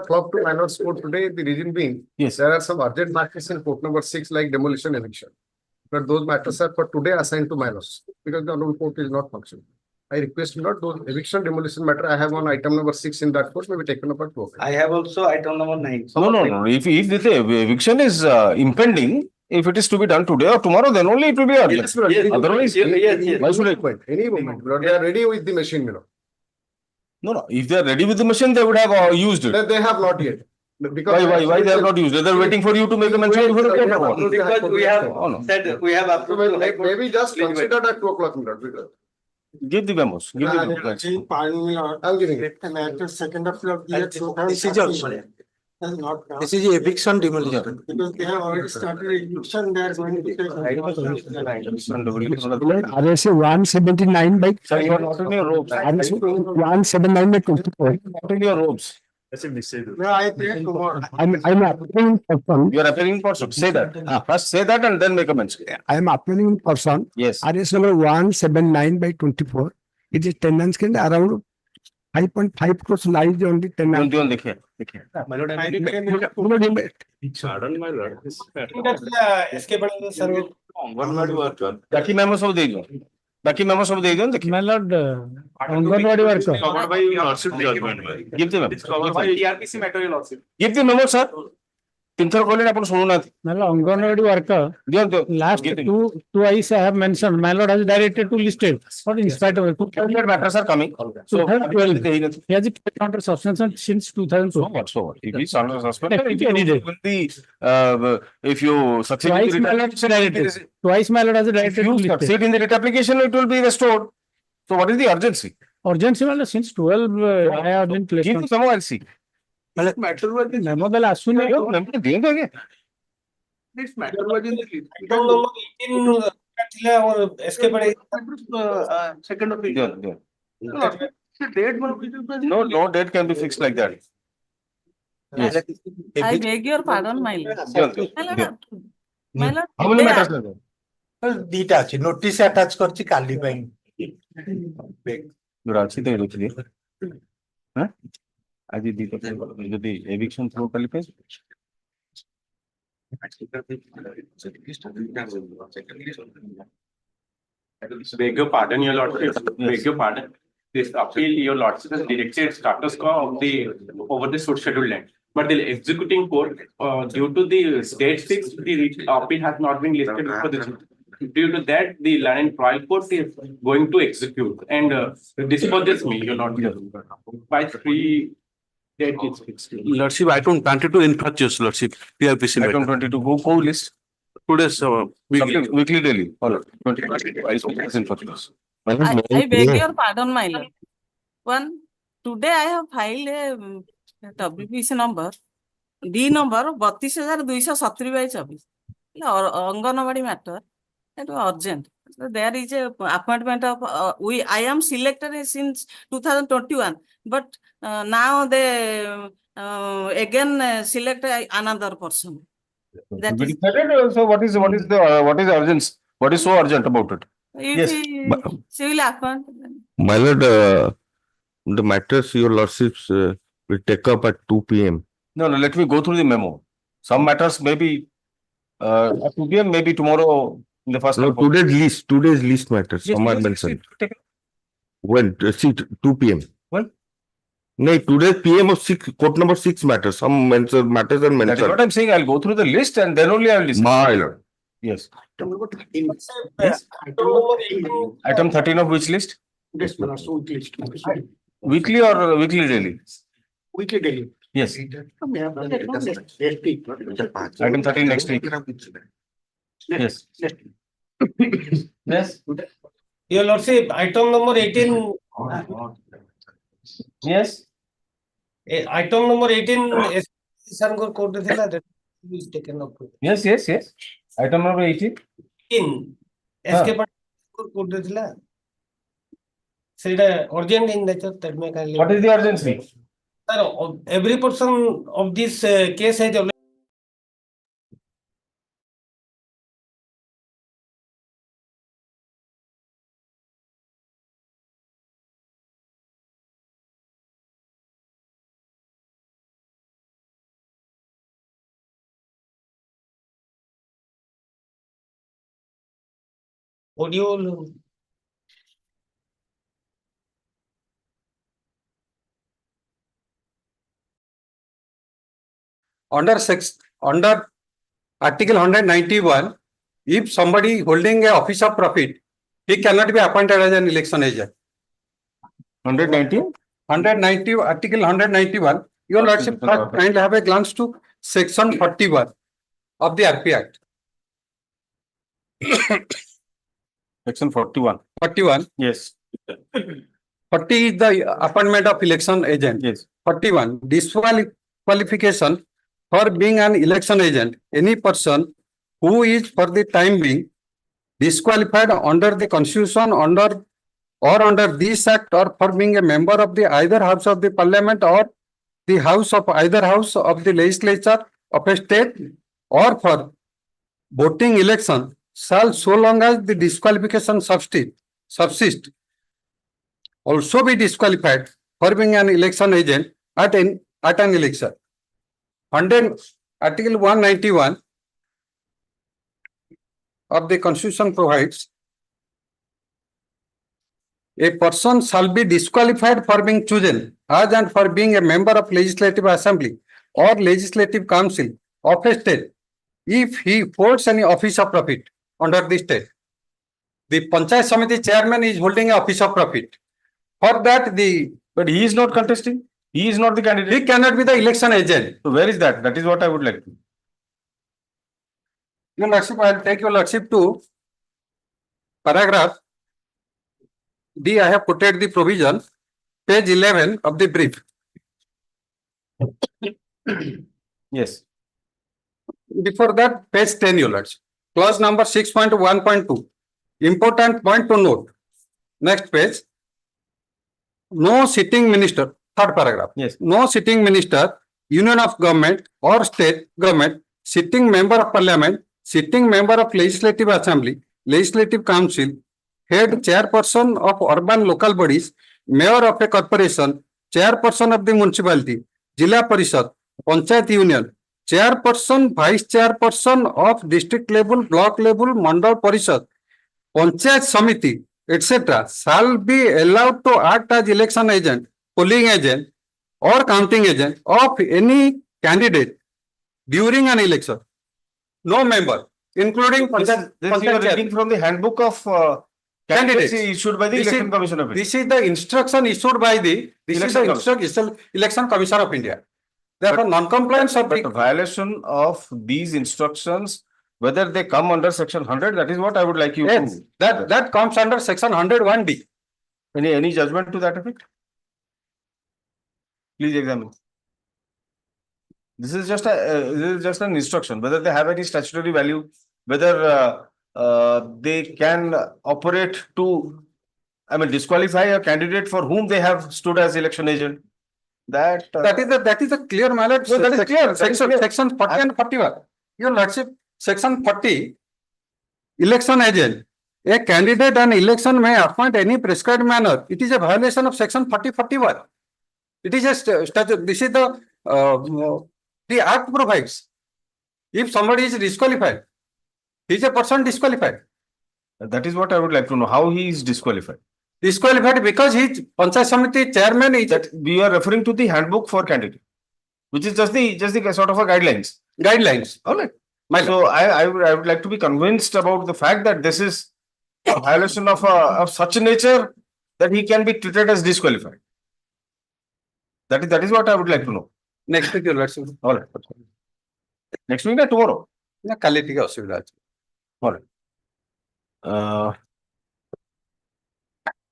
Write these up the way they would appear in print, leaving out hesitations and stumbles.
flop to minors court today. The reason being, Yes. there are some urgent matters in court number 6 like demolition, eviction. But those matters are for today assigned to minors because the honorable court is not functioning. I request not those eviction demolition matter I have on item number 6 in that court may be taken up at 2 o'clock. I have also item number 9. No. If the eviction is impending, if it is to be done today or tomorrow, then only it will be urgent. Yes, Otherwise, yes. Why should I any moment? They are ready with the machine, No. If they are ready with the machine, they would have used it. They have not yet. Because Why they have not used it? They are waiting for you to make a mention before the court. Because we have said we have approved. Maybe just consider at 2 o'clock. Give the memos. Give the documents. I'm giving it. Second of the year, This is also. has not come. This is eviction demolition. Because they have already started eviction, they are going to take. RSA 179 by. Sir, you are not in your robes. RSA 179 by 24. Not in your robes. No, I pay tomorrow. I'm appealing in person. You are appearing in person. Say that. First say that and then make a mention. I am appealing in person. Yes. RS number 179 by 24. It is tenants can around 5.5 crores lies on the tenant. देखिए. बाकी memo सब दे दो. बाकी memo सब दे दो. देखिए. My lord, Anganwadi worker. Covered by your lordship judgment. Give the memo. Discovered by TRPC matter, your lordship. Give the memo, sir. तीन college अपन सुनो ना. My lord, Anganwadi worker. Last twice I have mentioned, my lord has directed to listed. What in spite of it. Matters are coming. So, 2012. He has a counter suspension since 2012. so what? If he's under suspension, If any day. if you succeed in the writ application, Twice my lord has if directed to you listed. succeed in the writ application, it will be restored. So what is the urgency? Urgency my lord since 12 I have been placed. Give the memo, I'll see. Memo del asune. Memo दें दोगे? This matter was in the second of the No date can be fixed like that. Yes. I beg your pardon, my lord. My lord, How many today matters are there? दिटा अछि notice attach करछि काली ପାଇଁ रांची तो लिख दिए. हाँ? आज दी तो जो दी eviction through काली पे. Beg your pardon, your lordship. Beg your pardon. This appeal, your lordship has directed status quo of the over the suit scheduled land. But the executing court, due to the state fix, the appeal has not been listed for this. Due to that, the land and trial court is going to execute and dispose me, your lordship. By 3 date is fixed. Lordship, I don't wanted to interrupt your lordship. PRPC Item 22. Go list. Today's Weekly daily. Follow. 22. I beg your pardon, my lord. Today I have filed a WPC number, D number 32,270 by 24. Anganwadi matter. It was urgent. So there is a appointment of I am selected since 2021, but now they again select another person. That is, So what is urgent? What is so urgent about it? if she will appoint. My lord, the matters your lordships will take up at 2 p.m. No, let me go through the memo. Some matters maybe at 2 p.m. maybe tomorrow in the first. No, today's list matters. Some are mentioned. When? See, 2 p.m. When? No, today's PM of 6, court number 6 matters. Some matters are That is mentioned. what I'm saying. I'll go through the list and then only I will discuss. My lord. Yes. Item 13 of which list? Weekly or weekly daily? Weekly daily. Yes. Item 13 next week. Yes. Yes. Your lordship, item number 18. Yes. Item number 18 Sangor court that is taken up. Yes. Item number 18. Escape court urgent in nature that may. What is the urgency? Sir, every portion of this case has already Audio. Under Article 191, if somebody holding a office of profit, he cannot be appointed as an election agent. 119? 190, Article 191, your lordship kindly have a glance to section 41 of the RP Act. Section 41. 41, Yes. 40 is the appointment of election agent. Yes. 41, disqualification for being an election agent. Any person who is for the time being disqualified under the constitution under this act or for being a member of the either house of the parliament or the house of either house of the legislature of a state or for voting election shall, so long as the disqualification subsist, also be disqualified for being an election agent at an election. Article 191 of the Constitution provides a person shall be disqualified for being chosen as and for being a member of Legislative Assembly or Legislative Council of a state if he holds any office of profit under the state. The Panchayat Samiti chairman is holding an office of profit. For that, But he is not contesting. He is not the candidate. he cannot be the election agent. So where is that? That is what I would like to. Your Lordship, I will take your Lordship to paragraph D. I have quoted the provision, page 11 of the brief. Yes. Before that, page 10, your Lordship. Clause number 6.1.2. Important point to note. Next page. No sitting minister, third paragraph. Yes. No sitting minister, union of government or state government, sitting member of parliament, sitting member of legislative assembly, legislative council, head chairperson of urban local bodies, mayor of a corporation, chairperson of the municipality, Jilla Parishad, Panchayat union, chairperson, vice chairperson of district level, block level, mandal parishad, Panchayat Samiti, etc. shall be allowed to act as election agent, polling agent or counting agent of any candidate during an election. No member, including This is you are reading from the handbook of candidates Candidates. issued by the This Election is- Commission of India. This is the instruction issued by the Election Commission of India. Therefore, non-compliance of But the the violation of these instructions, whether they come under section 100, that is what I would like you yes, to. that comes under section 101D. Any judgment to that effect? Please examine. This is just an instruction, whether they have any statutory value, whether they can operate to, disqualify a candidate for whom they have stood as election agent. That That is a clear mallet. No, that is clear. That is clear. Section 40 and 41. Your Lordship, section 40, election agent. A candidate and election may appoint any prescribed manner. It is a violation of section 40-41. It is a statute. This is the act provides. If somebody is disqualified, he is a person disqualified. That is what I would like to know, how he is disqualified. Disqualified because he is Panchayat Samiti chairman is That we are referring to the handbook for candidate, which is just the sort of a guidelines. guidelines. All right. My lord. So I would like to be convinced about the fact that this is a violation of such a nature that he can be treated as disqualified. That is what I would like to know. Next week, your Lordship. All right. Next week or tomorrow? Na kali tika asubidha ache. All right.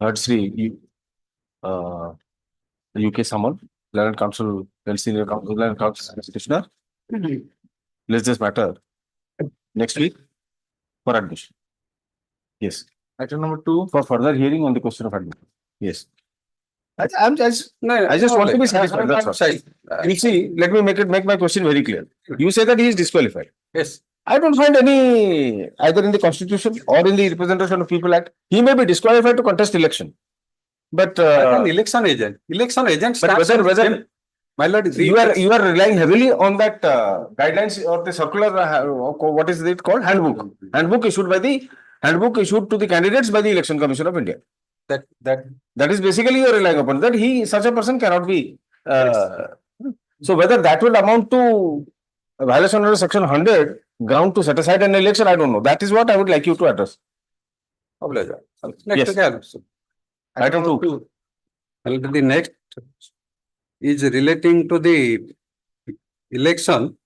Third Sri, UK Summon, Land Council, Senior Council, Land Council Petitioner. Let's this matter next week for admission. Yes. Item number 2 for further hearing on the question of admission. Yes. I just want to be satisfied. That's all. You see, let me make my question very clear. You say that he is disqualified. Yes. I don't find any, either in the Constitution or in the Representation of People Act, he may be disqualified to contest election. But An election agent. Election agent. but starts whether with- my lord, you are relying heavily on that guidelines or the circular, what is it called? Handbook issued by the handbook issued to the candidates by the Election Commission of India. That That is basically you are relying upon that such a person cannot be. So whether that would amount to a violation under section 100 ground to set aside an election, I don't know. That is what I would like you to address. next again. Item 2. The next is relating to the election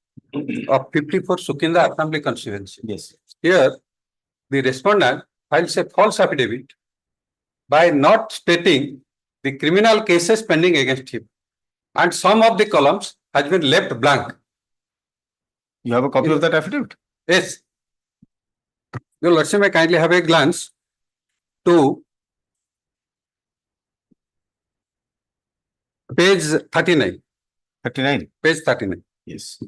of 54 Sukinda Assembly constituency. Yes. Here, the respondent files a false affidavit by not stating the criminal cases pending against him, and some of the columns has been left blank. You have a copy of that affidavit? Yes. Your Lordship may kindly have a glance to page 39. 39. Page 39. Yes.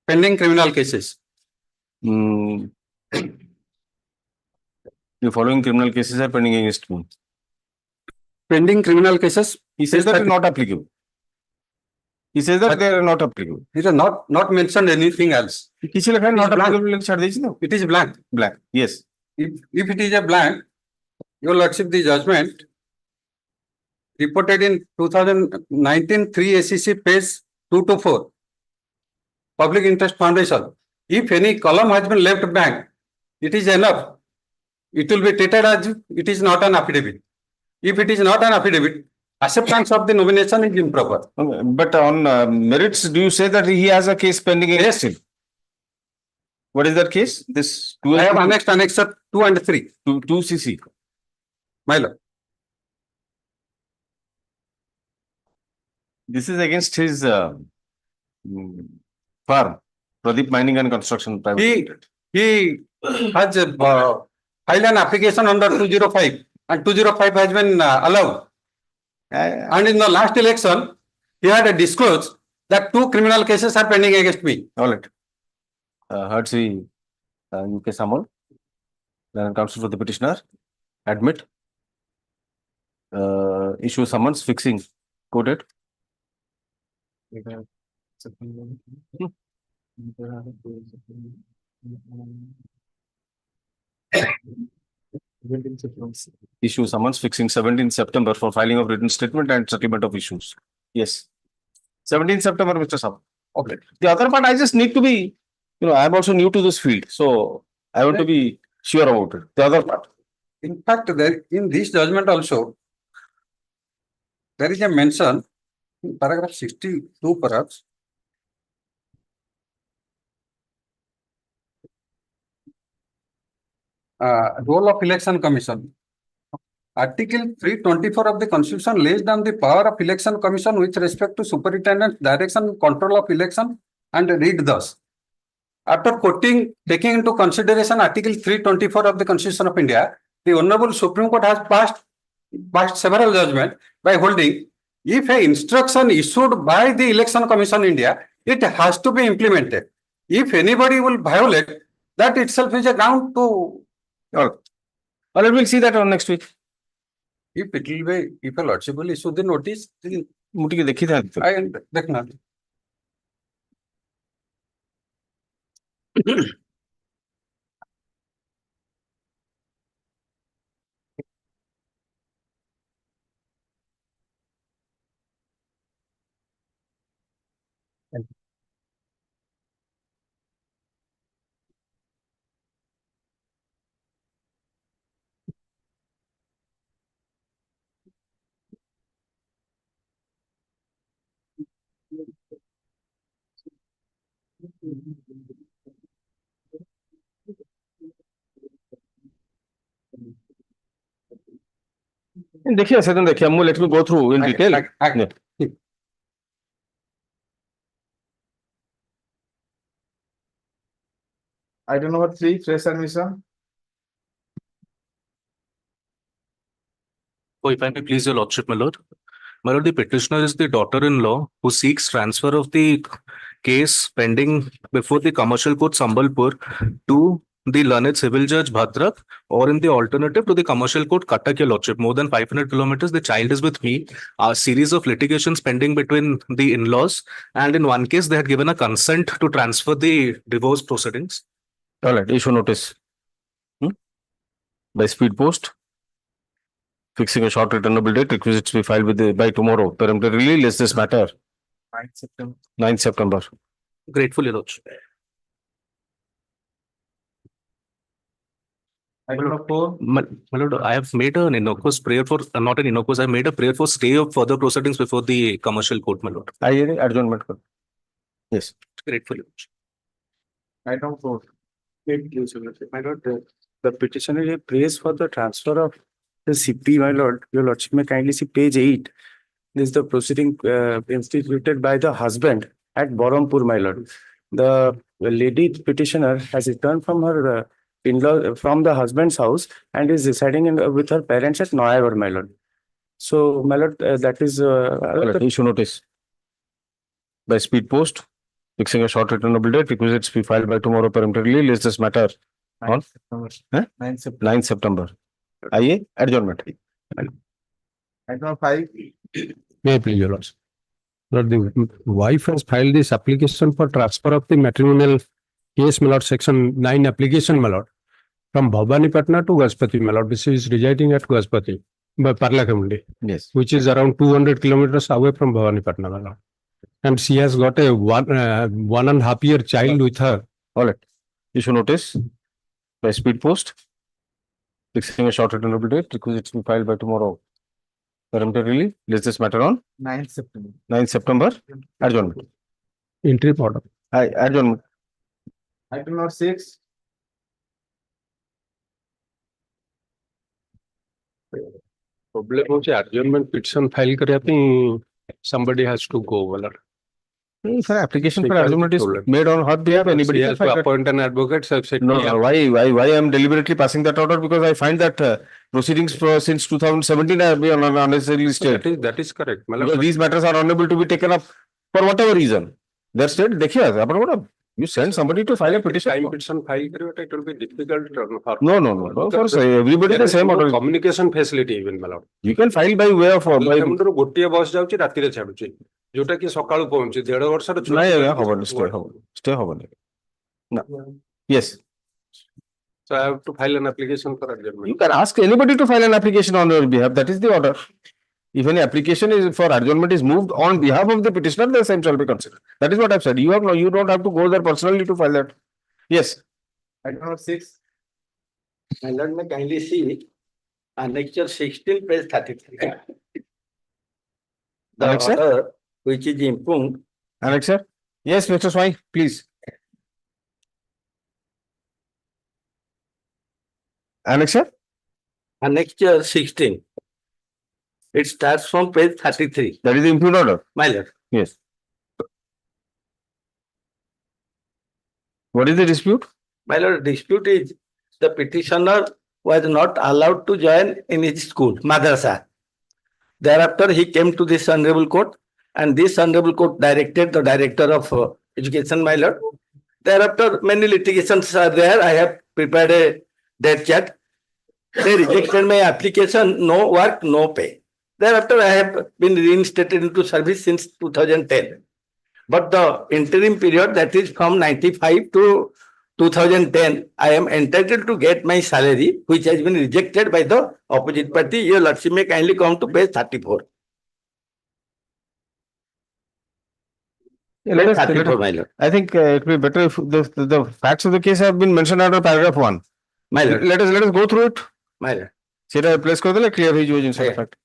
Pending criminal cases. The following criminal cases are pending against me. Pending criminal cases. He says that is not applicable. He says that they are not applicable. It is not mentioned anything else. किसी लिखा है not applicable छाड़ दीजिए ना. It is blank. Blank. Yes. If it is a blank, Your Lordship, the judgment reported in 2019 3 SEC page 2 to 4. Public Interest Foundation. If any column has been left blank, it is enough. It will be treated as if it is not an affidavit. If it is not an affidavit, acceptance of the nomination is improper. Okay. But on merits, do you say that he has a case pending against him? What is that case? This 2 I have annexed annexure 2 and 3. 2 CC. My lord. This is against his firm, Pradeep Mining and Construction Private Limited. He has filed an application under 205 and 205 has been allowed. And in the last election, he had disclosed that 2 criminal cases are pending against me. All right. Heard UK summon. Then counsel for the petitioner. Admit. Issue summons fixing. Quoted. Issue summons fixing 17th September for filing of written statement and settlement of issues. Yes. 17th September, Mr. Sam. Okay. The other part, I just need to be, I am also new to this field. So I want to be sure about it. The other part. In fact, there in this judgment also, there is a mention in paragraph 62 perhaps. Role of Election Commission. Article 324 of the Constitution lays down the power of Election Commission with respect to superintendent's direction and control of election and read thus. After taking into consideration Article 324 of the Constitution of India, the Honorable Supreme Court has passed several judgments by holding if a instruction issued by the Election Commission India, it has to be implemented. If anybody will violate, that itself is a ground to. All right, we'll see that on next week. If it will be, if a lordship will issue the notice, then मुझे के देखी था. I definitely. देखिए second देखिए let me go through in detail. Yeah. Item number 3, fresh admission. Oh, if I may please your lordship, my lord. My lord, the petitioner is the daughter-in-law who seeks transfer of the case pending before the Commercial Court Sambalpur to the learned civil judge Bhadrak, or in the alternative to the commercial court Cuttack, your lordship. More than 500 kilometers. The child is with me. A series of litigations pending between the in-laws, and in one case they had given a consent to transfer the divorce proceedings. All right, issue notice. By speed post. Fixing a short returnable date, requisites be filed by tomorrow. Peremptorily list this matter. 9th September. 9th September. Grateful, your lordship. Item number 4. My lord, I have made an innocuous prayer for, not an innocuous, I made a prayer for stay of further proceedings before the commercial court, my lord. I hear adjournment. Yes. Grateful, your lordship. Item 4. My lord, the petitioner prays for the transfer of the CP, my lord. Your lordship may kindly see page 8. This is the proceeding instituted by the husband at Barampur, my lord. The lady petitioner has returned from her in-law from the husband's house and is residing with her parents at Noyagar, my lord. So, my lord, that is Issue notice. By speed post. Fixing a short returnable date, requisites be filed by tomorrow peremptorily. List this matter. 9th September. Huh? 9th September. Aye, adjournment. Item 5. May I please, your lordship? Lord, the wife has filed this application for transfer of the matrimonial case, my lord, section 9 application, my lord, from Bhavanipatna to Gaspati, my lord. This is residing at Gaspati, by Parlakamundi, Yes. which is around 200 kilometers away from Bhavanipatna, my lord. And she has got a 1.5 year child with her. All right. Issue notice. By speed post. Fixing a short returnable date, requisites be filed by tomorrow. Peremptorily, list this matter on 9th September. 9th September. Adjournment. Entry order. Aye, adjournment. Item number 6. Problem होचे adjournment petition file କରିବା ପାଇଁ somebody has to go, my lord. If an application She for can't adjournment is control it. made on her behalf, anybody She can has to file that. appoint an advocate. So said, No, no, why I am deliberately passing that order? Because I find that proceedings since 2017 have been unnecessarily stayed. that is correct, my lord. Because these matters are unable to be taken up for whatever reason. They're stayed. देखिए, you send somebody to file a petition. Time petition file करियो, it will be difficult for. No. Of course, everybody the same order. Communication facility even, my lord. You can file by way of ଗୋଟିଏ bus ଯାଉଛି ରାତିରେ ଛାଡୁଛି ଯୋଉଟା କି ସକାଳୁ ପହଞ୍ଚୁଛି 1.5 ବର୍ଷର ଛୁଆ stay hobani. No. Yes. So I have to file an application for adjournment. You can ask anybody to file an application on your behalf. That is the order. If any application is for adjournment is moved on behalf of the petitioner, the same shall be considered. That is what I've said. You don't have to go there personally to file that. Yes. Item number 6. My lord, may kindly see annexure 16, page 33. The Annexure? order which is impugned. Annexure? Yes, Mr. Swai, please. Annexure? Annexure 16. It starts from page 33. That is the impugned order. My lord. Yes. What is the dispute? My lord, dispute is the petitioner was not allowed to join in his school, madrasa. Thereafter, he came to this honorable court, and this honorable court directed the director of education, my lord. Thereafter, many litigations are there. I have prepared a dead chat. They rejected my application, no work, no pay. Thereafter, I have been reinstated into service since 2010. But the interim period, that is from 95 to 2010, I am entitled to get my salary, which has been rejected by the opposite party. Your lordship may kindly come to page 34. Yeah, let us- 34, my lord. I think it will be better if the facts of the case have been mentioned under paragraph 1. My lord. Let us go through it. My lord. Sira place कर देले clear है जो Yeah. fact.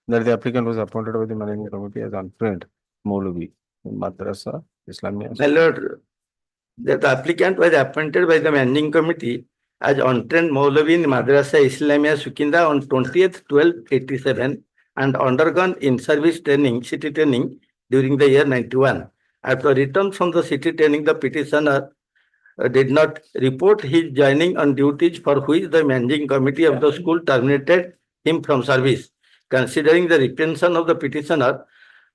That the applicant was appointed by the managing committee as unfriend Maulavi Madrasa Miscellaneous. My lord, that the applicant was appointed by the managing committee as untrained Maulavi in Madrasa Islamia Sukinda on 20th 12/87 and undergone in-service training, city training during the year 91. After return from the city training, the petitioner did not report his joining on duties for which the managing committee of the school terminated him from service. Considering the retention of the petitioner,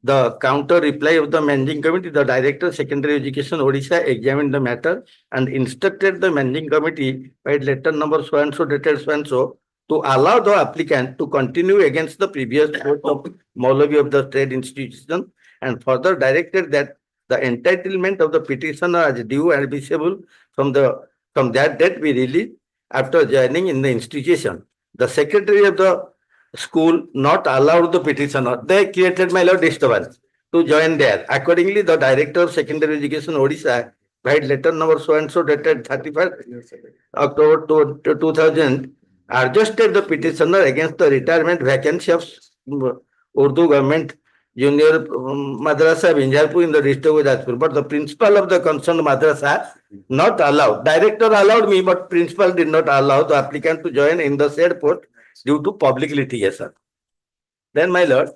the counter reply of the managing committee, the Director Secondary Education Odisha examined the matter and instructed the managing committee by letter number so and so dated so and so to allow the applicant to continue against the previous court of Maulavi of the state institution, and further directed that the entitlement of the petitioner as due and admissible from that date be released after joining in the institution. The secretary of the school not allowed the petitioner. They created, my lord, disturbance to join there. Accordingly, the Director of Secondary Education Odisha by letter number so and so dated 31st October 2000 adjusted the petitioner against the retirement vacancy of Urdu Government Junior Madrasa Binjarpur in the district of Jajpur. But the principal of the concerned madrasa not allowed. Director allowed me, but principal did not allow the applicant to join in the said post due to public litigation. Then, my lord,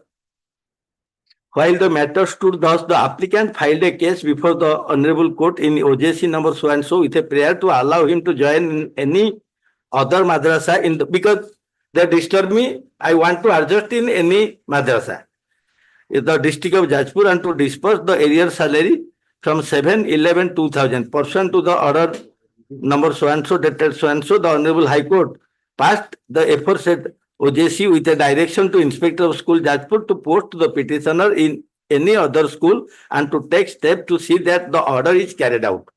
while the matter stood thus, the applicant filed a case before the Honorable Court in OJC number so and so with a prayer to allow him to join in any other madrasa in the, because they disturb me. I want to adjust in any madrasa in the district of Jajpur and to disperse the arrear salary from 7/11/2000 pursuant to the order number so and so dated so and so. The Honorable High Court passed the aforesaid OJC with a direction to Inspector of School Jajpur to post the petitioner in any other school and to take steps to see that the order is carried out.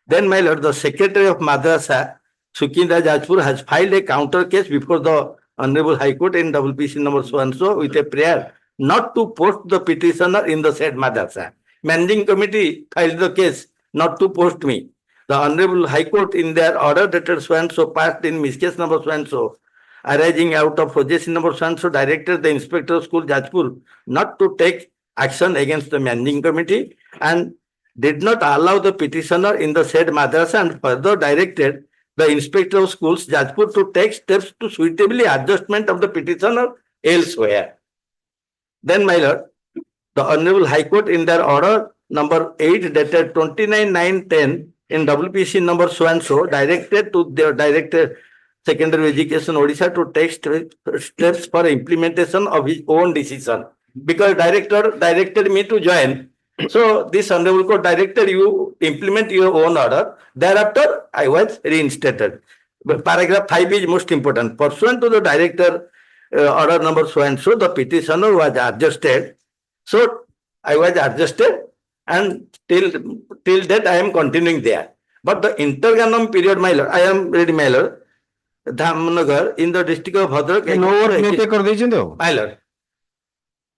Then, my lord, the Secretary of Madrasa Sukinda Jajpur has filed a counter case before the Honorable High Court in WPC number so and so with a prayer not to post the petitioner in the said madrasa. Managing committee filed the case not to post me. The Honorable High Court in their order dated so and so passed in miscase number so and so arising out of OJC number so and so directed the Inspector of School Jajpur not to take action against the managing committee and did not allow the petitioner in the said madrasa, and further directed the Inspector of Schools Jajpur to take steps to suitably adjustment of the petitioner elsewhere. Then, my lord, the Honorable High Court in their order number 8 dated 29/9/10 in WPC number so and so directed to their Director Secondary Education Odisha to take steps for implementation of his own decision, because director directed me to join. So this Honorable Court directed you implement your own order. Thereafter, I was reinstated. But paragraph 5 is most important. Pursuant to the director order number so and so, the petitioner was adjusted. So I was adjusted, and till that I am continuing there. But the interganum period, my lord, I am ready, my lord. Dhamnagar in the district of Bhadrak. My lord.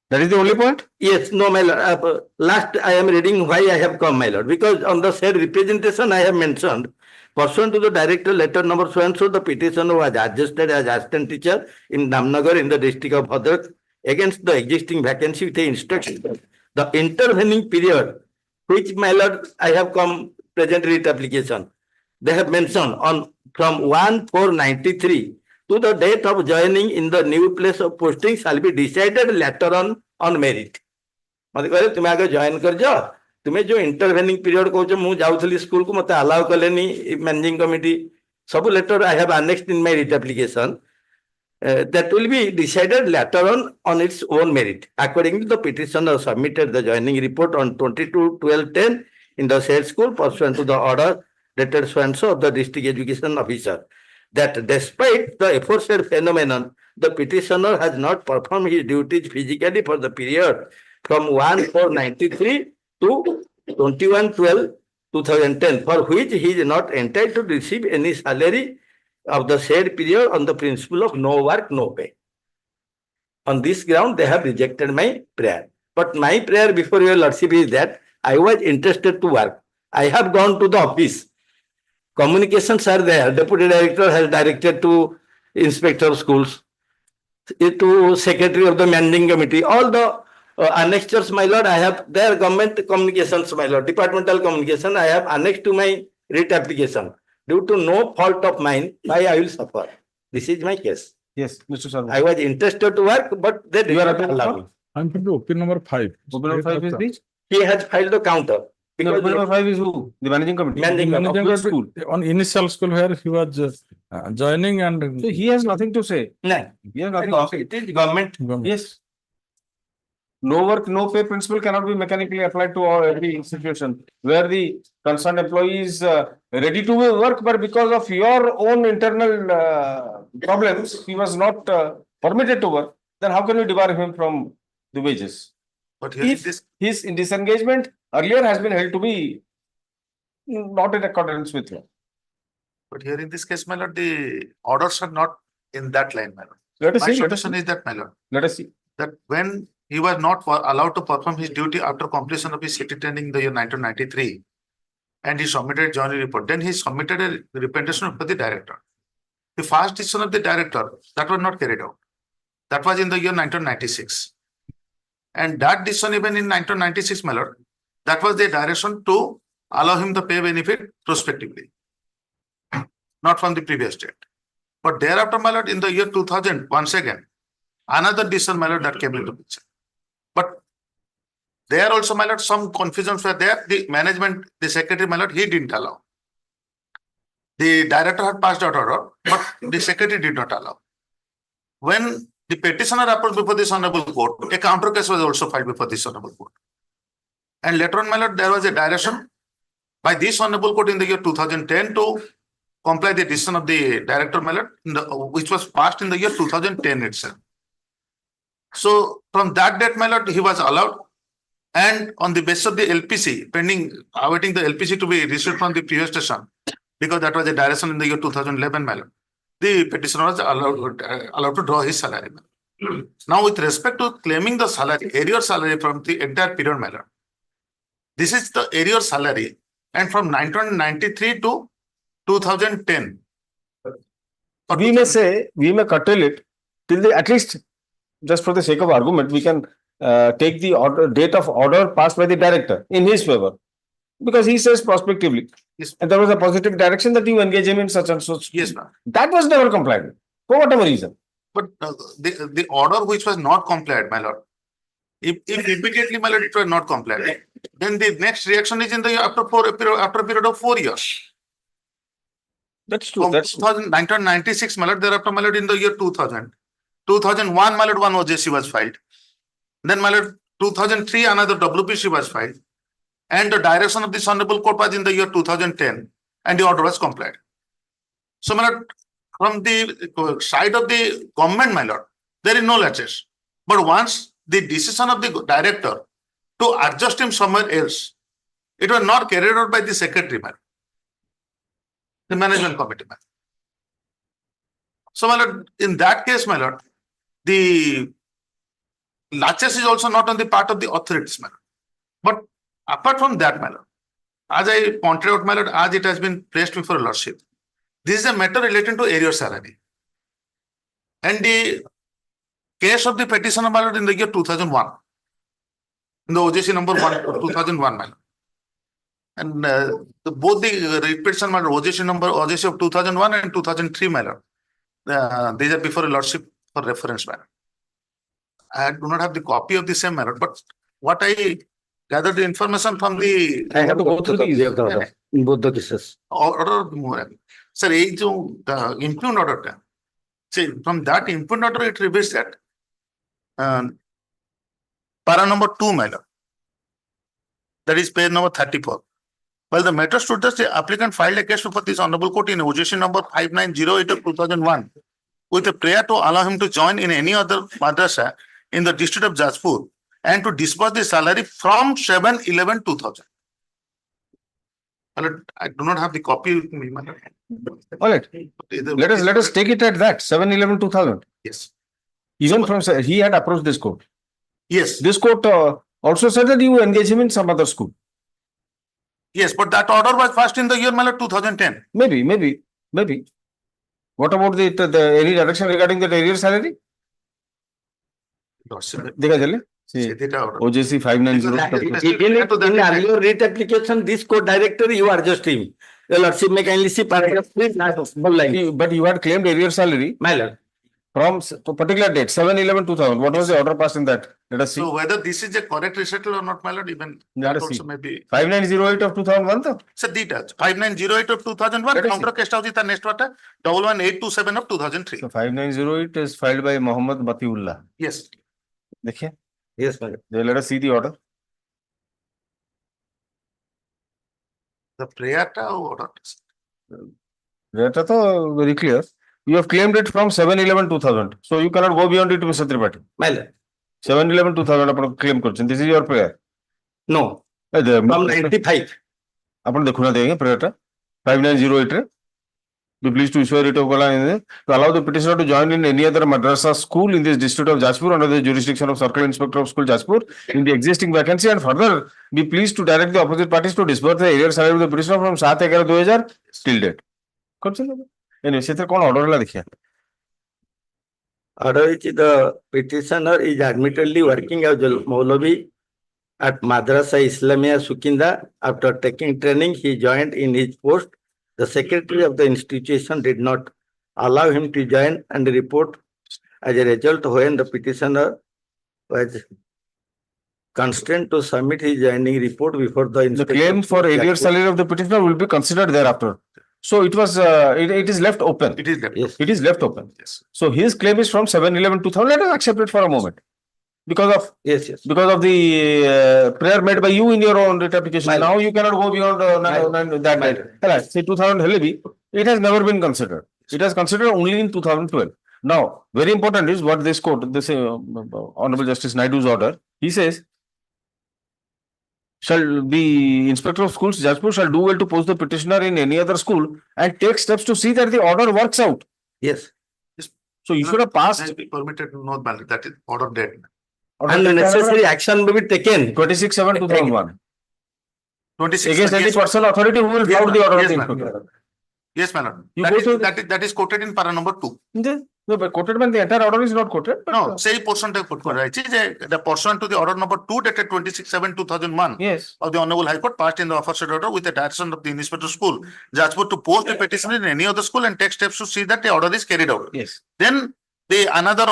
That is the only point? Yes, no, my lord. Last I am reading why I have come, my lord. Because on the said representation I have mentioned, pursuant to the director letter number so and so, the petitioner was adjusted as assistant teacher in Dhamnagar in the district of Bhadrak against the existing vacancy with the instruction. The intervening period, which, my lord, I have come present writ application, they have mentioned on from 1/4/93 to the date of joining in the new place of posting shall be decided later on merit. मत कहे तुम आगे join कर जाओ, तुम्हें जो intervening period कहूँ मु जाऊथली स्कूल को मते अलाउ कलेनी मैनेजिंग कमिटी सब letter I have annexed in my writ application that will be decided later on its own merit. Accordingly, the petitioner submitted the joining report on 22/12/10 in the said school pursuant to the order dated so and so of the district education officer, that despite the aforesaid phenomenon, the petitioner has not performed his duties physically for the period from 1/4/93 to 21/12/2010, for which he is not entitled to receive any salary of the said period on the principle of no work, no pay. On this ground, they have rejected my prayer. But my prayer before your lordship is that I was interested to work. I have gone to the office. Communications are there. Deputy Director has directed to Inspector of Schools, to Secretary of the Managing Committee. All the annexures, my lord, I have their government communications, my lord, departmental communication, I have annexed to my writ application. Due to no fault of mine, why I will suffer. This is my case. Yes, Mr. Sharma. I was interested to work, but they did not allow me. I'm from the opinion number 5. Opinion number 5 is which? He has filed the counter. No, opinion number 5 is who? The managing committee. Managing Managing committee. school. On initial school where he was joining and So he has nothing to say. No, He has nothing to say. it is government. Yes. no work, no pay principle cannot be mechanically applied to all every situation where the concerned employee is ready to work, but because of your own internal problems, he was not permitted to work. Then how can you debar him from the wages? But If his disengagement earlier has been held to be not in accordance with law. But here in this case, my lord, the orders are not in that line, my lord. Let us My see. Let us submission see. is that, my lord, Let us see. that when he was not allowed to perform his duty after completion of his city training in the year 1993, and he submitted a journey report, then he submitted a representation to the director. The first decision of the director, that was not carried out. That was in the year 1996. And that decision even in 1996, my lord, that was the direction to allow him the pay benefit prospectively, not from the previous date. But thereafter, my lord, in the year 2000, once again, another decision, my lord, that came into picture. But there also, my lord, some confusions were there. The management, the secretary, my lord, he didn't allow. The director had passed out order, but the secretary did not allow. When the petitioner approached before this honorable court, a counter case was also filed before this honorable court. And later on, my lord, there was a direction by this honorable court in the year 2010 to comply the decision of the director, my lord, which was passed in the year 2010 itself. So from that date, my lord, he was allowed, and on the basis of the LPC, pending awaiting the LPC to be received from the previous station, because that was a direction in the year 2011, my lord, the petitioner was allowed to draw his salary. Now, with respect to claiming the salary, arrear salary from the entire period, my lord, this is the arrear salary, and from 1993 to 2010. We may say, we may curtail it till the, at least just for the sake of argument, we can take the order, date of order passed by the director in his favor, because he says prospectively, Yes. and there was a positive direction that you engage him in such and such. Yes, ma'am. That was never complied with, for whatever reason. But the order which was not complied, my lord, if immediately, my lord, it was not complied, then the next reaction is in the after a period of 4 years. That's true. From That's 1996, my lord, thereafter, my lord, in the year 2000. 2001, my lord, one OJC was filed. Then, my lord, 2003, another WPC was filed. And the direction of this honorable court was in the year 2010, and the order was complied. So, my lord, from the side of the government, my lord, there is no latches. But once the decision of the director to adjust him somewhere else, it was not carried out by the secretary, my lord, the management committee, my lord. So, my lord, in that case, my lord, the latches is also not on the part of the authorities, my lord. But apart from that, my lord, as I pointed out, my lord, as it has been placed before lordship, this is a matter relating to arrear salary. And the case of the petitioner, my lord, in the year 2001, in the OJC number 2001, my lord. And both the petition, my lord, OJC of 2001 and 2003, my lord, these are before lordship for reference, my lord. I do not have the copy of the same, my lord, but what I gathered the information from the I have to go through the order in both the cases. order of the sir, the impugned order. See, from that impugned order, it reveals that para number 2, my lord, that is page number 34. While the matter stood thus, the applicant filed a case before this honorable court in OJC number 5908 of 2001 with a prayer to allow him to join in any other madrasa in the district of Jajpur and to disburse the salary from 7/11/2000. I do not have the copy with me, my lord. all right. Let us take it at that 7/11/2000. Yes. Even from he had approached this court. Yes. This court also said that you engage him in some other school. Yes, but that order was passed in the year, my lord, 2010. Maybe. What about the any direction regarding the arrear salary? देखा चले? See, OJC 590. In earlier writ application, this court director, you adjust him. Your lordship may kindly see paragraph 3, line. But you had claimed arrear salary My lord. from particular date 7/11/2000. What was the order passed in that? Let us see. So whether this is a correct recital or not, my lord, even Let that us see. also may be. 5908 of 2001 though. Sir, details. 5908 of 2001, Let us counter case house is the next one, 11827 of 2003. So 5908 is filed by Mohammed Matiullah. Yes. देखिए Yes, my lord. Then let us see the order. The prayer ta order. That is very clear. You have claimed it from 7/11/2000. So you cannot go beyond it, Mr. Tripathi. My lord. 7/11/2000 upon claim question. This is your prayer. No, The from 95. upon the Khuna देंगे prayer ta 5908. Be pleased to issue a writ of to allow the petitioner to join in any other madrasa school in this district of Jajpur under the jurisdiction of Circle Inspector of School Jajpur in the existing vacancy, and further be pleased to direct the opposite parties to disburse the arrears salary of the petitioner from 7/11/2000 till date. Anyway, क्षेत्र कौन order ला देखिए. Order which the petitioner is admittedly working as a Maulavi at Madrasa Islamia Sukinda. After taking training, he joined in his post. The secretary of the institution did not allow him to join and report. As a result, when the petitioner was constrained to submit his joining report before the The inspector. claim for arrears salary of the petitioner will be considered thereafter. So it was, it is left open. It is left. Yes. It is left open. Yes. So his claim is from 7/11/2000. Let us accept it for a moment. Because of Yes, yes. the prayer made by you in your own writ application. My- Now you cannot go beyond that My- date. Say 2000 Helebi, it has never been considered. It has considered only in 2012. Now, very important is what this court, this Honorable Justice Naidu's order, he says, shall the Inspector of Schools, Jajpur, shall do well to post the petitioner in any other school and take steps to see that the order works out. Yes. So you should have passed. Has been permitted no ballot. That is order dead. And the necessary action will be taken. 26/7/2001. 26. Against any Yes, personal authority who will flout the order of Yes, the ma'am. inspector. Yes, madam. You That go is, to- that is quoted in para number 2. No, but quoted when the entire order is not quoted. But No, say portion ta quote kora hoichi the portion to the order number 2 dated 26/7/2001 yes. of the Honorable High Court passed in the aforesaid order with the direction of the Inspector of School Jajpur to post a petition in any other school and take steps to see that the order is carried out. Yes. Then the another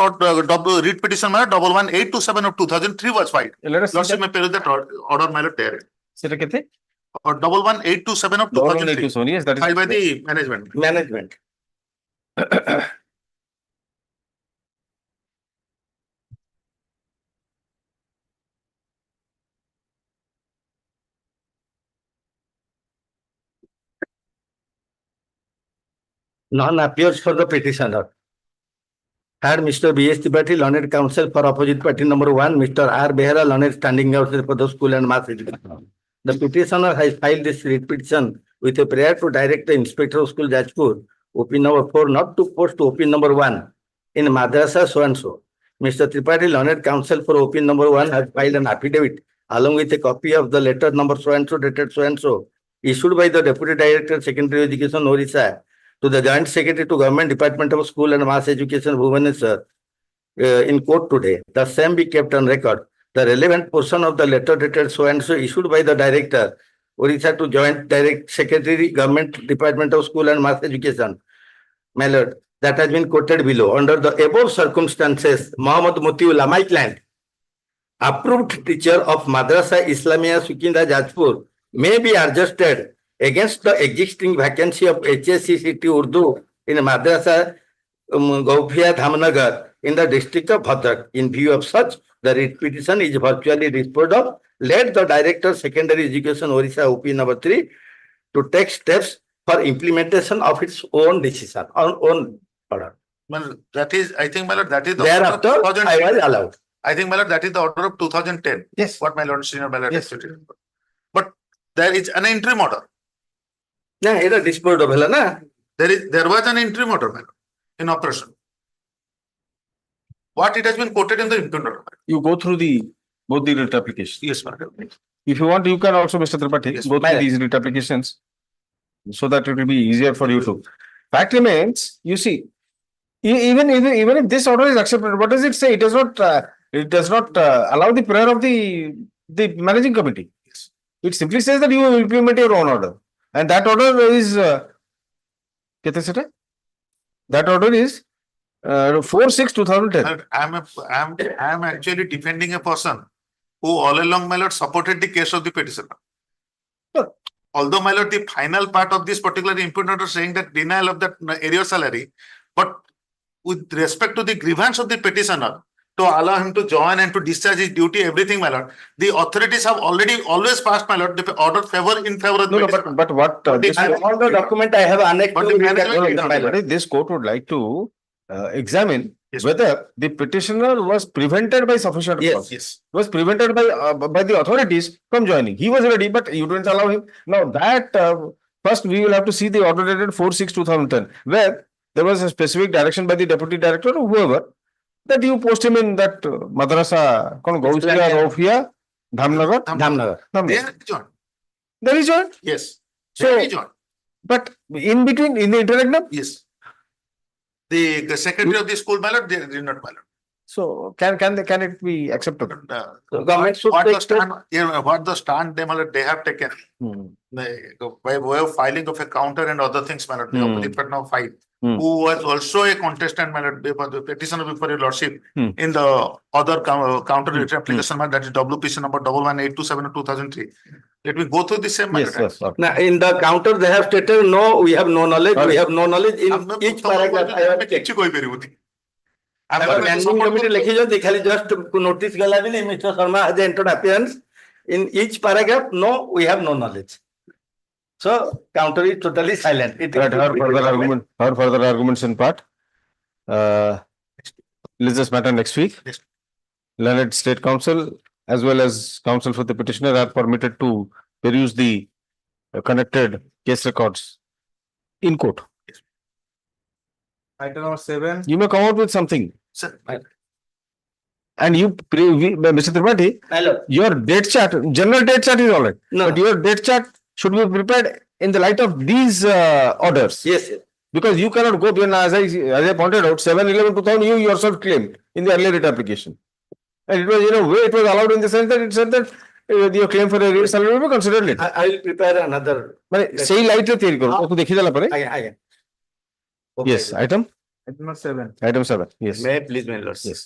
read petition matter 11827 of 2003 was filed. Let us see Lordship that. may peruse that order matter there. Sir, kete? Or 11827 of 2003 827. Yes, that is. filed by the management. Management. None appears for the petitioner. Had Mr. B.S. Tripathi, learned counsel for opposite party number 1, Mr. R. Behera, learned standing counsel for the school and mass education. The petitioner has filed this writ petition with a prayer to direct the Inspector of School Jajpur, OP number 4, not to post to OP number 1 in Madrasa so and so. Mr. Tripathi, learned counsel for OP number 1, has filed an affidavit along with a copy of the letter number so and so dated so and so, issued by the Deputy Director, Secondary Education, Orissa, to the Joint Secretary to Government Department of School and Mass Education, Bhubaneswar, in court today. The same be kept on record. The relevant portion of the letter dated so and so issued by the Director, Orissa, to Joint Direct Secretary, Government Department of School and Mass Education, my lord, that has been quoted below. Under the above circumstances, Muhammad Mutiullah, my client, approved teacher of Madrasa Islamia Sukinda Jajpur, may be adjusted against the existing vacancy of HSCCT Urdu in Madrasa Gaufia Dhamnagar in the district of Bhadrak. In view of such, the writ petition is virtually disposed of. Let the Director Secondary Education Orissa OP number 3 to take steps for implementation of its own decision, own order. Well, that is, I think, my lord, that is the Thereafter, order of 2010. I was allowed. I think, my lord, that is the order of 2010. Yes. What my lord, senior my lord, Yes. stated. But there is an interim order. Yeah, it is disposed of, na? There was an interim order, my lord, in operation. What it has been quoted in the interim order. You go through both the writ applications. Yes, my lord. If you want, you can also, Mr. Tripathi, Yes, go through madam. these writ applications so that it will be easier for you to. Fact remains, you see, even if this order is accepted, what does it say? It does not allow the prayer of the managing committee. It simply says that you will implement your own order, and that order is that order is 4/6/2010. I am actually defending a person who all along, my lord, supported the case of the petitioner. Sure. Although, my lord, the final part of this particular input order saying that denial of that arrear salary, but with respect to the grievance of the petitioner, to allow him to join and to discharge his duty, everything, my lord. The authorities have always passed, my lord, the order in favor of the No, no, petitioner. but what this And all the document I have annexed But to the it, management- my lord. this court would like to examine Yes. whether the petitioner was prevented by sufficient Yes. cause. Yes. Was prevented by the authorities from joining. He was ready, but you didn't allow him. Now that first we will have to see the order dated 4/6/2010, where there was a specific direction by the deputy director or whoever that you post him in that madrasa, Gausya, Rofia, Dhamnagar. Dhamnagar. They are joined. There is joint. Yes. So- They are joined. But in between, in the interregnum, Yes. The secretary of the school, my lord, they did not, my lord. so can it be acceptable? So government should What the take stand, what the stand they have taken, Hmm. by way of filing of a counter and other things, my lord, the Hmm. opposite partner filed, Hmm. who was also a contestant, my lord, before the petitioner before your lordship, Hmm. in the other counter Hmm. application, my lord, that is WPC number 118272/2003. Let me go through the same, my Yes, lord. yes. Okay. Now, in the counter, they have stated, no, we have no knowledge, we have no knowledge in ଆମେ each ପ୍ରଥମ paragraph. I have checked. କିଛି କହିପାରିବୁନି। Our ଆମେ managing support committee କରୁଛୁ। ଲେଖିଛନ୍ତି ଖାଲି just notice ଗଲା ବୋଲି Mr. Sharma has entered appearance in each paragraph, no, we have no knowledge. So counter is totally silent. It Right, her further arguments in part. Let's just matter next week. Yes. Learned State Council as well as counsel for the petitioner are permitted to peruse the connected case records in court. Item number 7. You may come out with something. Sir, And Mr. Tripathi, Hello. your date chart, general date chart is all right. No. But your date chart should be prepared in the light of these orders. Yes, yes. Because you cannot go beyond, as I pointed out, 7/11/2000, you yourself claimed in the earlier writ application. And it was, in a way, it was allowed in the sense that it said that your claim for a rate salary will be considered later. I will prepare another. মানে সেই লাইটে তৈরি করো ওকে দেখি দেলা পরে Again. yes item Item number 7. item 7 yes May I please, my lords? yes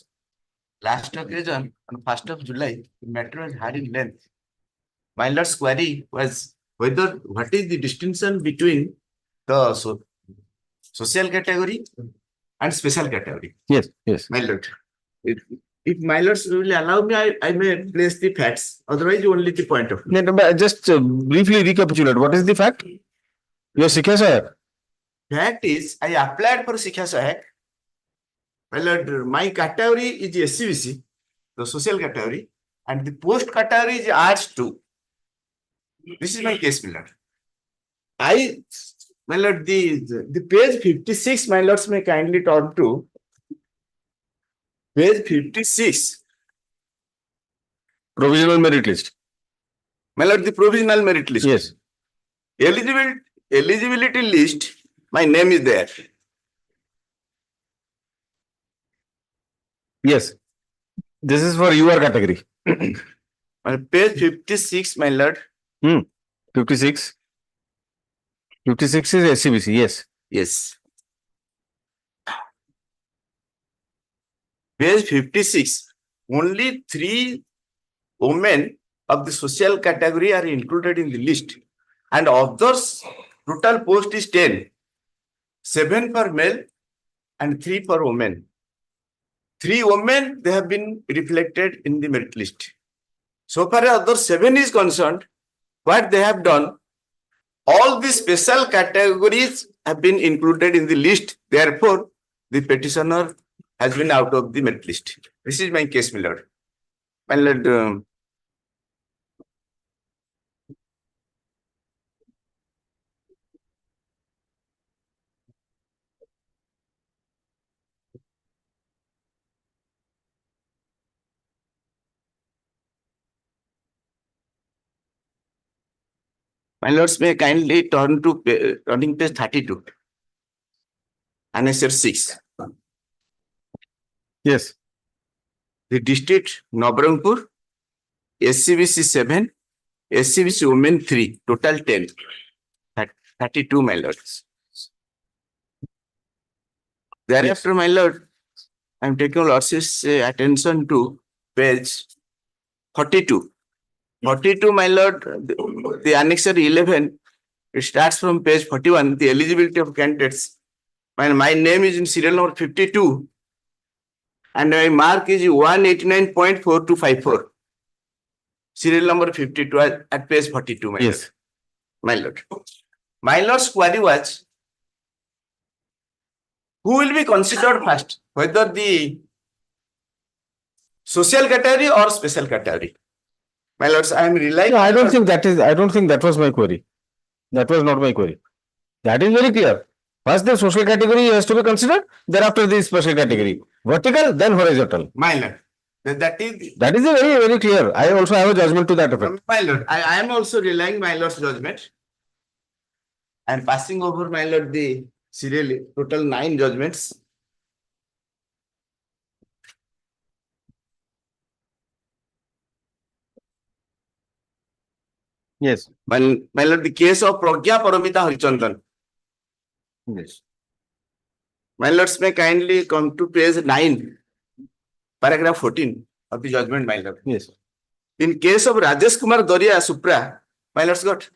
Last occasion, on 1st of July, the matter was had in length. My lord's query was what is the distinction between the social category and special category. yes yes My lord, if my lords will allow me, I may place the facts, otherwise only the point of view. just briefly recapitulate what is the fact your Sikha sir Fact is, I applied for Sikha Sahak. My lord, my category is SCBC, the social category, and the post category is Arts 2. This is my case, my lord. My lord, the page 56, my lords may kindly turn to page 56. provisional merit list My lord, the provisional merit list. yes Eligibility list, my name is there. yes this is for your category On page 56, my lord. 56 is SCBC yes Yes. Page 56, only 3 women of the social category are included in the list, and others total post is 10, 7 for male and 3 for women. 3 women, they have been reflected in the merit list. So far as other 7 is concerned, what they have done, all the special categories have been included in the list. Therefore, the petitioner has been out of the merit list. This is my case, my lord. My lord, my lords may kindly turn to turning page 32. Annexure 6. yes The district Nabarangpur, SCBC 7, SCBC women 3, total 10. 32, my lords. Thereafter, my lord, I am taking lordship's attention to page 42. 42, my lord, the annexure 11, it starts from page 41, the eligibility of candidates. My name is in serial number 52. and my mark is 189.4254. Serial number 52 at page 42, my Yes. lord. My lord. My lord's query was, who will be considered first, whether the social category or special category? My lords, I am relying. No, I don't think that was my query. That was not my query. That is very clear. First, the social category has to be considered, thereafter the special category. Vertical, then horizontal. My lord. That is. That is a very, very clear. I also have a judgment to that effect. My lord, I am also relying my lord's judgment. I am passing over, my lord, the serial total 9 judgments. Yes. My lord, the case of Pragya Paramita Harichandan. Yes. My lords may kindly come to page 9, paragraph 14 of the judgment, my lord. Yes. In case of Rajesh Kumar Doria Supra, my lords got.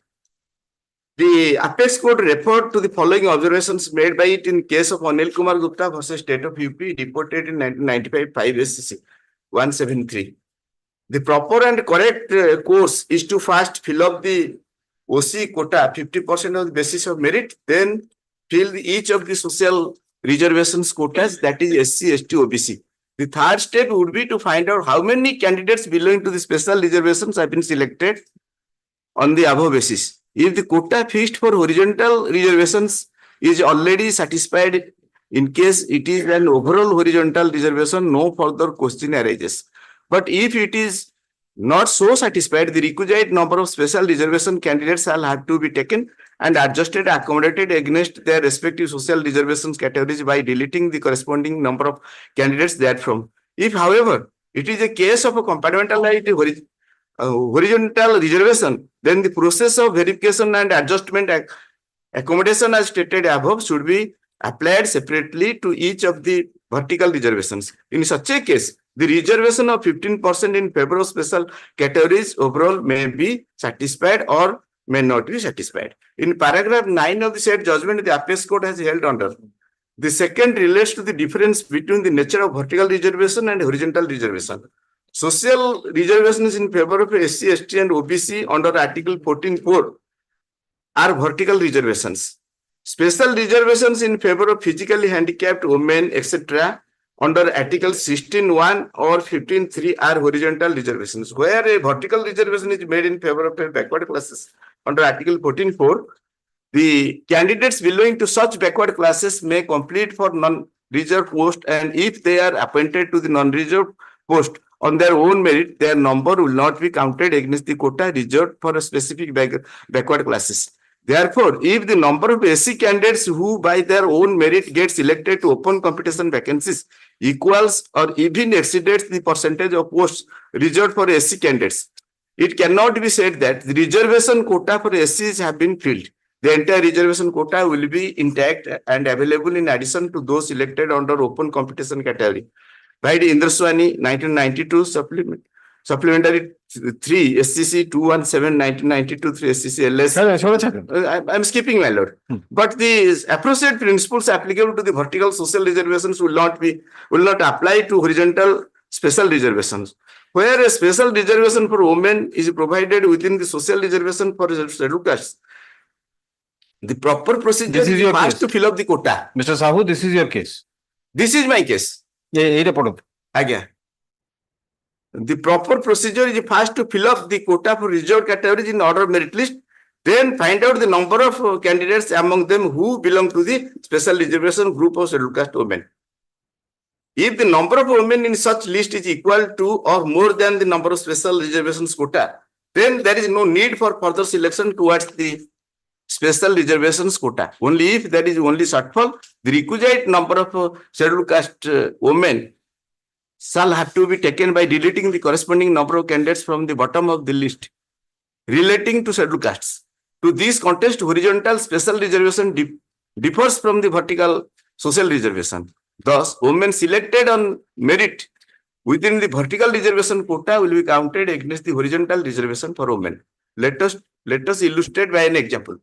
The apex court referred to the following observations made by it in case of Anil Kumar Gupta versus State of UP, deported in 1995, 5 SCC 173. The proper and correct course is to first fill up the OC quota 50% of the basis of merit, then fill each of the social reservations quotas, that is SC, ST, OBC. The third step would be to find out how many candidates belonging to the special reservations have been selected on the above basis. If the quota fixed for horizontal reservations is already satisfied, in case it is an overall horizontal reservation, no further question arises. But if it is not so satisfied, the requisite number of special reservation candidates shall have to be taken and adjusted, accommodated against their respective social reservations categories by deleting the corresponding number of candidates therefrom. If, however, it is a case of a compartmentality horizontal reservation, then the process of verification and adjustment accommodation as stated above should be applied separately to each of the vertical reservations. In such a case, the reservation of 15% in favor of special categories overall may be satisfied or may not be satisfied. In paragraph 9 of the said judgment, the apex court has held under. The second relates to the difference between the nature of vertical reservation and horizontal reservation. Social reservations in favor of SC, ST and OBC under Article 14(4) are vertical reservations. Special reservations in favor of physically handicapped women, etc. under Article 16(1) or 15(3) are horizontal reservations. Where a vertical reservation is made in favor of backward classes under Article 14(4), the candidates belonging to such backward classes may compete for non-reserved post, and if they are appointed to the non-reserved post on their own merit, their number will not be counted against the quota reserved for a specific backward classes. Therefore, if the number of SC candidates who by their own merit get selected to open competition vacancies equals or even exceeds the percentage of posts reserved for SC candidates, it cannot be said that the reservation quota for SCs have been filled. The entire reservation quota will be intact and available in addition to those selected under open competition category. By the Indraswani 1992 supplementary 3 SCC 217 1992 3 SCC LS. I'm skipping, my lord. But the appropriate principles applicable to the vertical social reservations will not apply to horizontal special reservations. Where a special reservation for women is provided within the social reservation for scheduled castes, the proper procedure is first to fill up the quota. Mr. Sahu, this is your case. This is my case. Again, the proper procedure is first to fill up the quota for reserved categories in order of merit list, then find out the number of candidates among them who belong to the special reservation group of scheduled caste women. If the number of women in such list is equal to or more than the number of special reservations quota, then there is no need for further selection towards the special reservations quota. Only if there is only shortfall, the requisite number of scheduled caste women shall have to be taken by deleting the corresponding number of candidates from the bottom of the list relating to scheduled castes. To this context, horizontal special reservation differs from the vertical social reservation. Thus, women selected on merit within the vertical reservation quota will be counted against the horizontal reservation for women. Let us illustrate by an example.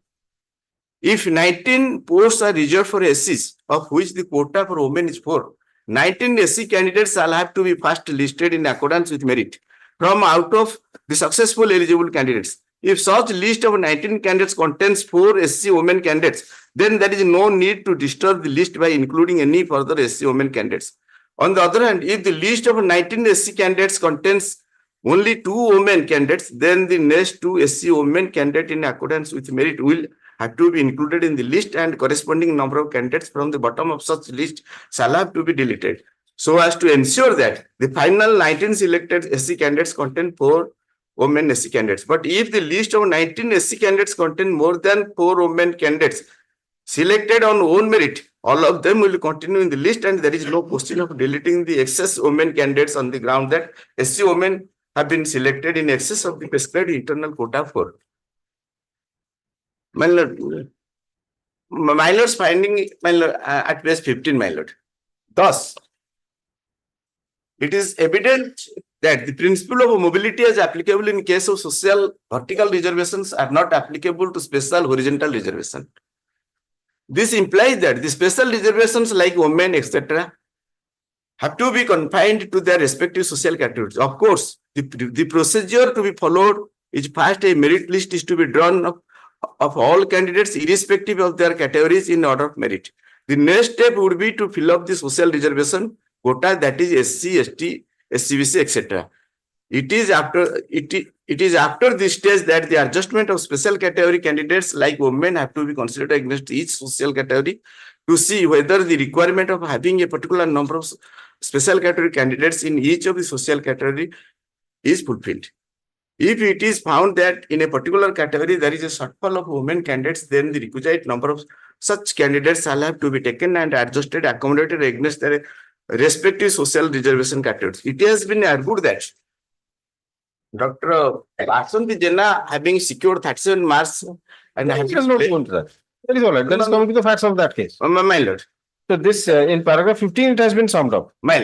If 19 posts are reserved for SCs, of which the quota for women is 4, 19 SC candidates shall have to be first listed in accordance with merit from out of the successful eligible candidates. If such list of 19 candidates contains 4 SC women candidates, then there is no need to disturb the list by including any further SC women candidates. On the other hand, if the list of 19 SC candidates contains only 2 women candidates, then the next 2 SC women candidates in accordance with merit will have to be included in the list, and corresponding number of candidates from the bottom of such list shall have to be deleted, so as to ensure that the final 19 selected SC candidates contain 4 women SC candidates. But if the list of 19 SC candidates contain more than 4 women candidates selected on own merit, all of them will continue in the list, and there is no question of deleting the excess women candidates on the ground that SC women have been selected in excess of the prescribed internal quota for. My lord's finding at page 15, my lord. Thus, it is evident that the principle of mobility is applicable in case of social vertical reservations are not applicable to special horizontal reservation. This implies that the special reservations like women, etc., have to be confined to their respective social categories. Of course, the procedure to be followed is first a merit list is to be drawn of all candidates irrespective of their categories in order of merit. The next step would be to fill up the social reservation quota, that is SC, ST, SCBC, etc. It is after this stage that the adjustment of special category candidates like women have to be considered against each social category to see whether the requirement of having a particular number of special category candidates in each of the social category is fulfilled. If it is found that in a particular category there is a shortfall of women candidates, then the requisite number of such candidates shall have to be taken and adjusted, accommodated against their respective social reservation categories. It has been argued that Dr. Vasanthi Jena, having secured 37 marks and There is no point to that. That is all right. That is coming to the facts of that case. my lord, So this, in paragraph 15, it has been summed up. my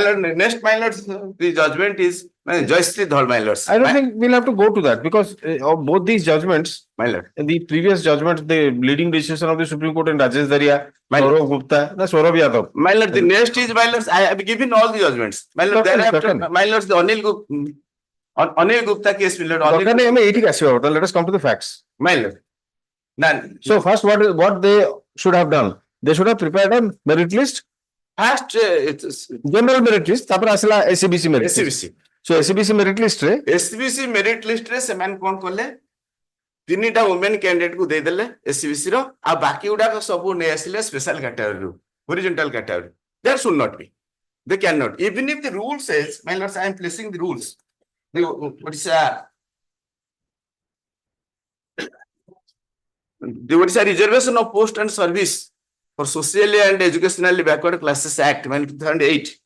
lord, next my lord, the judgment is Joyশ্রী Dhar, my lords. I don't think we'll have to go to that because of both these judgments, my lord, in the previous judgment, the leading decision of the Supreme Court in Rajesh Daria, Saurav Gupta, Saurav Yadav. My lord, the next is my lords. I have given all the judgments. My lord, thereafter, my lords, the Anil Gupta case, my lord. Let us come to the facts. My lord. None. So first, what they should have done? They should have prepared a merit list. First, it's General merit list. Tapar asila SCBC merit list. SCBC. So SCBC merit list re. SCBC merit list रे सेमान कौन कोले तीनिटा women candidate को दे देले SCBC रो आ बाकी उडा को सबु ने आसिले special category horizontal category. There should not be. They cannot. Even if the rule says, my lords, I am placing the rules. The Odisha Reservation of Post and Service for Socially and Educationally Backward Classes Act, 2008.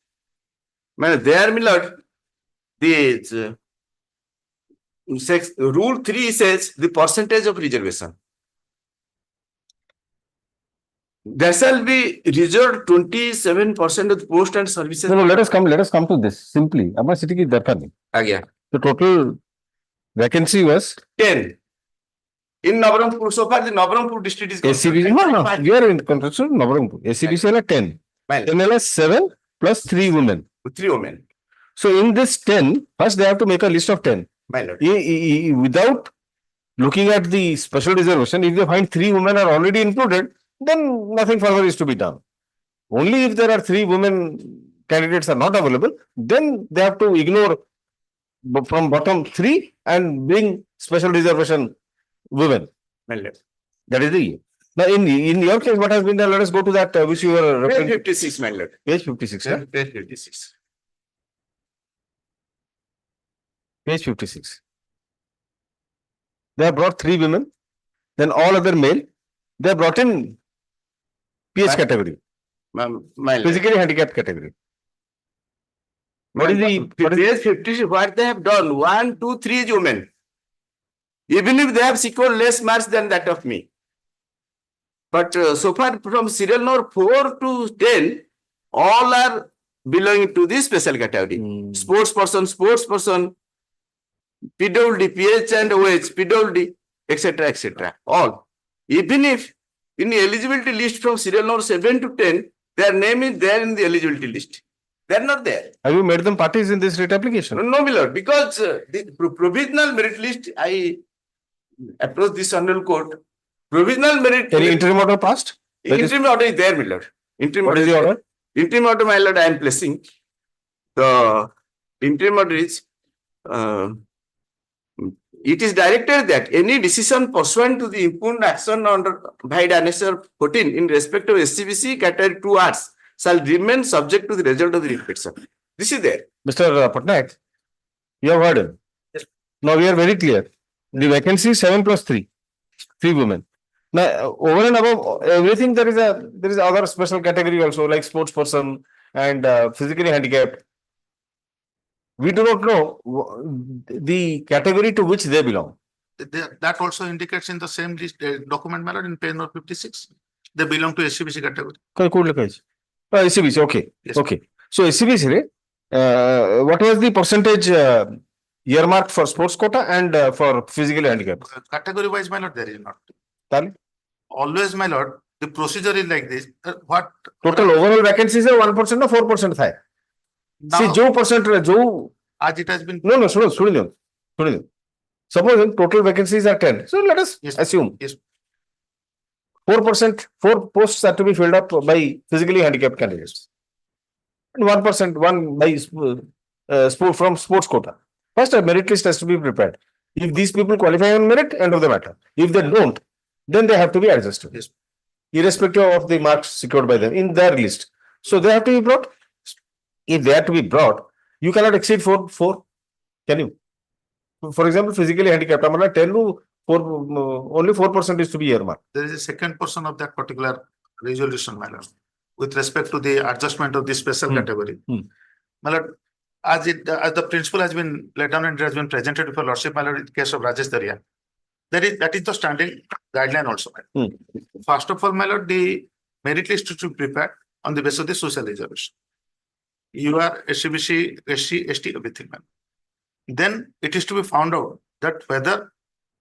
There, my lord, the rule 3 says the percentage of reservation. There shall be reserved 27% of the post and services. No, let us come to this simply. Our city ki darkar nahi. The total vacancy was 10. In Nabarangpur, so far the Nabarangpur district is SCBC. No, we are in control Nabarangpur. SCBC is 10. 10 is 7 plus 3 women. 3 women. So in this 10, first they have to make a list of 10. My lord. Without looking at the special reservation, if they find 3 women are already included, then nothing further is to be done. Only if there are 3 women candidates are not available, then they have to ignore from bottom 3 and bring special reservation women. My lord. That is the. Now in your case, what has been done? Let us go to that which you were referring Page 56, my lord. Page 56. Yeah, page 56. Page 56. They have brought 3 women, then all other male. They have brought in PS category, My lord. physically handicapped category. What is the page 56? What they have done? 1, 2, 3 is women. Even if they have secured less marks than that of me. But so far from serial number 4 to 10, all are belonging to this special category. Sports person, PWD, PH and OH, PWD, etc., etc. All. Even if in the eligibility list from serial number 7 to 10, Their name is there in the eligibility list. They are not there. Have you made them parties in this writ application? No, my lord, because the provisional merit list, I approached this honorable court. Provisional merit. Any interim order passed? Interim order is there, my lord. Interim What order is the order? Interim order, my lord, I am placing. The interim order is, it is directed that any decision pursuant to the impugned action under by annexure 14 in respect of SCBC category 2 arts shall remain subject to the result of the repetition. This is there. Mr. Patnaik, you have heard him. Now we are very clear. The vacancy is 7 plus 3 women. Now over and above everything, there is other special category also, like sports person and physically handicapped. We do not know the category to which they belong. That also indicates in the same list, document, my lord, in page note 56. They belong to SCBC category. SCBC, okay. Yes. Okay. So SCBC, what was the percentage earmarked for sports quota and for physically handicapped? Category wise, my lord, there is not. Tali? Always, my lord, the procedure is like this. What Total overall vacancies are 1% or 4% high. now, See, जो percent जो as it has been. no सुनिए suppose total vacancies are 10, so let us Yes. assume Yes. 4%, 4 posts are to be filled up by physically handicapped candidates and 1% one by from sports quota. First, a merit list has to be prepared. If these people qualify on merit, end of the matter. If they don't, then they have to be adjusted, Yes. irrespective of the marks secured by them in their list. So they have to be brought. If they are to be brought, you cannot exceed 4. Can you? For example, physically handicapped, I'm going to tell you only 4% is to be earmarked. There is a second portion of that particular resolution, my lord, with respect to the adjustment of this special category. My lord, as the principle has been laid down and it has been presented before lordship, my lord, in the case of Rajesh Daria, that is the standing guideline also. First of all, my lord, the merit list is to be prepared on the basis of the social reservation. You are SCBC, SC, ST, everything, man. Then it is to be found out that whether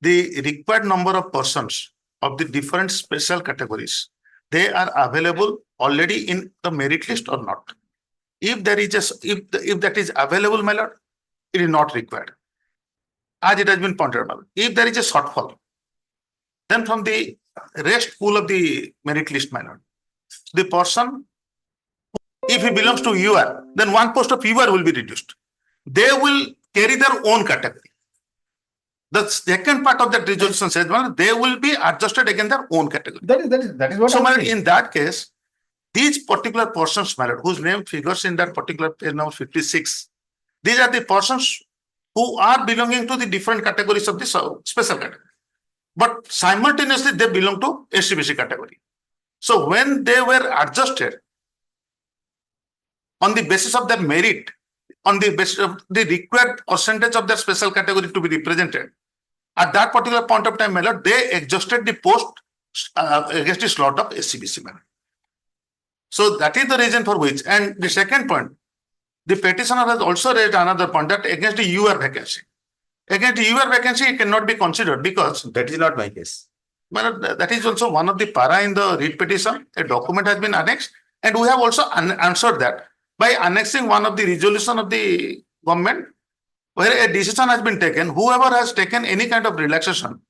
the required number of persons of the different special categories, they are available already in the merit list or not. If there is if that is available, my lord, it is not required. As it has been pointed out, if there is a shortfall, then from the rest pool of the merit list, my lord, the person, if he belongs to UR, then one post of UR will be reduced. They will carry their own category. The second part of that resolution says, well, they will be adjusted against their own category. That is what So, I'm my lord, saying. in that case, these particular persons, my lord, whose name figures in that particular page number 56, these are the persons who are belonging to the different categories of the special category. But simultaneously, they belong to SCBC category. So, when they were adjusted on the basis of their merit, on the basis of the required percentage of their special category to be represented, at that particular point of time, my lord, they adjusted the post against the slot of SCBC. So that is the reason for which. And the second point, the petitioner has also raised another point that against the UR vacancy. Against the UR vacancy, it cannot be considered because That is not my case. well, that is also one of the para in the writ petition. A document has been annexed, and we have also answered that by annexing one of the resolution of the government where a decision has been taken. Whoever has taken any kind of relaxation,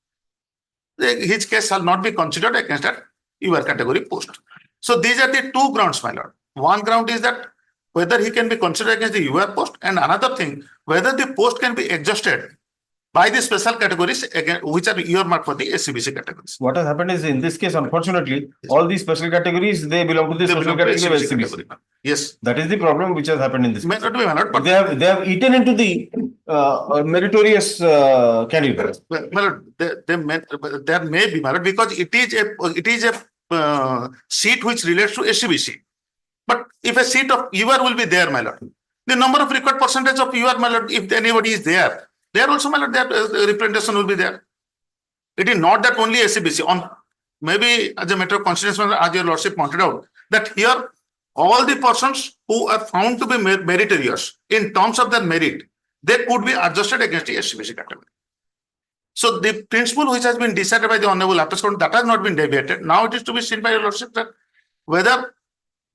his case shall not be considered against that UR category post. So these are the two grounds, my lord. One ground is that whether he can be considered against the UR post, and another thing, whether the post can be adjusted by the special categories again, which are earmarked for the SCBC categories. What has happened is, in this case, unfortunately, all these special categories, they belong to the They special belong to category of SCBC SCBC. category. Yes. That is the problem which has happened in this May case. not be, my lord, but They have eaten into the meritorious candidates. well, my lord, there may be, my lord, because it is a seat which relates to SCBC. But if a seat of UR will be there, my lord, the number of required percentage of UR, my lord, if anybody is there also, my lord, their representation will be there. It is not that only SCBC. On maybe as a matter of consideration, as your lordship pointed out, that here all the persons who are found to be meritorious in terms of their merit, they could be adjusted against the SCBC category. So the principle which has been decided by the Honorable Appellate Court, that has not been deviated. Now it is to be seen by your lordship that whether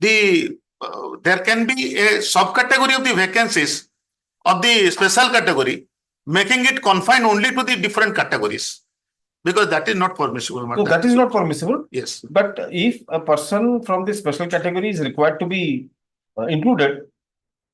there can be a subcategory of the vacancies of the special category, making it confined only to the different categories. Because that is not permissible. No, that is not permissible. Yes. But if a person from the special category is required to be included,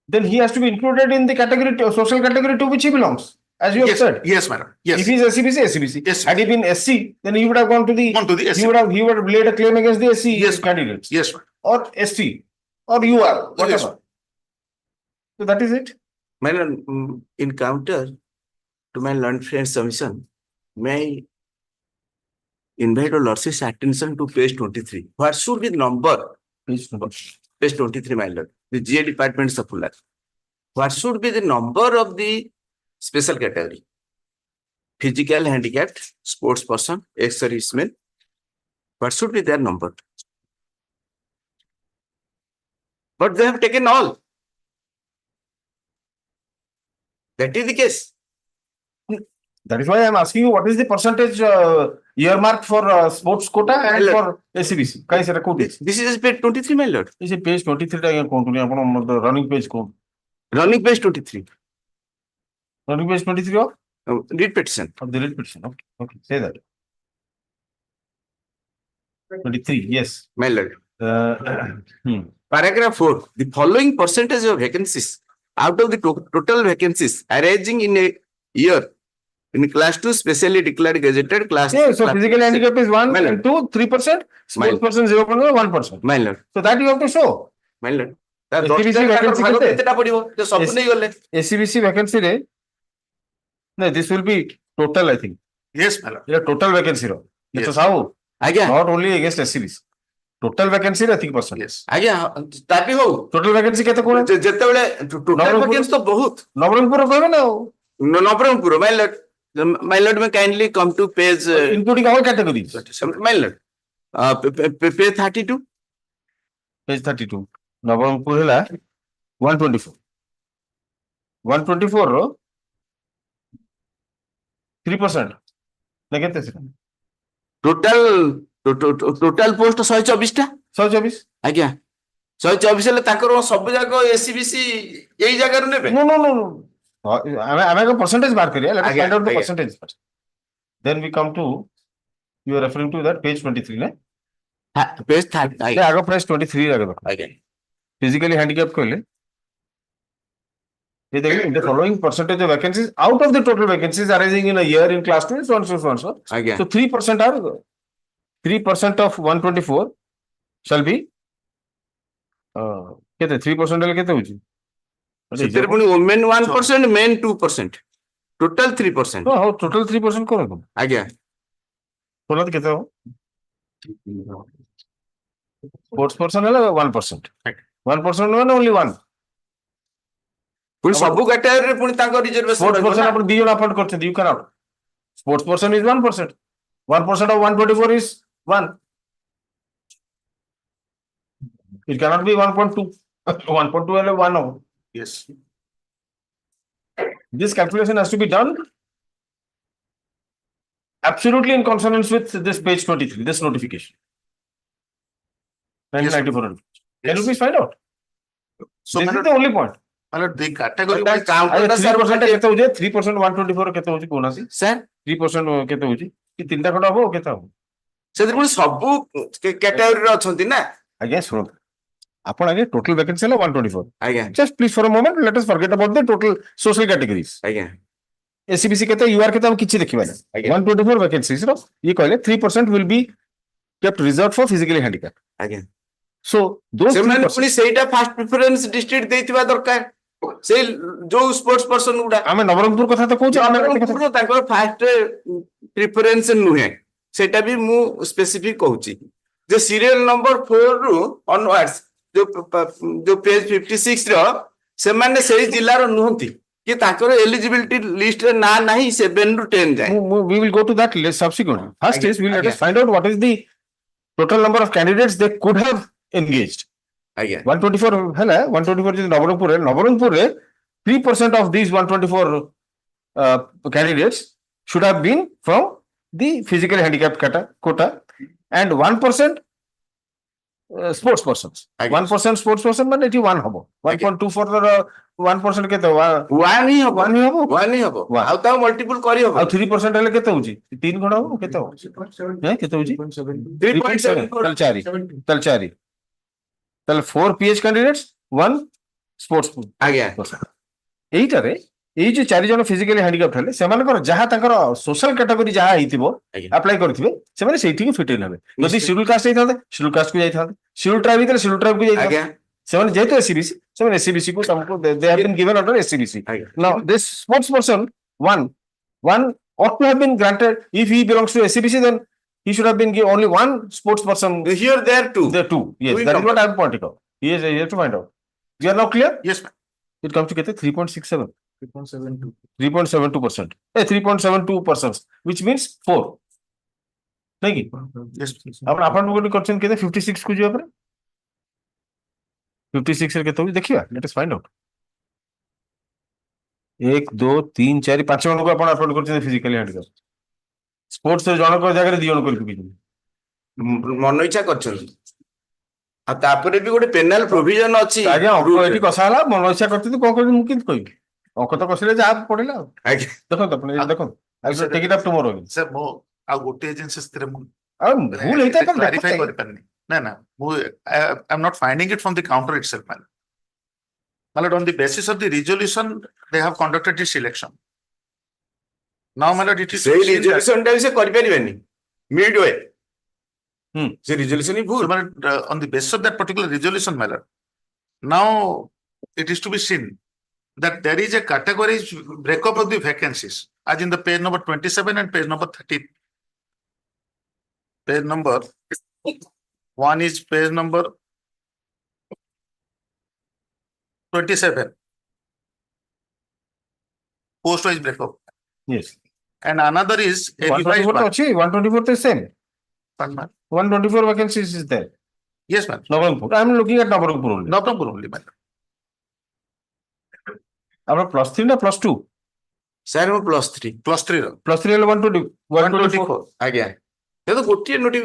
then he has to be included in the category, social category to which he belongs, as you have Yes, said. yes, madam. Yes. If he is SCBC, SCBC. Yes. Had he been SC, then he would have gone to the, SC. he would have laid a claim against the SC Yes, candidates. Yes, madam. Or ST, or UR, whatever. Yes. So that is it. My lord, in counter to my learned friend's submission, may I invite your lordship's attention to page 23. What should be the number? Page 23, my lord. The GA department circular. What should be the number of the special category? Physical handicapped, sports person, ex-servicemen. What should be their number? But they have taken all. That is the case. That is why I am asking you what is the percentage earmarked for sports quota and for SCBC. This is page 23, my lord. This is page 23 the running page code. Running page 23. Running page 23 of? Read petition. Of the read petition. Okay. Okay. Say that. 23, yes. My lord. Paragraph 4. The following percentage of vacancies out of the total vacancies arising in a year in class 2 specially declared gazetted class. Yeah, so physical handicap is 1 Mile. and 2, 3%, sports person 0.1, 1%. My lord. So that you have to show. My lord. SCBC vacancy re. No, this will be total, I think. Yes, my lord. Yeah, total vacancy. Yes. Yes. How? Again. Not only against SCBC. Total vacancy I think percent. Yes. Again, that is how. Total vacancy kete kone? Total vacancy to bahut. Nabarangpur kohe na. Nabarangpur, my lord. My lord, may kindly come to page. Including all categories. My lord. Page 32. Page 32. Nabarangpur hela 124. 124 ro 3%. Na kete sir? Total post 124 टा 124. ଆଜ୍ଞା 124 ହେଲେ ତାଙ୍କର ସବୁ ଯାକ SCBC ଏଇ ଜାଗାରୁ ନେବେ No. I'm a percentage bar kariya. Let us find out the percentage first. Then we come to, you are referring to that page 23, ne? page 30 Yeah, ago page 23 ago. again Physically handicapped ko le. The following percentage of vacancies out of the total vacancies arising in a year in class 2 so on so on so. again So 3% are 3% of 124 shall be 3% ହେଲେ କେତେ ହଉଛି? ସେଥିରେ ପୁଣି women 1% men 2% total 3%. ହଁ total 3% କରନ୍ତୁ ଆଜ୍ଞା କୋନାତି କେତେ ହବ? Sports person ହେଲେ 1%. 1% ମାନେ only 1. ପୁଣି ସବୁ କ୍ୟାଟାଗୋରୀରେ ପୁଣି ତାଙ୍କ ରିଜର୍ଭେସନ Sports person ଆପଣ ଦି ଜଣ ଆପଏଣ୍ଟ କରିଛନ୍ତି, you cannot. Sports person is 1%. 1% of 124 is 1. It cannot be 1.2. 1.2 ହେଲେ 1 ହବ. Yes. This calculation has to be done absolutely in consonance with this page 23, this notification. 1994. Can you please find out? So, This is the only point. the category. 3% କେତେ ହଉଛି? 3% 124 କେତେ ହଉଛି କହୁନାହାନ୍ତି? Sir 3% କେତେ ହଉଛି? କି ତିନିଟା ଖଣ୍ଡ ହବ କେତେ ହବ? ସେଥିରେ ପୁଣି ସବୁ କ୍ୟାଟାଗୋରୀରେ ଅଛନ୍ତି ନା ଆଜ୍ଞା ଶୁଣନ୍ତୁ, ଆପଣ ଆଜ୍ଞା total vacancy ହେଲା 124. ଆଜ୍ଞା Just please for a moment let us forget about the total social categories. ଆଜ୍ଞା SCBC କେତେ UR କେତେ ଆମେ କିଛି ଦେଖିବାନି. ଆଜ୍ଞା 124 vacancies ର ଇଏ କହିଲେ 3% will be kept reserved for physically handicapped. ଆଜ୍ଞା So those ସେମାନେ 3%, ପୁଣି ସେଇଟା ଫାଷ୍ଟ ପ୍ରିଫରେନ୍ସ ଡିଷ୍ଟ୍ରିକ୍ଟ ଦେଇଥିବା ଦରକାର ସେଇ ଯୋଉ ସ୍ପୋର୍ଟସ ପର୍ସନ ଗୁଡା ଆମେ ନବରଙ୍ଗପୁର କଥା ତ କହୁଛେ, ନବରଙ୍ଗପୁରର ତାଙ୍କର ଫାଷ୍ଟ ପ୍ରିଫରେନ୍ସ ନୁହେଁ, ସେଇଟା ବି ମୁଁ ସ୍ପେସିଫିକ କହୁଛି ଯେ ସିରିଏଲ ନମ୍ବର 4 ରୁ ଅନୱାର୍ଡସ ଯୋଉ ପେଜ 56 ର ସେମାନେ ସେଇ ଜିଲ୍ଲାର ନୁହନ୍ତି କି ତାଙ୍କର ଏଲିଜିବିଲିଟି ଲିଷ୍ଟରେ ନାଁ ନାହିଁ 7 ରୁ 10 ଯାଏ. we will go to that list subsequently. First is we will let us find out what is the total number of candidates they could have engaged. ଆଜ୍ଞା 124 ହେଲା 124 ଯଦି ନବରଙ୍ଗପୁରରେ 3% of these 124 candidates should have been from the physically handicapped quota and 1% sports persons. Aଜ୍ଞା. 1% sports person মানে এটি 1 হবো। 1.2 for 1% কেতে হবো? 1 ହିଁ ହବ 1 হি হবো। 1 ହିଁ ହବ One. ଆଉ ତାକୁ ମଲ୍ଟିପୁଲ କରି ହବ ଆଉ 3% ହେଲେ କେତେ ହଉଛି? 3 ଗୁଣ ହବ କେତେ ହବ? କେତେ ହଉଛି? 3.7 ତାହେଲେ 4 ତାହେଲେ 4 ତାହେଲେ 4 PH candidates 1 sports ଆଜ୍ଞା person। এইটারে এই যে 4 জন ফিজিক্যালি হ্যান্ডিক্যাপ্ট হেলে সেমানଙ୍କର যাহা তাଙ୍କର সোশ্যাল ক্যাটাগরি যাহা ହେଇଥିବ ଆଜ୍ଞା আপ্লাই କରିଥିବେ ସେମାନେ ସେଇଠିକି ଫିଟ୍ ଇନ୍ ହେବେ। ଯଦି ନିଶ୍ଚୟ। ଶିଡ୍ୟୁଲ କାଷ୍ଟ ହେଇଥାନ୍ତେ ଶିଡ୍ୟୁଲ କାଷ୍ଟ କୁ ଯାଇଥାନ୍ତେ, ଶିଡ୍ୟୁଲ ଟ୍ରାଇବ ହେଇଥିଲେ ଶିଡ୍ୟୁଲ ଟ୍ରାଇବ କୁ ଯାଇଥାନ୍ତେ। ଆଜ୍ଞା ସେମାନେ ଯେହେତୁ SCBC ସେମାନେ SCBC କୁ ତମକୁ they have been given under SCBC. ଆଜ୍ଞା Now this sports person one ought to have been granted if he belongs to SCBC, then he should have been given only one sports person. here there too There two. Yes, Two in that is number. what I am pointing out. He is here to find out. You are now clear? Yes, ma'am. It comes to get 3.67. 3.72%. 3.72%, which means 4. नहीं की? Yes. अपन अपन को question कहते 56 को जो अपने 56 के तो देखिए लेट अस फाइंड आउट 1 2 3 4 5 जन को अपन अपलोड करते फिजिकली हैंडीकैप स्पोर्ट्स रे जन को जगह 2 जन कर पकी ମନ ଇଚ୍ଛା କରିଛନ୍ତି ଆଉ ତାପରେ ବି ଗୋଟେ ପେନାଲ ପ୍ରୋଭିଜନ ଅଛି ଆଜ୍ଞା ଅଙ୍କ ଏଠି କଷା ହେଲା ମନ ଇଚ୍ଛା କରିଥିଲି କଣ କରିବି ମୁଁ କେମିତି କହିବି ଅଙ୍କ ତ କଷିଲେ ଯାହା ପଡିଲା ଆଉ ଆଜ୍ଞା ଦେଖନ୍ତୁ ଆପଣ ଦେଖନ୍ତୁ I will take it up tomorrow Sir, ମୁଁ ଆଉ ଗୋଟେ ଏଜେନ୍ସି ସେଥିରେ ମୁଁ ଆଉ ଭୁଲ ହେଇଥାଏ ଆପଣ କ୍ଲାରିଫାଇ ଦେଖନ୍ତୁ କରିପାରିନି ନା ନା ମୁଁ I am not finding it from the counter itself, man. My lord, on the basis of the resolution they have conducted this election. Now, my lord, it is ସେଇ seen that- ରିଜଲ୍ୟୁସନ ଟା ବି ସେ କରିପାରିବେନି mid we Hmm. ସେ resolution ହିଁ ଭୁଲ So, my lord, on the basis of that particular resolution, my lord, now it is to be seen that there is a category breakup of the vacancies as in the page number 27 and page number 30. Page number 1 is page number 27. Post-wise breakup. yes And another is a revised 124 one. तो अच्छी 124 तो same Pardon, ma'am. 124 vacancies is there Yes, ma'am. Nabarangpur I am looking at Nabarangpur only No problem only, ma'am. आपका +3 ना +2 sir ମୁଁ +3 +3 ର +3 ହେଲେ 120 124 ଆଜ୍ଞା ଏ ତ ଗୋଟିଏ ନୋଟି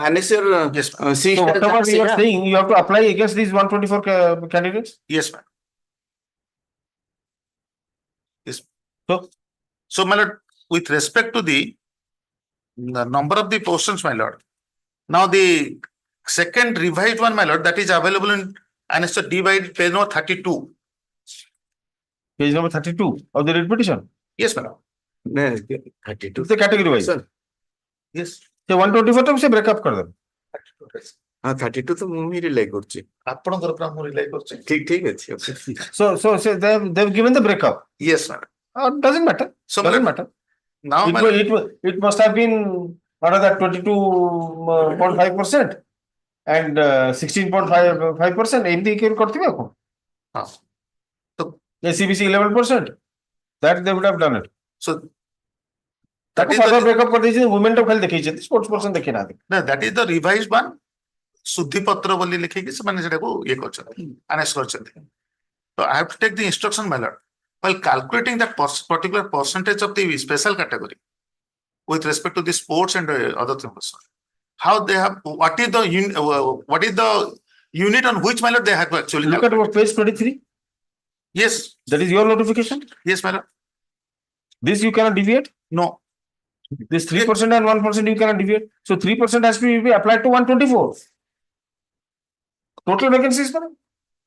ଆନେସର Yes, so whatever you are saying you have to apply against these 124 candidates yes, ma'am. Yes. So? So, my lord, with respect to the number of the portions, my lord, now the second revised one, my lord, that is available in annexure D by page number 32. page number 32 of the writ petition Yes, my lord. 32 it's the category wise Sir. Yes. so 124 तो उसे break up कर दे ହଁ 32 ତ ମୁଁ ହିଁ ରିଲାଇ କରୁଛି ଆପଣଙ୍କର ପୁରା ମୁଁ relay କରୁଛି. ଠିକ ଠିକ ଅଛି okay. so they've given the breakup Yes, ma'am. doesn't matter So, my doesn't lord, matter now, my lord, it must have been another 22.5% and 16.5% MD के करते हैं आपको हाँ. SCBC 11% that they would have done it so ताको is further the- breakup कर दीजिए women तो खाली देखिए स्पोर्ट्स पर्सन देखे ना no, that is the revised one. शुद्धि पत्र बोली लिखिକି ସେମାନେ ସେଟାକୁ ଇଏ କରିଛନ୍ତି ଆନେକ୍ସ କରିଛନ୍ତି so I have to take the instruction, my lord, while calculating that particular percentage of the special category with respect to the sports and other things. How they have what is the unit on which, my lord, they have to actually look at calculate. page 23 Yes, that is your notification yes, my lord. this you cannot deviate No, this 3% and 1% you cannot deviate so 3% has to be applied to 124 total vacancies for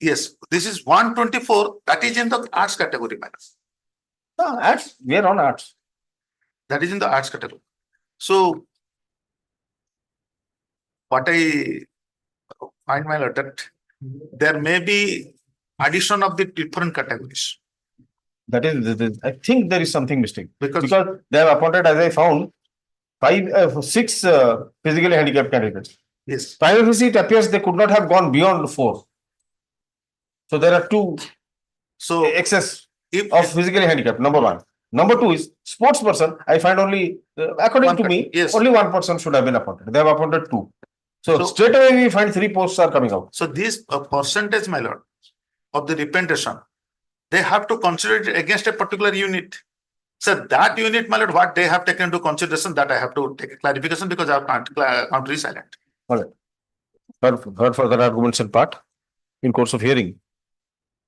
yes, this is 124 that is in the arts category, my lord. arts we are on arts That is in the arts category. So what I find, my lord, that there may be addition of the different categories that is I think there is something mistake because they have appointed as I found 6 physically handicapped candidates yes, prima facie it appears they could not have gone beyond 4 so there are 2 so excess if of physically handicapped number 1 number 2 is sports person I find only according to me yes, only 1 person should have been appointed they have appointed 2 so So- straight away we find 3 posts are coming out so this percentage, my lord, of the representation, they have to consider it against a particular unit. So that unit, my lord, what they have taken into consideration, that I have to take a clarification because our country is silent. all right heard further arguments and part. In course of hearing,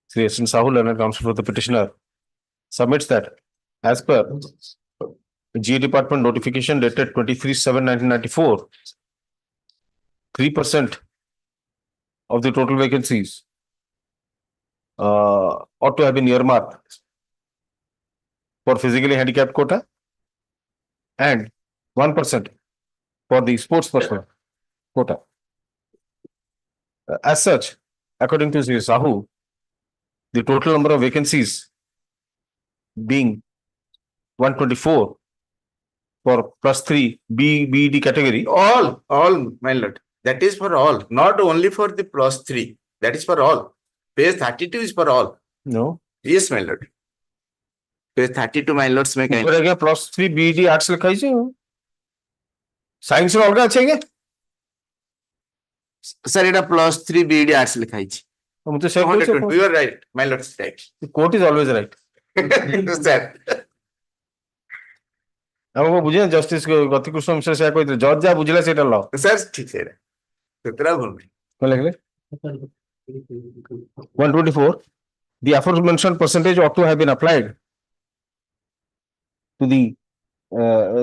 Sri S. N. Sahu, learned counsel for the petitioner, submits that as per GA Department notification dated 23/7/1994, 3% of the total vacancies ought to have been earmarked for physically handicapped quota and 1% for the sports person quota. As such, according to Sri Sahu, the total number of vacancies being 124 for +3 BD category. All, my lord. That is for all, not only for the +3. That is for all. Page 32 is for all. No. Yes, my lord. Page 32, my lords, may kind. +3 BD arts लिखा है science में अलग अच्छे क्या Sir, it a +3 BD arts लिखा है मुझे सही बोल You are right, my lord is right. The court is always right. Sir. हमको बुझे जस्टिस गति कृष्ण मिश्र से कोई जज जा बुझला सेटा लॉ Sir, ठीक है कितना भूल गए कौन लिख ले 124 the aforementioned percentage ought to have been applied to the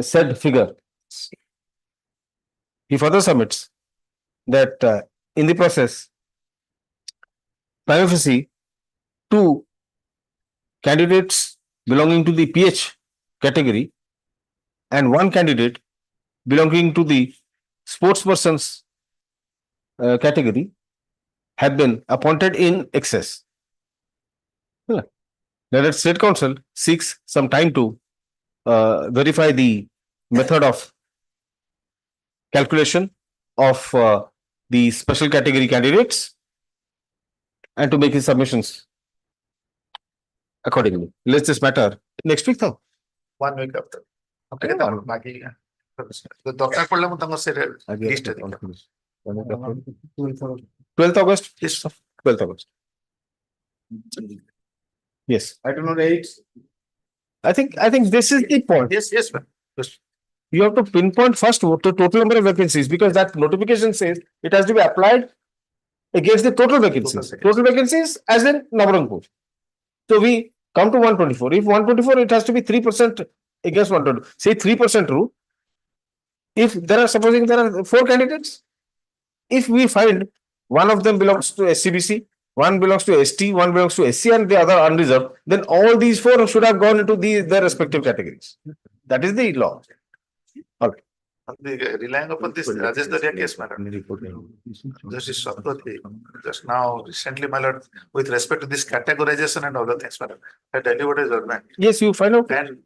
said figure. He further submits that in the process prima facie 2 candidates belonging to the PH category and 1 candidate belonging to the sports persons category have been appointed in excess. That State Council seeks some time to verify the method of calculation of the special category candidates and to make his submissions accordingly. Let's this matter next week though. 1 week after. Okay, बाकी दरकार पड़ले मु तंग से list 12th August. Yes, 12th August. Yes. Item number 8. I think this is the point. Yes, ma'am. You have to pinpoint first what the total number of vacancies because that notification says it has to be applied against the total vacancies. Total vacancies as in number of posts. So we come to 124. If 124, it has to be 3% against 120. Say 3% rule. If there are, supposing there are 4 candidates, if we find one of them belongs to SCBC, one belongs to ST, one belongs to SC, and the other unreserved, then all these 4 should have gone into their respective categories. That is the law. All right. Relying upon this Rajesh Daria case, madam. Justice Saprati, just now, recently, my lord, with respect to this categorization and other things, madam, I delivered a judgment. Yes, you find out. And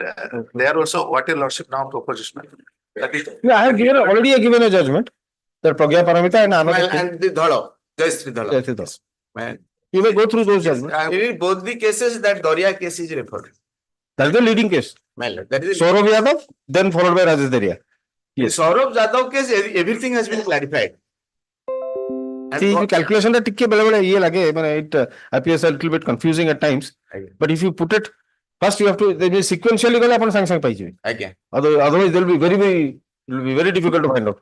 there also, what your lordship now proposes, madam. That is, Yeah, I have already given a judgment. That Pragya Paramita and another. And the Dhalo. Jai Dhalo. Man. You may go through those judgments. In both the cases, that Doria case is referred. That is the leading case. My lord. That is Saurav Yadav, then followed by Rajesh Daria. Yes. Saurav Yadav case, everything has been clarified. See, if calculation that tikke bale bale ye lage, it appears a little bit confusing at times. But if you put it first, you have to sequentially go upon sang paiji. Okay. Otherwise, it will be very difficult to find out.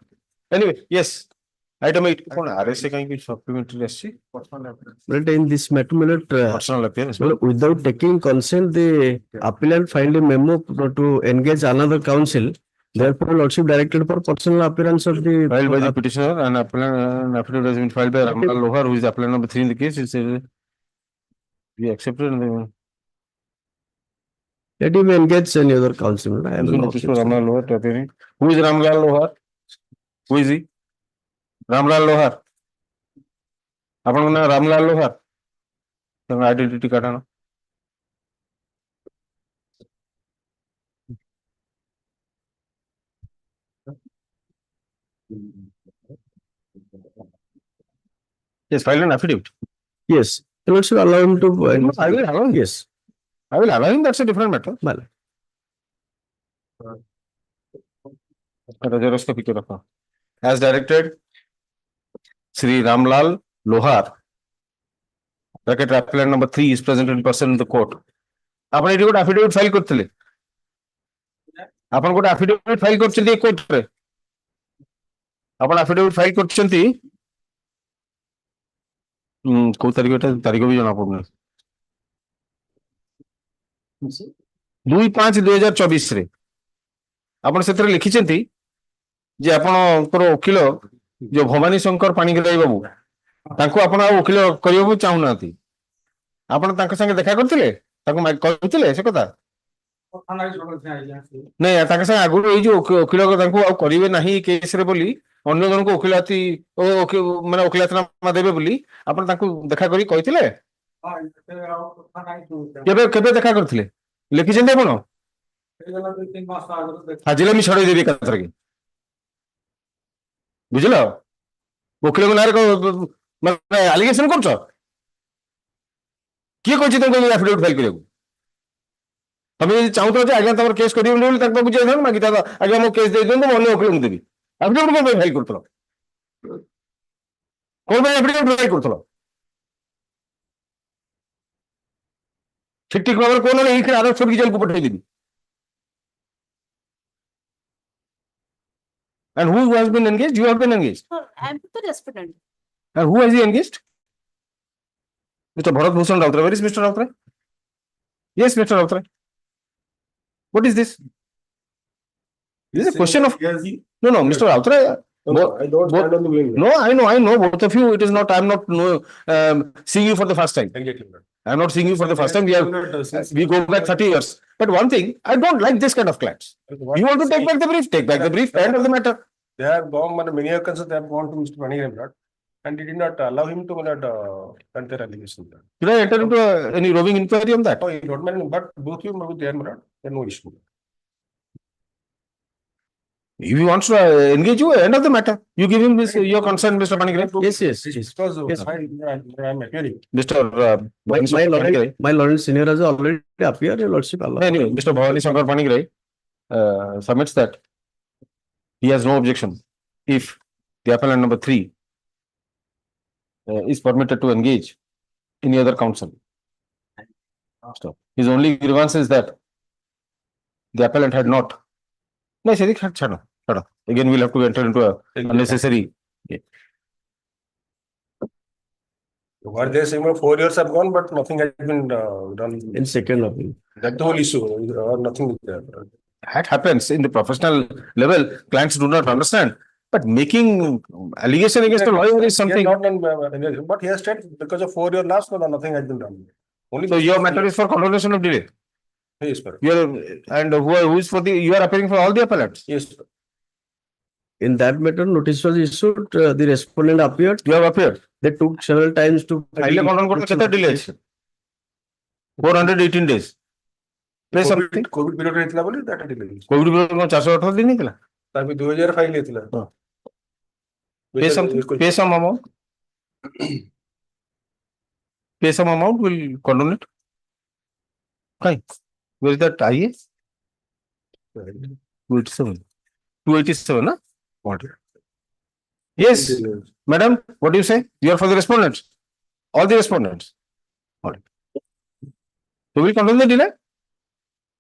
Anyway, yes. Item 8. RSA can be supplementary SC. But in this matrimonial personal appearance. Without taking consent, the appellant filed a memo to engage another counsel. Therefore, Lordship directed for personal appearance of the filed by the petitioner and appellant affidavit has been filed by Ramlal Lohar, who is the appellant number 3 in the case. He says we accepted and let him engage any other counsel. I am notice for Ramlal Lohar to appearing. Who is Ramlal Lohar? Who is he? Ramlal Lohar. Upon Ramlal Lohar. So identity card. Yes, file an affidavit. Yes. The Lordship allow him to. I will allow him. Yes. I will allow him. That's a different matter. Well. As directed, Sri Ramlal Lohar, bracket appellant number 3 is present in person in the court. आपने ये code affidavit file करते ले. आपन code affidavit file करते ले court पे. आपन affidavit file करते କୋଉ ତାରିଖ ଏଟା ତାରିଖ ବି ଜଣା ପଡୁନି 2/5/2024 ଆପଣ ସେଥିରେ ଲେଖିଛନ୍ତି ଯେ ଆପଣଙ୍କର ଓକିଲ ଯୋଉ ଭବାନୀ ଶଙ୍କର ପାଣିଗ୍ରାହୀ ବାବୁ ତାଙ୍କୁ ଆପଣ ଆଉ ଓକିଲ କରିବାକୁ ଚାହୁଁନାହାନ୍ତି ଆପଣ ତାଙ୍କ ସାଙ୍ଗେ ଦେଖା କରିଥିଲେ ତାଙ୍କୁ କହିଥିଲେ ସେ କଥା ନାଇଁ ତାଙ୍କ ସାଙ୍ଗେ ଆଗରୁ ଏଇ ଯୋଉ ଓକିଲ ତାଙ୍କୁ ଆଉ କରିବେ ନାହିଁ କେସରେ ବୋଲି ଅନ୍ୟ ଜଣଙ୍କୁ ଓକିଲାତି ମାନେ ଓକିଲାତନାମା ଦେବେ ବୋଲି ଆପଣ ତାଙ୍କୁ ଦେଖା କରି କହିଥିଲେ କେବେ କେବେ ଦେଖା କରିଥିଲେ ଲେଖିଛନ୍ତି ଆପଣ ଆଜିଲେ ମୁଁ ଛଡେଇଦେବି ଏକାଥରକେ ବୁଝିଲ ଓକିଲଙ୍କ ନାଁରେ ମାନେ ଆଲିଗେସନ କରୁଛ କିଏ କହିଛି ତମକୁ ଆଫିଡେଭିଟ୍ ଫାଇଲ କରିବାକୁ ତମେ ଯଦି ଚାହୁଁଛ ଯେ ଆଜ୍ଞା ତମର କେସ୍ କରିବନି ବୋଲି ତାଙ୍କୁ ବୁଝେଇଥାନ୍ତ ମାଗି ଆଜ୍ଞା ମୋ କେସ୍ ଦେଇଦିଅନ୍ତୁ ମୁଁ ଅନ୍ୟ ଓକିଲଙ୍କୁ ଦେବି ଆଫିଡେଭିଟ୍ କଣ ପାଇଁ ଫାଇଲ କରୁଥିଲ କଣ ପାଇଁ ଆଫିଡେଭିଟ୍ ଫାଇଲ କରୁଥିଲ ଠିକ ଠିକ ଭାବରେ କହୁନ ଏଇଥିରେ ଆରେଷ୍ଟ କରିକି ଜେଲକୁ ପଠେଇଦେବି and who has been engaged you have been engaged I'm the respondent. and who has he engaged Mr. Bharat Bhushan Rautra where is Mr. Rautra yes Mr. Rautra what is this This is a question of no, Mr. Rautra. I don't stand on the wing. No, I know both of you. It is not. I am not seeing you for the first time. I am not seeing you for the first time. We go back 30 years. But one thing, I don't like this kind of clients. You want to take back the brief? Take back the brief. End of the matter. They have gone many occasions. They have gone to Mr. Manigram, and he did not allow him to enter allegation. Did I enter into any roving inquiry on that? No, he don't mind, but both of you were there, there no issue. If he wants to engage you, end of the matter. You give him this your consent, Mr. Panigrahi. Yes. Because Yes. I am appearing. Mr. My Lawrence Senior has already appeared, Your Lordship. Anyway, Mr. Bhavani Shankar Panigrahi submits that he has no objection if the appellant number 3 is permitted to engage any other counsel. So, his only grievance is that the appellant had not. No, again, we'll have to enter into a unnecessary. What they saying 4 years have gone, but nothing has been done. In second appeal. That's the whole issue. Nothing is there. That happens in the professional level. Clients do not understand. But making allegation against a lawyer is something. He has not done, but he has said because of 4 year lapse, nothing has been done. Only So your matter is for condonation of delay. Yes, sir. You are, and who is for the? You are appearing for all the appellants. Yes, sir. In that matter, notice was issued, the respondent appeared. You have appeared. They took several times to Delay delay. 418 days. Pay something. COVID period ହେଇଥିଲା ବୋଲି that delay. COVID period କଣ 418 ଦିନ ହେଇଥିଲା? ତା ବି 2000 file ହେଇଥିଲା. Pay something. Pay some amount. Pay some amount will condone it. Fine. Where is that IA? 287. 287, na? What? Yes, madam. What do you say? You are for the respondents. All the respondents. All right. So we condone the delay.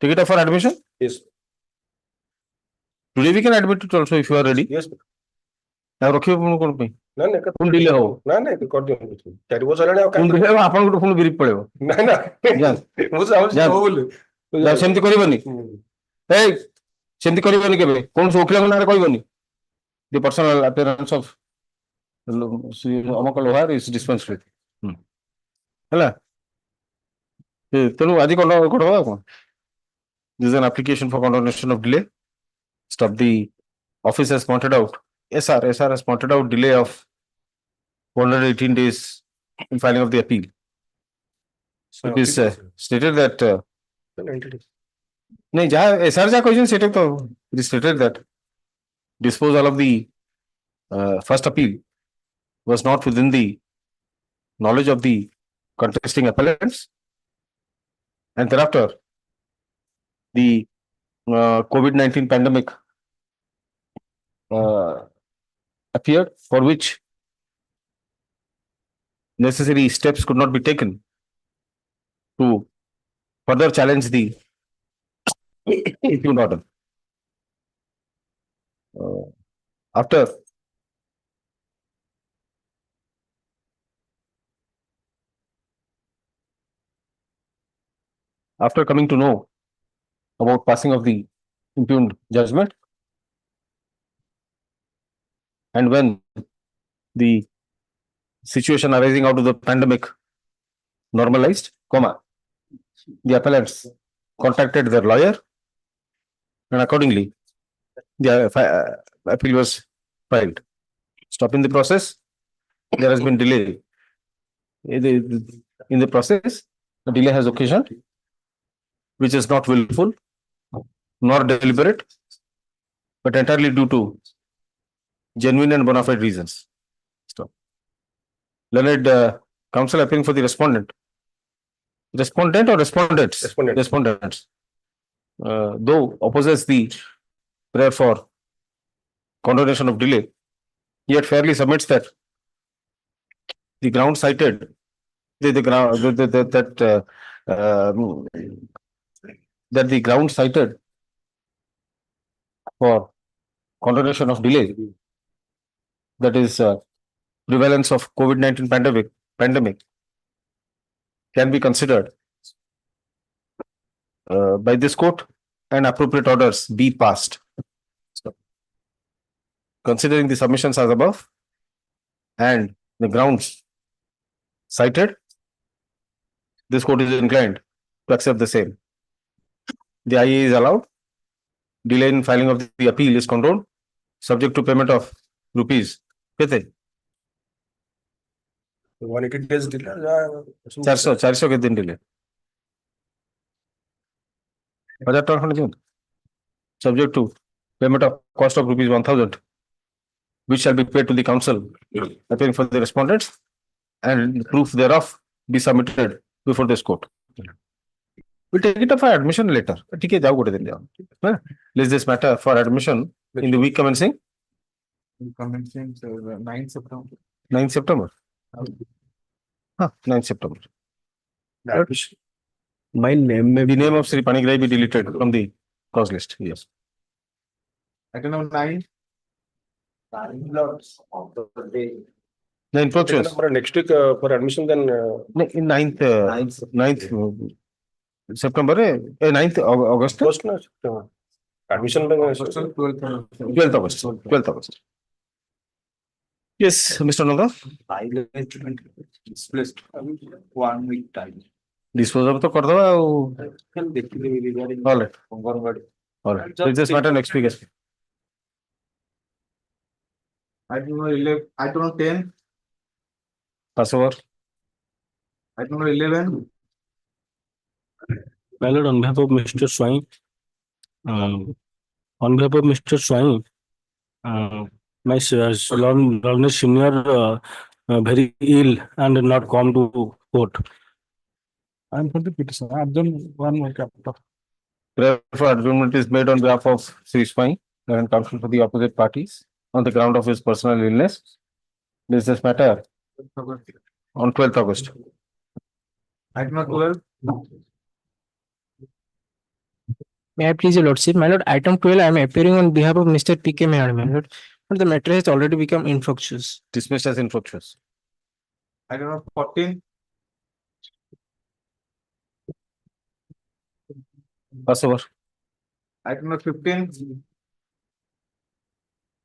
Take it up for admission. Yes. Today we can admit it also if you are ready. Yes. Now ରଖିବେ ପୁଣି କଣ ପାଇଁ? ନା ନା ପୁଣି delay ହବ। ନା ନା କରିଦିଅନ୍ତୁ। 4 ବର୍ଷ ହେଲାଣି ଆଉ ପୁଣି delay ହବ ଆପଣଙ୍କୁ ପୁଣି ବିରିପ ପଳେଇବ। ନା ନା ମୁଁ ଚାହୁଁଛି ହଉ ବୋଲି। ସେମିତି କରିବନି। ଏଇ ସେମିତି କରିବନି କେବେ। କୌଣସି ଓକିଲଙ୍କ ନାଁରେ କହିବନି। The personal appearance of ଅମକ Lohar is dispensed with. ହେଲା। ତେଣୁ ଆଜି କଣ କରିବ ଆଉ କଣ? This is an application for condonation of delay. Stop the office has pointed out. SR has pointed out delay of 118 days in filing of the appeal. So it is stated that 90 days. नहीं जहाँ SR जहाँ question stated तो it is stated that disposal of the first appeal was not within the knowledge of the contesting appellants, and thereafter the COVID-19 pandemic appeared, for which necessary steps could not be taken to further challenge the appeal order. After after coming to know about passing of the impugned judgment, and when the situation arising out of the pandemic normalized, the appellants contacted their lawyer, and accordingly the appeal was filed. Stopping the process, there has been delay in the process. The delay has occasioned, which is not willful nor deliberate, but entirely due to genuine and bona fide reasons. Stop. Learned counsel appearing for the respondent or respondents? Respondents. Though opposes the prayer for condonation of delay, yet fairly submits that the ground cited, that the ground cited for condonation of delay, that is prevalence of COVID-19 pandemic, can be considered by this court and appropriate orders be passed. So, considering the submissions as above and the grounds cited, this court is inclined to accept the same. The IA is allowed. Delay in filing of the appeal is condoned, subject to payment of rupees 180 days delay. 400 के दिन delay. 1000 টাকা খন্ড দিন, subject to payment of cost of rupees 1000, which shall be paid to the counsel appearing for the respondents, and proof thereof be submitted before this court. We'll take it up for admission later. ठीक है, जाओ गोटे दिन जाओ. List this matter for admission in the week commencing 9 September. 9 September. 9 September. My name may The name of Sri Panigrai be deleted from the cause list. Yes. Item number 9. The encroachments. Next week for admission, then In 9th September, 9th August. first no, admission. 12th August. 12th August. Yes, Mr. Nanda. Displaced 1 week time. Dispose of तो कर दो. All right. All right. So this matter next week. Item number 11. Item number 10. Pass over. Item number 11. My lord, on behalf of Mr. Swain, my lord senior very ill and not come to court. I'm for the petition. I've done 1 week after. Prayer for adjournment is made on behalf of Sri Swai and counsel for the opposite parties on the ground of his personal illness. This matter on 12th August. Item number 12. May I please your lordship? My lord, item 12, I am appearing on behalf of Mr. P.K. Mayor, my lord. But the matter has already become infructuous. Dismissed as infructuous. Item number 14. Pass over. Item number 15.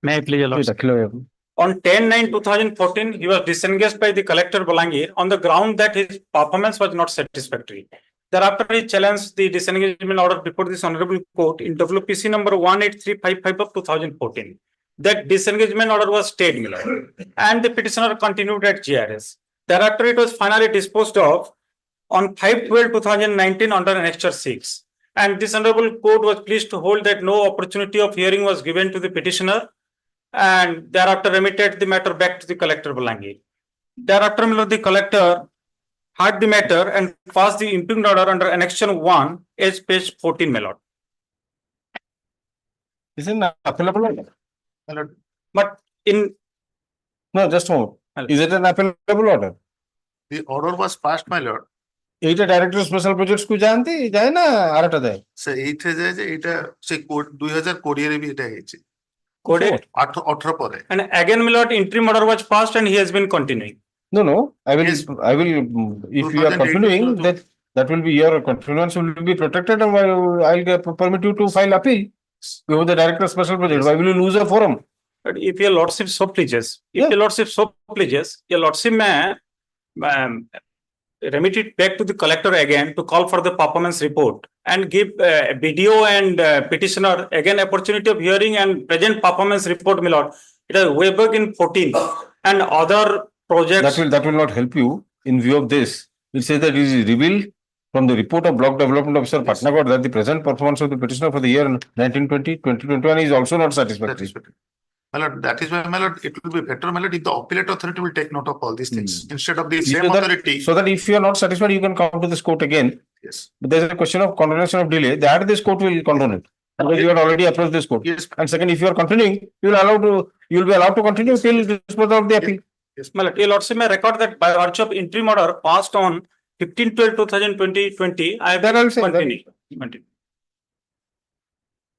May I please your lordship? Dakhil On 10/9/2014, he was disengaged by the collector Bolangir on the ground that his performance was not satisfactory. Thereafter, he challenged the disengagement order before this honorable court in WPC number 18355 of 2014. That disengagement order was stayed, my lord, and the petitioner continued at GRS. Thereafter, it was finally disposed of on 5/12/2019 under Annexure 6. And this honorable court was pleased to hold that no opportunity of hearing was given to the petitioner, and thereafter remitted the matter back to the collector Bolangir. Thereafter, my lord, the collector heard the matter and passed the impugned order under Annexure 1 as page 14, my lord. Is it an appellable order? My lord. But in No, just a moment. Is it an appellable order? The order was passed, my lord. এইটা director special projects কো জানতে যায় না আরেকটা দেয় সে এইটা যায় যে এটা সে 2020 এর বি এটা হয়েছে Code 18 পরে and again, my lord, interim order was passed and he has been continuing. No, I will if you are 2018 continuing that that will be your continuance will be protected, and I'll permit you to file appeal before the director of special project. Why will you lose a forum? But if your lordship so pleases, Yeah. your lordship may remit it back to the collector again to call for the performance report and give BDO and petitioner again opportunity of hearing and present performance report, my lord. It is way back in 14 and other projects. That will not help you in view of this. It says that it is revealed from the report of Block Development Officer Patnagarh that the present performance of the petitioner for the year 1920-2021 is also not satisfactory. My lord, that is why, my lord, it will be better, my lord, if the appellate authority will take note of all these things instead of the same authority. So that if you are not satisfied, you can come to this court again. Yes. But there is a question of condonation of delay. That this court will condone it. Because you had already approached this court. Yes. And second, if you are continuing, you will be allowed to continue till disposal of the appeal. Yes, my lord, your lordship may record that by virtue of interim order passed on 15/12/2020, I have Then I'll say that. continue.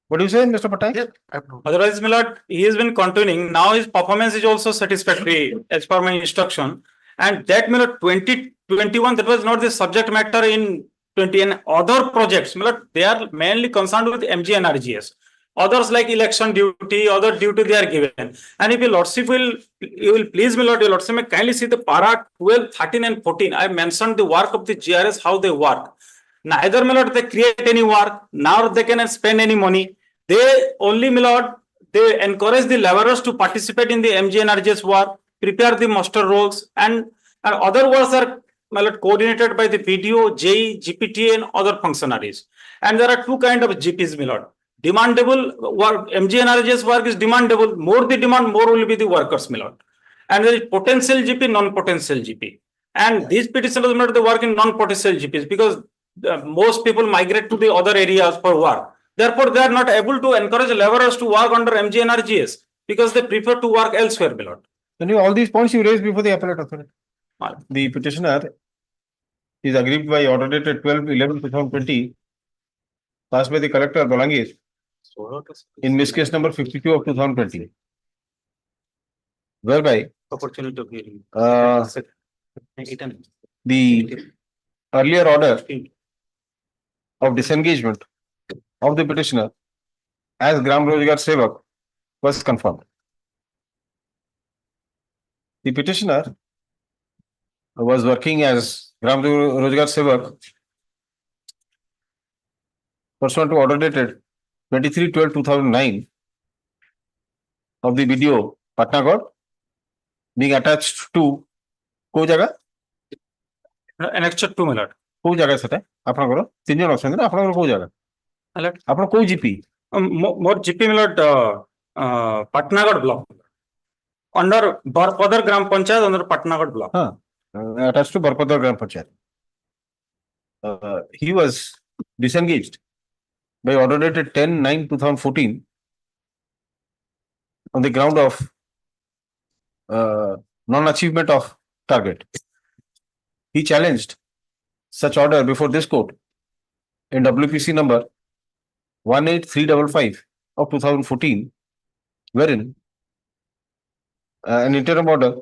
What do you say, Mr. Patai? Yeah, Otherwise, my lord, he has been continuing. Now his performance is also satisfactory as per my instruction. And that, my lord, 2021, that was not the subject matter in 20 and other projects. My lord, they are mainly concerned with MG and RGS. Others like election duty, other duty they are given. And if your lordship you will please, my lord, your lordship may kindly see the para 12, 13 and 14. I mentioned the work of the GRS, how they work. Neither, my lord, they create any work, nor they can spend any money. They only, my lord, they encourage the laborers to participate in the MG and RGS work, prepare the muster rolls, and other works are, my lord, coordinated by the BDO, JE, GPT, and other functionaries. And there are two kinds of GPs, my lord. Demandable work, MG and RGS work is demandable. More the demand, more will be the workers, my lord. And there is potential GP, non-potential GP. And these petitioners, my lord, they work in non-potential GPs because most people migrate to the other areas for work. Therefore, they are not able to encourage laborers to work under MG and RGS because they prefer to work elsewhere, my lord. Then all these points you raised before the appellate authority. The petitioner is aggrieved by order dated 12/11/2020 passed by the collector Bolangir in Miss Case number 52 of 2020, whereby Opportunity of hearing. the earlier order of disengagement of the petitioner as Gram Rozgar Sevak was confirmed. The petitioner was working as Gram Rozgar Sevak pursuant to order dated 23/12/2009 of the BDO Patnagarh being attached to कोई जगह Annexure 2, my lord. कोई जगह सेटा आपनकर तीन जन अछन ना आपनकर कोई जगह Alert. आपन कोई GP More GP, my lord, Patnagarh block. Under Barpadar Gram Panchayat, under Patnagarh block. Attached to Barpadar Gram Panchayat. He was disengaged by order dated 10/9/2014 on the ground of non-achievement of target. He challenged such order before this court in WPC number 18355 of 2014, wherein an interim order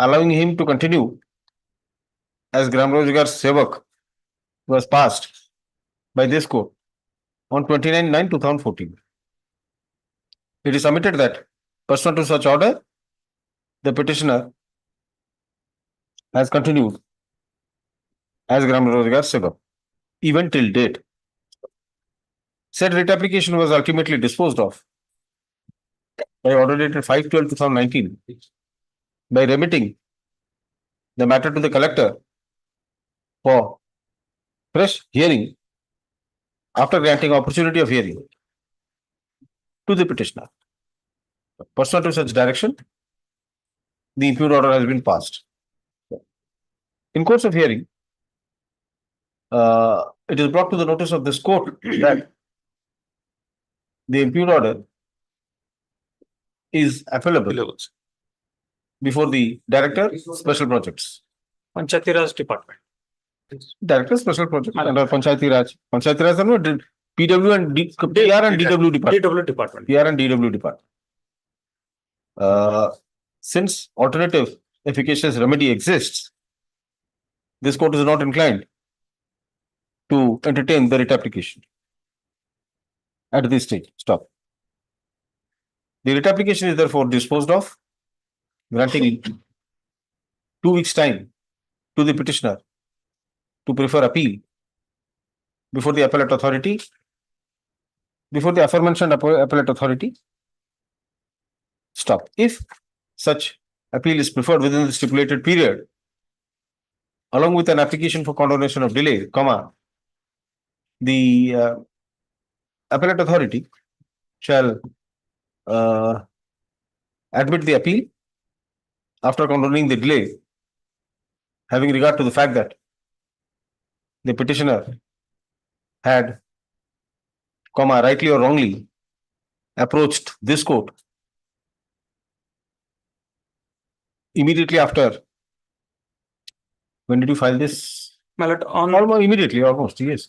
allowing him to continue as Gram Rozgar Sevak was passed by this court on 29/9/2014. It is submitted that pursuant to such order, the petitioner has continued as Gram Rozgar Sevak even till date. Said writ application was ultimately disposed of by order dated 5/12/2019 by remitting the matter to the collector for fresh hearing after granting opportunity of hearing to the petitioner. Pursuant to such direction, the impute order has been passed. In course of hearing, it is brought to the notice of this court that the impute order is appellable before the Director Special Projects. Panchayati Raj Department. Director Special Projects under Panchayati Raj. Panchayati Raj no PW and PR and DW Department. DW Department. PR and DW Department. Since alternative efficacious remedy exists, this court is not inclined to entertain the writ application. At this stage, stop. The writ application is therefore disposed of, granting 2 weeks' time to the petitioner to prefer appeal before the appellate authority, before the aforementioned appellate authority. Stop. If such appeal is preferred within the stipulated period, along with an application for condonation of delay, comma, the appellate authority shall admit the appeal after condoning the delay, having regard to the fact that the petitioner had, comma, rightly or wrongly approached this court immediately after. When did you file this? Almost immediately, almost, yes.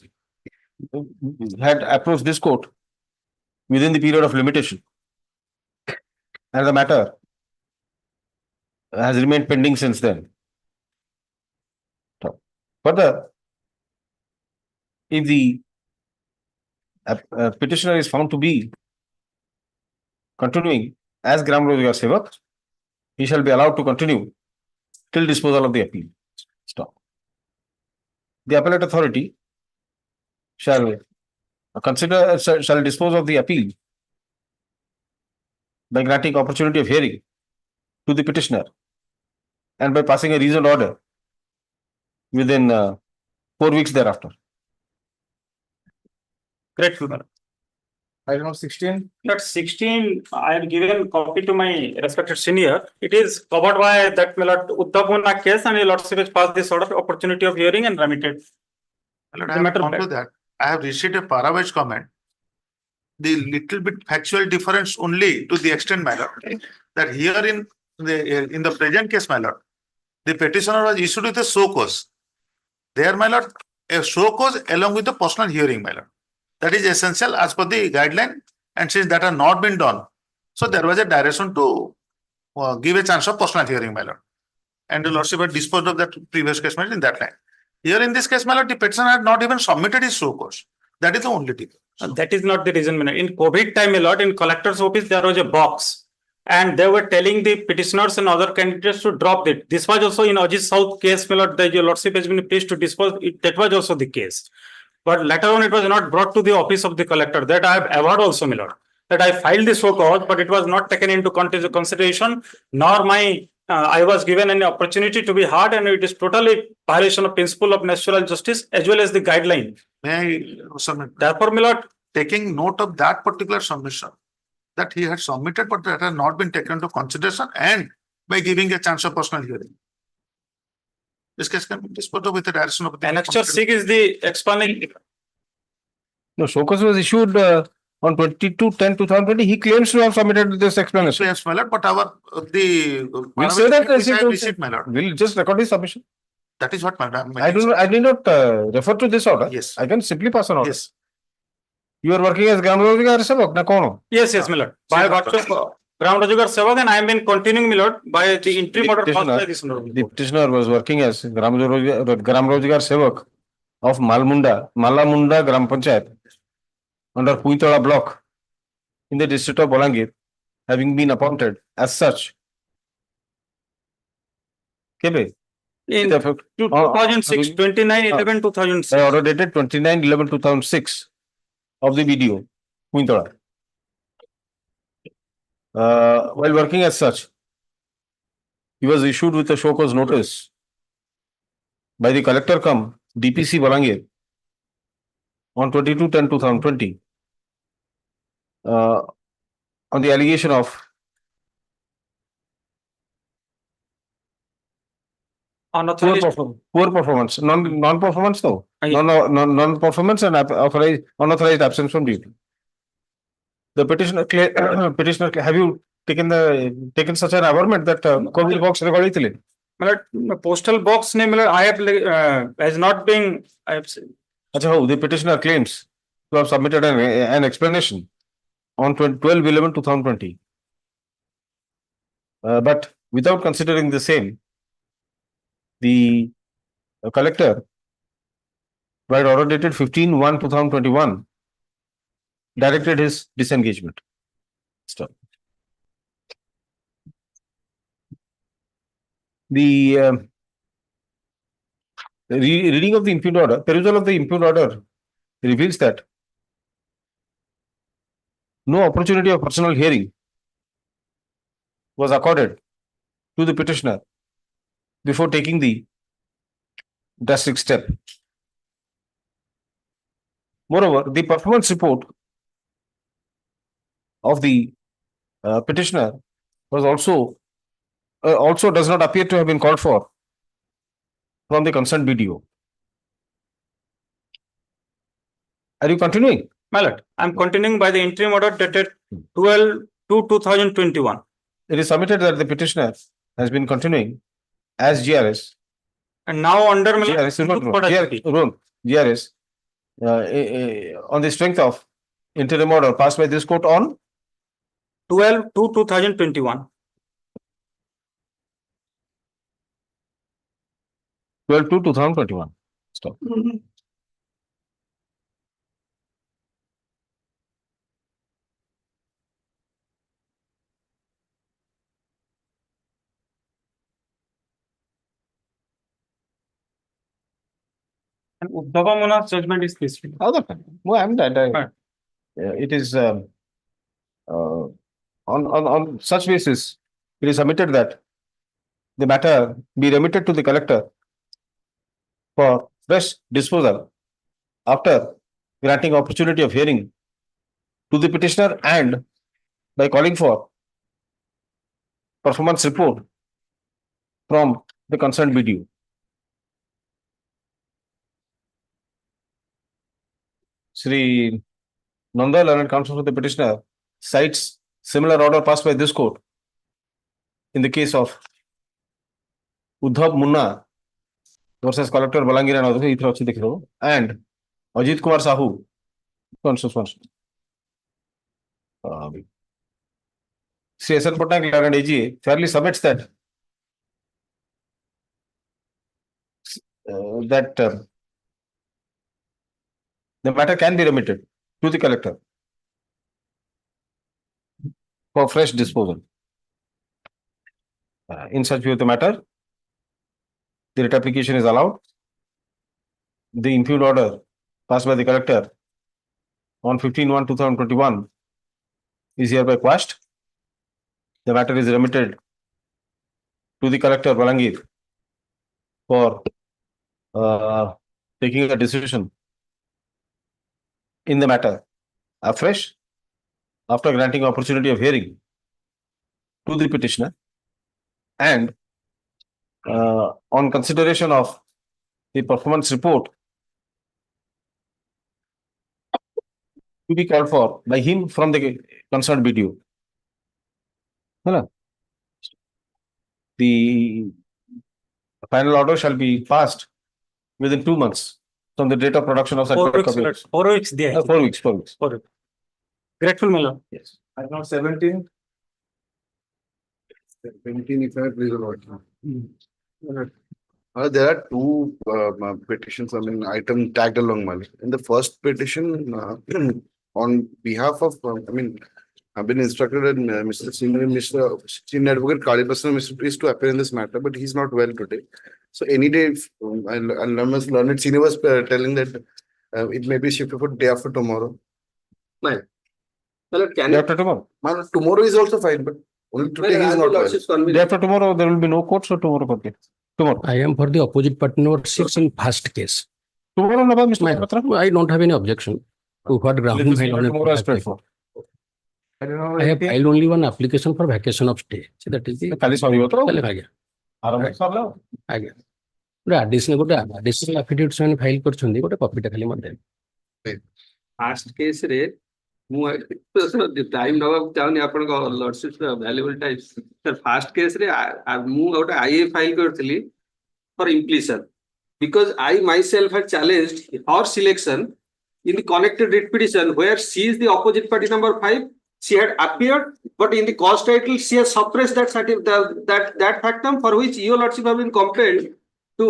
Had approached this court within the period of limitation. And the matter has remained pending since then. Further, if the petitioner is found to be continuing as Gram Rozgar Sevak, he shall be allowed to continue till disposal of the appeal. Stop. The appellate authority shall dispose of the appeal by granting opportunity of hearing to the petitioner and by passing a reasoned order within 4 weeks thereafter. Grateful, madam. Item number 16. That 16, I have given copy to my respected senior. It is covered by that Milord Uddhavuna case, and your lordship has passed this order, opportunity of hearing and remitted. Lord, I have gone to that. I have received a para-wise comment. The little bit factual difference only to the extent, my lord, that here in the present case, my lord, the petitioner was issued with a show cause. There, my lord, a show cause along with the personal hearing, my lord. That is essential as per the guideline, and since that has not been done, so there was a direction to give a chance of personal hearing, my lord. And the lordship had disposed of that previous case, my lord, in that line. Here in this case, my lord, the petitioner had not even submitted his show cause. That is the only thing. That is not the reason, my lord. In COVID time, my lord, in collector's office, there was a box, and they were telling the petitioners and other candidates to drop it. This was also in Ajit South case, my lord, that your lordship has been pleased to dispose. That was also the case. But later on, it was not brought to the office of the collector. That I have avowed also, my lord, that I filed this show cause, but it was not taken into consideration, nor I was given an opportunity to be heard, and it is totally violation of principle of natural justice as well as the guideline. May I submit? Therefore, my lord, taking note of that particular submission that he had submitted, but that had not been taken into consideration, and by giving a chance of personal hearing. This case can be disposed of with the direction of the Annexure 6 is the explanation. No, show cause was issued on 22/10/2020. He claims to have submitted this explanation. Claims, my lord, but We'll say that receipt, my lord. We'll just record his submission. That is what, madam. I did not refer to this order. Yes. I can simply pass an order. Yes. You are working as Gram Rozgar Sevak, na kono? Yes, my lord. By virtue of Gram Rozgar Sevak, and I have been continuing, my lord, by the interim order passed by this honorable The court. petitioner was working as Gram Rozgar Sevak of Malamunda Gram Panchayat under Puitala block in the district of Bolangir, having been appointed as such. Kebe? In 2006, 29/11/2006. By order dated 29/11/2006 of the video, Puitala. While working as such, he was issued with a show cause notice by the collector cum DPC Bolangir on 22/10/2020 on the allegation of Unauthorized. poor performance, non-performance though, non-performance and unauthorized absence from duty. The petitioner, have you taken such an averment that postal box recorded it? Postal box name, I have has not been. I have seen. The petitioner claims to have submitted an explanation on 12/11/2020, but without considering the same, the collector by order dated 15/1/2021 directed his disengagement. Stop. The reading of the impugned order, perusal of the impugned order reveals that no opportunity of personal hearing was accorded to the petitioner before taking the drastic step. Moreover, the performance report of the petitioner was also does not appear to have been called for from the concerned BDO. Are you continuing? My lord, I'm continuing by the interim order dated 12/2/2021. It is submitted that the petitioner has been continuing as GRS. And now under GRS on the strength of interim order passed by this court on 12/2/2021. 12/2/2021. Stop. And Uddhava Muna's judgment is this. Well, I'm it is on such basis, it is submitted that the matter be remitted to the collector for fresh disposal after granting opportunity of hearing to the petitioner and by calling for performance report from the concerned BDO. Sri Nanda, learned counsel for the petitioner, cites similar order passed by this court in the case of Uddhav Munna versus Collector Balangir and others, and Ajit Kumar Sahu. Sri S.N. Patnaik and AGA fairly submits that the matter can be remitted to the collector for fresh disposal. In such view of the matter, the writ application is allowed. The impugned order passed by the collector on 15/1/2021 is hereby quashed. The matter is remitted to the collector Balangir for taking a decision in the matter afresh after granting opportunity of hearing to the petitioner and on consideration of the performance report to be called for by him from the concerned BDO. The final order shall be passed within 2 months from the date of production of such 4 weeks. 4 weeks. 4 weeks. 4 weeks. 4 weeks. Grateful, my lord. Yes. I know 17. 17, if I please alert. There are two petitions, item tagged along, Mali. In the first petition, on behalf of, I've been instructed that Mr. Senior Advocate Kalipasan Mr. Priest to appear in this matter, but he's not well today. So any day, if, learned senior was telling that it may be shifted for day after tomorrow. Day after tomorrow? Tomorrow is also fine, but only today he is not well. Day after tomorrow, there will be no court, so tomorrow. Okay. Tomorrow. I am for the opposite party number 6 in first case. Tomorrow, Mr. Patra? I don't have any objection to what ground. Tomorrow is paid for. I have filed only one application for vacation of stay. So that is the additional affidavit file करछुंदी गोटे copy टा खाली मते fast case रे time नवा चाहनी आपण को lordship valuable time sir fast case रे मु गोटे आईए फाइल करथली for implication because I myself had challenged her selection in the connected writ petition where she is the opposite party number 5. She had appeared, but in the cause title, she has suppressed that factum for which your lordship have been complained to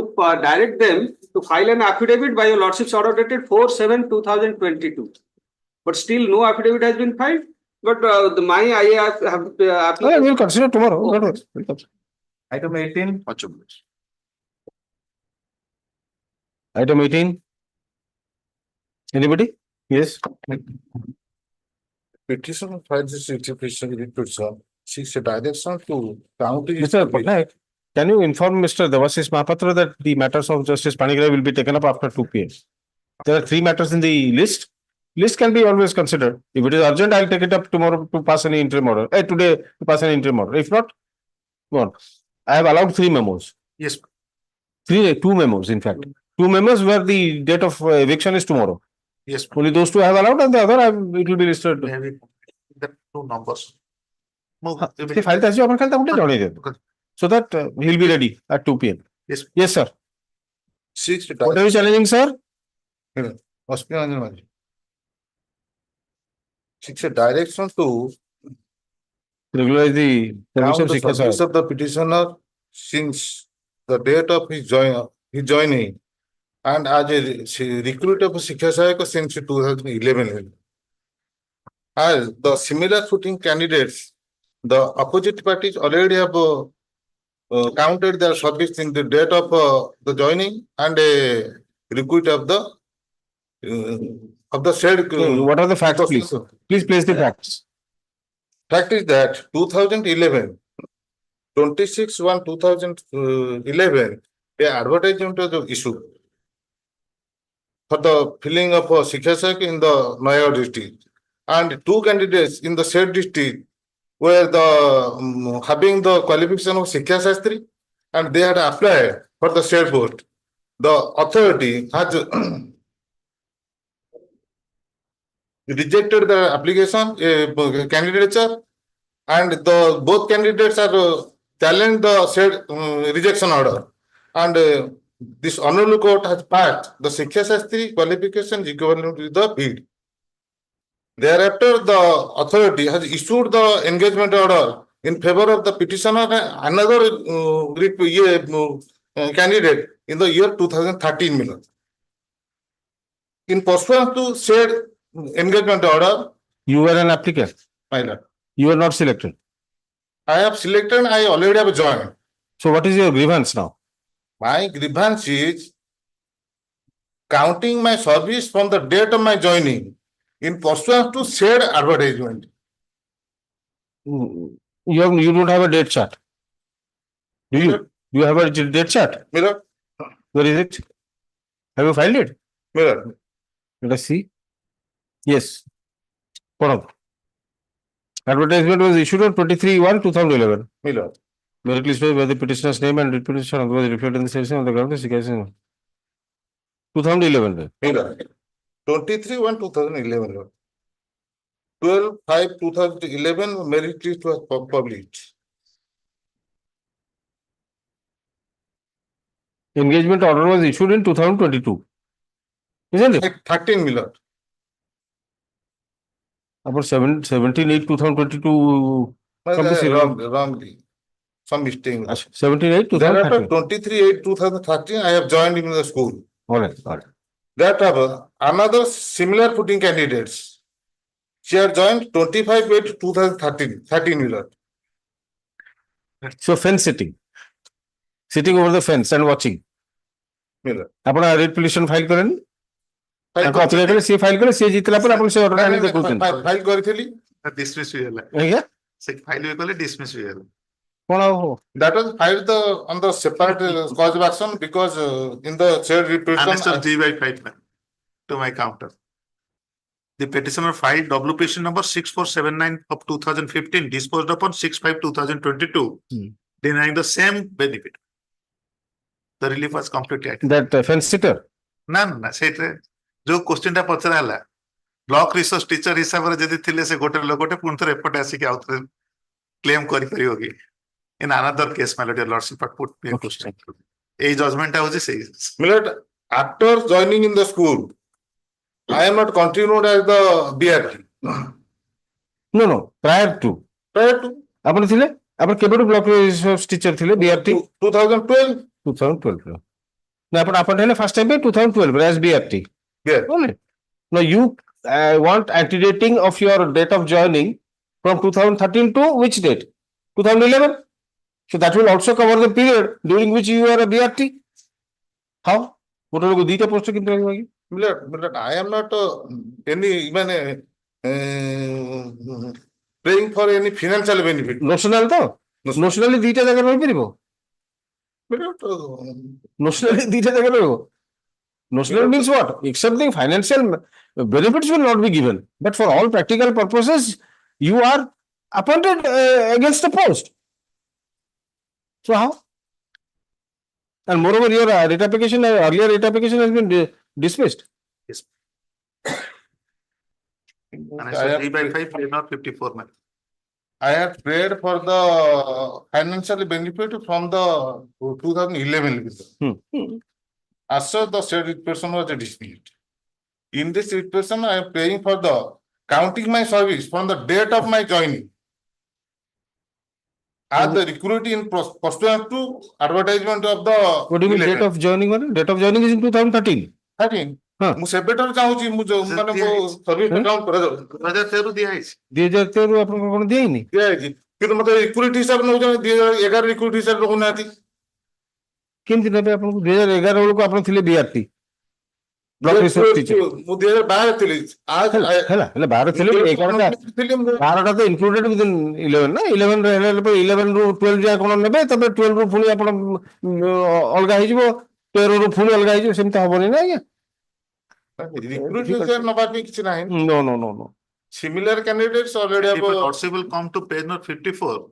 direct them to file an affidavit by your lordship's order dated 4/7/2022. But still no affidavit has been filed. But my IA have We'll consider tomorrow. Don't worry. We'll consider. Item 18. Item 18. Anybody? Yes. Petitioner files this petition requisition. Seeks a direction to county. Mr. Patnaik, can you inform Mr. Devashish Mahapatra that the matters of Justice Panigrahi will be taken up after 2 p.m. There are 3 matters in the list. List can be always considered. If it is urgent, I'll take it up tomorrow to pass an interim order. Today to pass an interim order. If not, go on. I have allowed 3 memos. Yes. 2 memos, in fact. 2 memos where the date of eviction is tomorrow. Yes. Only those 2 I have allowed, and the other it will be listed. Maybe the 2 numbers. The file that you so that he'll be ready at 2 p.m. Yes. Yes, sir. Seeks a What are you challenging, sir? Seeks a direction to Regularize the count permission the seeker, service sir. of the petitioner since the date of his joining and as a recruit of Sikha Sahayaka since 2011. As the similar footing candidates, the opposite parties already have counted their service in the date of the joining and a recruit of the said. What are the facts, please? Please place the facts. Fact is that 2011, 26/1/2011, a advertisement was issued for the filling of Sikha Sahayaka in the Nayagad district, and 2 candidates in the said district were having the qualification of Sikha Shastri, and they had applied for the said post. The authority has rejected the application candidature, and both candidates are challenged the said rejection order, and this honorable court has passed the Sikha Shastri qualification equivalent to the bid. Thereafter, the authority has issued the engagement order in favor of the petitioner and another candidate in the year 2013. In pursuant to said engagement order, You were an applicant. my lord, You were not selected. I have selected, I already have joined. So what is your grievance now? My grievance is counting my service from the date of my joining in pursuant to said advertisement. You don't have a date chart. Do you? You have a date chart? Mirror. Where is it? Have you filed it? Mirror. Let us see. Yes. Hold on. Advertisement was issued on 23/1/2011. Mirror. Merit list where the petitioner's name and petition otherwise reflected in the section of the ground is 2011. Mirror. 23/1/2011. 12/5/2011 merit list was published. Engagement order was issued in 2022. Isn't it? 13 Miller. About 17/8/2022. Wrongly. Some mistake. 17/8/2013. 23/8/2013, I have joined in the school. All right. That another similar footing candidates. She had joined 25/8/2013. 13 Miller. So fence sitting. Sitting over the fence and watching. Miller. अपना rate petition file करें आपको apply करें सी file करें सी जीतला पर अपन से order आने देखो file କରିଥିଲି dismiss ହେଇଗଲା ଆଜ୍ଞା ସେ ଫାଇଲ ବି କଲେ dismiss ହେଇଗଲା କଣ ଆଉ that was filed on the separate cause of action because in the said Annexure reproduction G/5 to my counter. The petitioner filed WPC number 6479 of 2015 disposed upon 6/5/2022 denying the same benefit. The relief was completely that fence sitter ना ସେଇଥିରେ ଯୋଉ question ଟା ପଚରା ହେଲା block resource teacher ହିସାବରେ ଯଦି ଥିଲେ ସେ ଗୋଟେ ଲୋକଟେ ପୁଣି ଥରେ ଏପଟେ ଆସିକି ଆଉ ଥରେ କ୍ଲେମ କରିପାରିବ କି in another case my lord your lordship but put me a question ଏଇ ଜଜମେଣ୍ଟ ଟା ହଉଛି ସେଇ Milord, after joining in the school, I am not continued as the BRT. No, prior to ଆପଣ ଥିଲେ ଆପଣ କେବେଠୁ ବ୍ଲକ ରିସୋର୍ସ ଟିଚର ଥିଲେ BRT 2012. Now, upon first time 2012 as BRT. Yeah. Now you want antedating of your date of joining from 2013 to which date? 2011. So that will also cover the period during which you are a BRT. How? What are the detail post? I am not any praying for any financial benefit. Notional though. Notionally detail agar hoy paribo. Notionally detail agar hoy. Notional means what? Except the financial benefits will not be given. But for all practical purposes, you are appointed against a post. So how? And moreover, your rate application, earlier rate application has been dismissed. Yes. And I said 3/5, not 54 months. I had prayed for the financial benefit from the 2011 visa. As such, the said requisition was dismissed. In this requisition, I am praying for the counting my service from the date of my joining. As the recruiting in pursuant to advertisement of the. What do you mean date of joining? Date of joining is in 2013. 13. ମୁଁ ସେବେଠାରୁ ଚାହୁଁଛି ମୁଁ ମାନେ ମୋ service account କରାଯାଉ 2013 ଦିଆ ହେଇଛି 2013 ଆପଣଙ୍କୁ କଣ ଦିଆହେଇନି ଦିଆହେଇଛି କିନ୍ତୁ ମତେ ରିକ୍ରୁଟ ହିସାବରେ ନଉଛନ୍ତି 2011 ରିକ୍ରୁଟ ହିସାବରେ ରହୁନାହାନ୍ତି କେମିତି ନେବେ ଆପଣଙ୍କୁ 2011 ବେଳକୁ ଆପଣ ଥିଲେ ବିଆରଟି ବ୍ଲକ ରିସୋର୍ସ ଟିଚର ମୁଁ 2012 ଥିଲି ହେଲା 12 ଥିଲେ 12ଟା ତ ଇନକ୍ଲୁଡେଡ ୱିଦିନ 11 ନା 11 ରେ ହେଲେ 11 ରୁ 12 ଯାଏ କଣ ନେବେ ତାପରେ 12 ରୁ ପୁଣି ଆପଣ ଅଲଗା ହେଇଯିବ 13 ରୁ ପୁଣି ଅଲଗା ହେଇଯିବ ସେମିତି ହବନି ନା ଆଜ୍ଞା recruit user nobody makes nine. No. Similar candidates already have. If also will come to page note 54,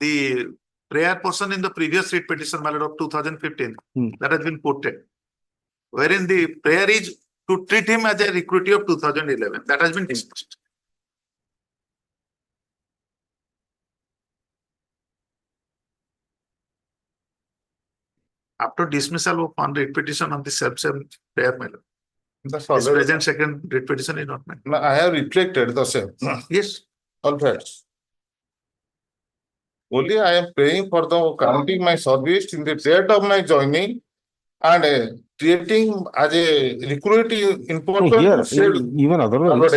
the prayer portion in the previous writ petition matter of 2015 that has been quoted, wherein the prayer is to treat him as a recruitee of 2011. That has been discussed. After dismissal of one writ petition on the same prayer matter. This present second writ petition is not made. I have reflected the same. Yes. All facts. Only I am praying for the counting my service in the date of my joining and treating as a recruiting important. Here, even otherwise,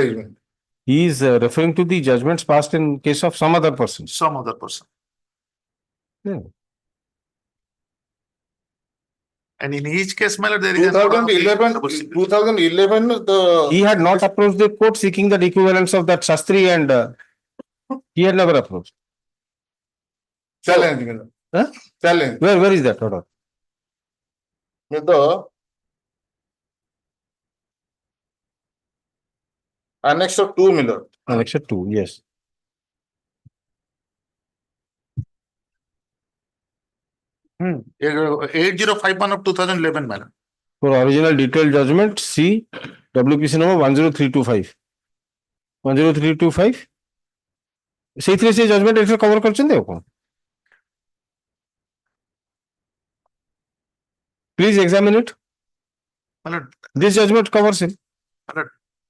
he is referring to the judgments passed in case of some other person. Some other person. Yeah. And in each case, there is 2011, he had not approached the court seeking the equivalence of that Shastri and he had never approached. Challenge. Huh? Challenge. Where is that order? With the Annex of 2 Miller. Annex of 2, yes. 8051 of 2011, madam. For original detailed judgment, see WPC number 10325. 10325. ସେଇଥିରେ ସେ judgement ଏଥିରେ cover କରିଛନ୍ତି ଆଉ କଣ Please examine it. This judgment covers it.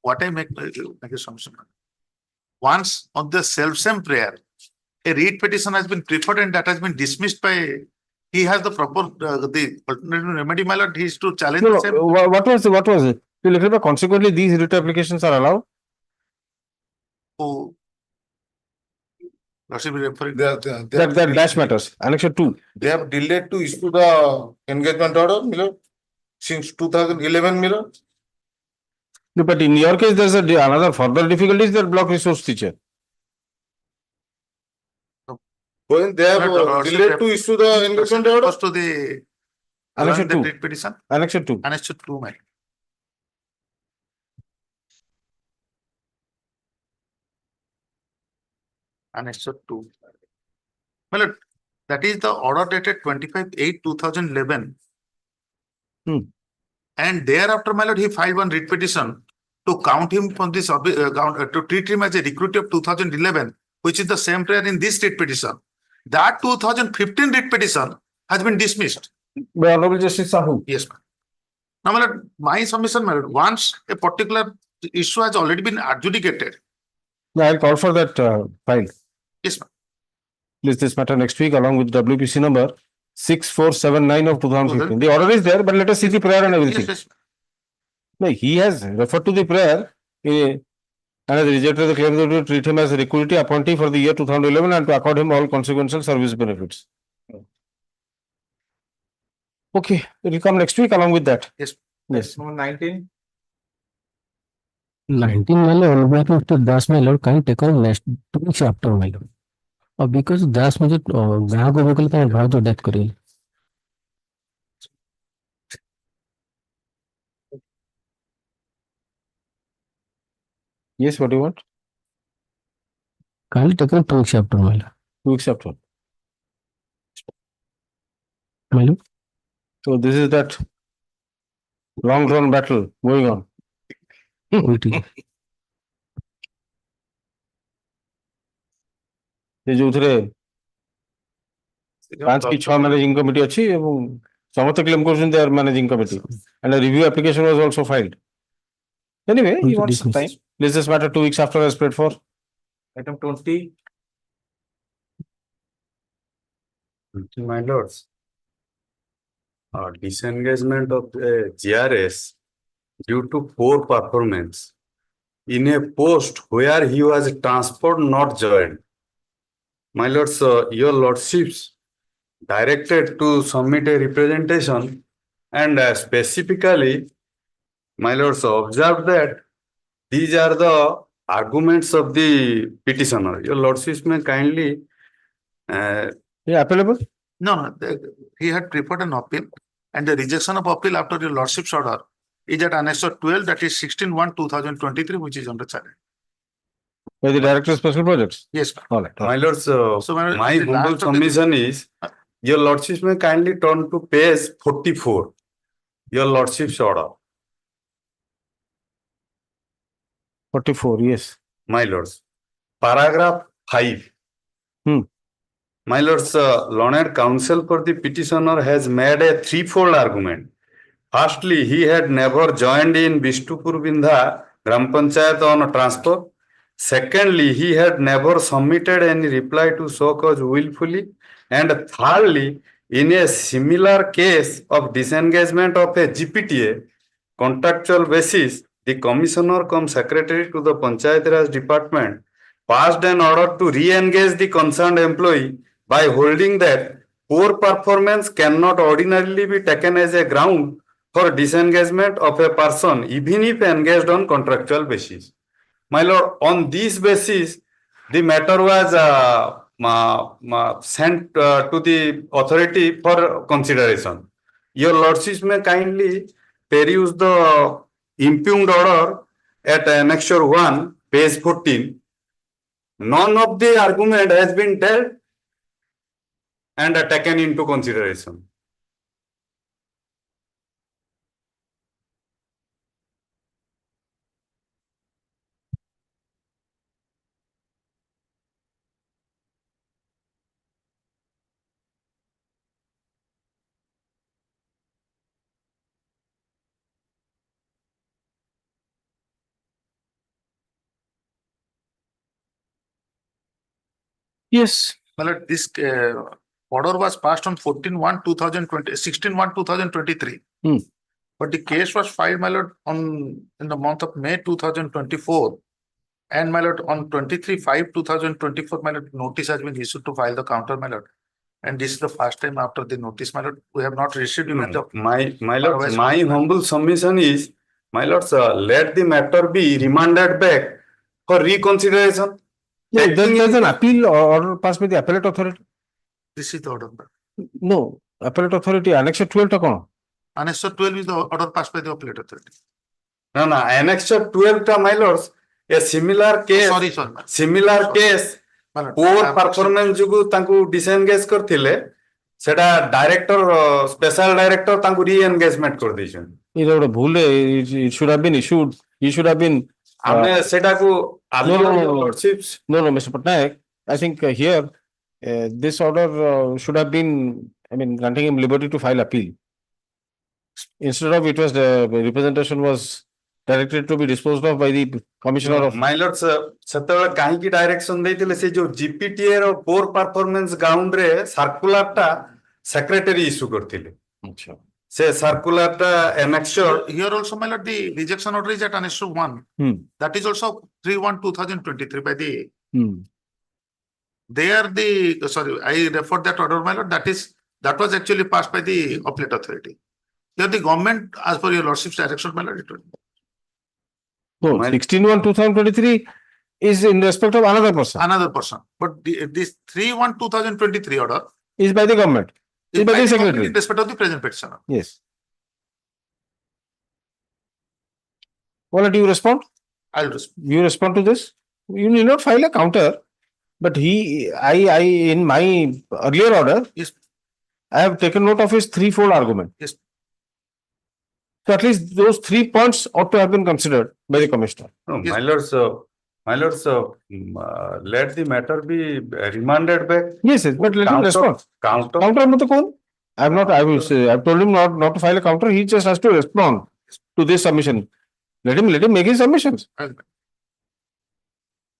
What I make assumption. Once on the self-same prayer, a writ petition has been preferred and that has been dismissed by. He has the proper the alternative remedy, my lord. He is to challenge No, the same. What was it? Consequently, these writ applications are allowed. Oh, referring that dash matters. Annex 2. They have delayed to issue the engagement order, Miller, since 2011, Miller. No, but in your case, there's another further difficulty is that block resource teacher. When they have delayed to issue the engagement order to the Annex 2 writ petition. Annex 2. Annex 2, my. Annex 2. Well, that is the order dated 25/8/2011. And thereafter, my lord, he filed one writ petition to count him from this to treat him as a recruit of 2011, which is the same prayer in this writ petition. That 2015 writ petition has been dismissed. By Honorable Justice Sahu. Yes, ma'am. Now, my lord, my submission, my lord, once a particular issue has already been adjudicated. I'll call for that file. Yes, ma'am. List this matter next week along with WPC number 6479 of 2015. The order is there, but let us see the prayer and everything. Yes, yes. No, he has referred to the prayer and has rejected the claim to treat him as a recruitee appointee for the year 2011 and to accord him all consequential service benefits. Okay, it will come next week along with that. Yes. Yes. Number 19. 19 वाले on behalf of Mr. Das my lord can take on next 2 weeks after my lord. Because Das मुझे गाँव को मोकलता है भाव तो death करेगी. Yes, what do you want? Can take on 2 weeks after my lord. 2 weeks after. My lord. So this is that long drawn battle going on. ये जो उधरे 5 की 6 मैनेजिंग कमिटी अच्छी एवं समस्त claim question there managing committee and a review application was also filed. Anyway, he wants some time. This is matter 2 weeks after as prayed for. Item 20. My lords, disengagement of GRS due to poor performance in a post where he was transferred not joined. My lords, your lordships directed to submit a representation and specifically, my lords observed that these are the arguments of the petitioner. Your lordships may kindly appellable? No, he had preferred an appeal and the rejection of appeal after your lordship's order is at Annexure 12, that is 16/1/2023, which is under challenge. By the Director of Special Projects? Yes. All right. My lords, my humble submission is, your lordships may kindly turn to page 44, your lordship's order. 44, yes. My lords, paragraph 5. My lords, learned counsel for the petitioner has made a threefold argument. Firstly, he had never joined in Bishtupur Bindha Gram Panchayat on transfer. Secondly, he had never submitted any reply to so cause willfully. And thirdly, in a similar case of disengagement of a GPTA, contractual basis, the commissioner cum secretary to the Panchayat Raj Department passed an order to re-engage the concerned employee by holding that poor performance cannot ordinarily be taken as a ground for disengagement of a person even if engaged on contractual basis. My lord, on this basis, the matter was sent to the authority for consideration. Your lordships may kindly peruse the impugned order at Annexure 1, page 14. None of the argument has been dealt and taken into consideration. Yes. Well, this order was passed on 14/1/2020, 16/1/2023. But the case was filed, my lord, in the month of May 2024. And my lord, on 23/5/2024, my lord, notice has been issued to file the counter, my lord. And this is the first time after the notice, my lord, we have not received My lord, my humble submission is, my lords, let the matter be remanded back for reconsideration. No, there's an appeal order passed by the appellate authority. This is the order. No, appellate authority, Annexure 12 ta kaun? Annexure 12 is the order passed by the appellate authority. No, Annexure 12 ta, my lords, a similar case, similar case, poor performance जुगु तांकु disengage करथिले, सेटा director, special director तांकु re-engagement कर देछन. It would भूल it should have been issued. He should have been. हमने सेटा को No, Mr. Patnaik, I think here this order should have been, I mean, granting him liberty to file appeal. Instead of it was the representation was directed to be disposed of by the commissioner of. My lords, सेतेबेले काहे की direction देथिले से जो जीपीटीए रो पोर performance ground रे circular टा secretary issue करथिले से circular टा annexure Here also, my lord, the rejection order is at Annex 1. That is also 3/1/2023 by the. There sorry, I referred that order, my lord, that was actually passed by the appellate authority. Here the government, as per your lordship's direction, my lord, it will. So 16/1/2023 is in respect of another person. Another person. But this 3/1/2023 order Is by the government. Is by the secretary. in respect of the present petitioner. Yes. Well, do you respond? I'll respond. You respond to this? You need not file a counter, but I in my earlier order, Yes. I have taken note of his threefold argument. Yes. So at least those 3 points ought to have been considered by the commissioner. No, my lords, let the matter be remanded back. Yes, but let him respond. Counter. Counter mata kaun? I've told him not to file a counter. He just has to respond to this submission. Let him make his submissions.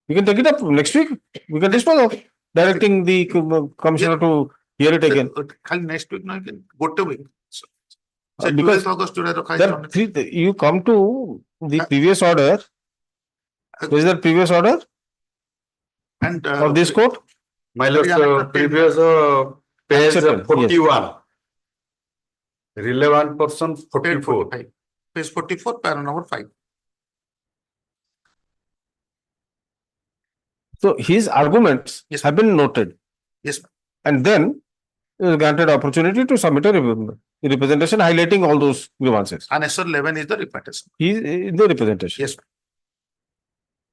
We can take it up next week. We can dispose of directing the commissioner to hear it again. Next week, no, again, go to week. Because you come to the previous order. What is that previous order? And of this court? My lords, previous page Accepted, 41. Relevant person 44. Page 44, para number 5. So his arguments have been noted. Yes. And then granted opportunity to submit a representation highlighting all those grievances. And SR 11 is the representation. He is the representation. Yes.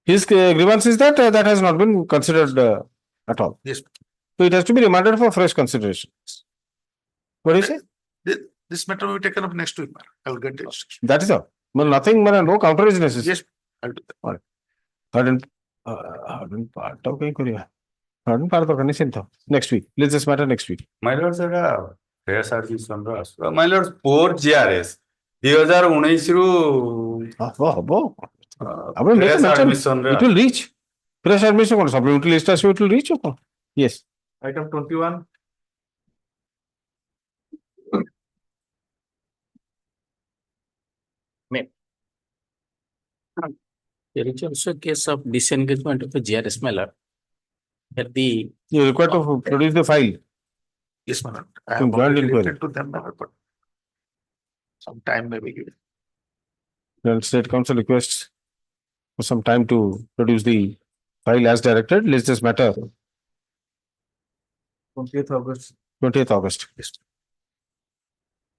His grievance is that that has not been considered at all. Yes. So it has to be remanded for fresh consideration. What do you say? This matter will be taken up next week. I'll get it. That is all. Well, nothing, no counter is necessary. Yes, I'll do that. All right. Hardened part of hardened part of the next week. Let's just matter next week. My lords, fair service on us. My lords, 4 GRS. 2019 ru fresh admission. It will reach. Fresh admission, supplementary list, it will reach. Yes. Item 21. There is also a case of disengagement of a GRS mailer. At the you require to produce the file. Yes, madam. I have related to them, but some time may be given. Well, State Council requests for some time to produce the file as directed. Let's just matter. 20th August. 20th August. Yes.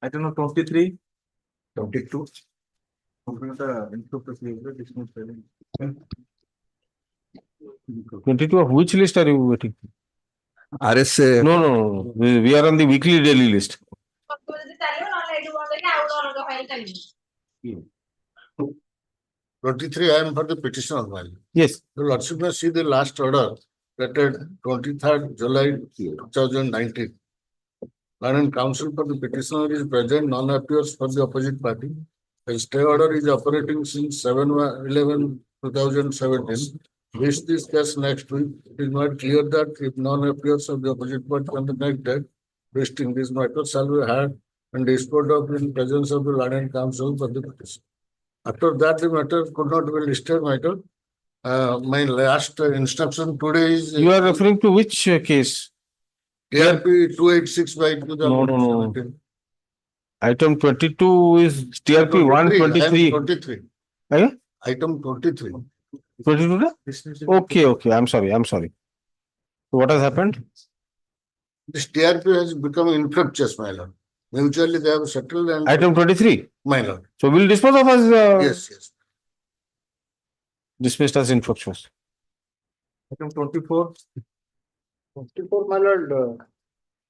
I don't know, 23. 22. 22 of which list are you waiting? RSA. No. We are on the weekly daily list. 23, I am for the petition of file. Yes. The Lordship may see the last order dated 23rd July 2019. Learned counsel for the petitioner is present, none appears for the opposite party. The stay order is operating since 7/11/2017. Wish this case next week. It is not clear that if none appears of the opposite party on the next date, listing this matter shall be had and disposed of in presence of the learned counsel for the petition. After that, the matter could not be listed matter. My last instruction today is. You are referring to which case? TRP 286 by 2017. No. Item 22 is TRP 123. 23. Item 23. 22? Okay. I'm sorry. So what has happened? This TRP has become infructuous, my lord. Mutually, they have settled and. Item 23. My lord. So we'll dispose of as. Yes. Dismissed as infructuous. Item 24. 24, my lord.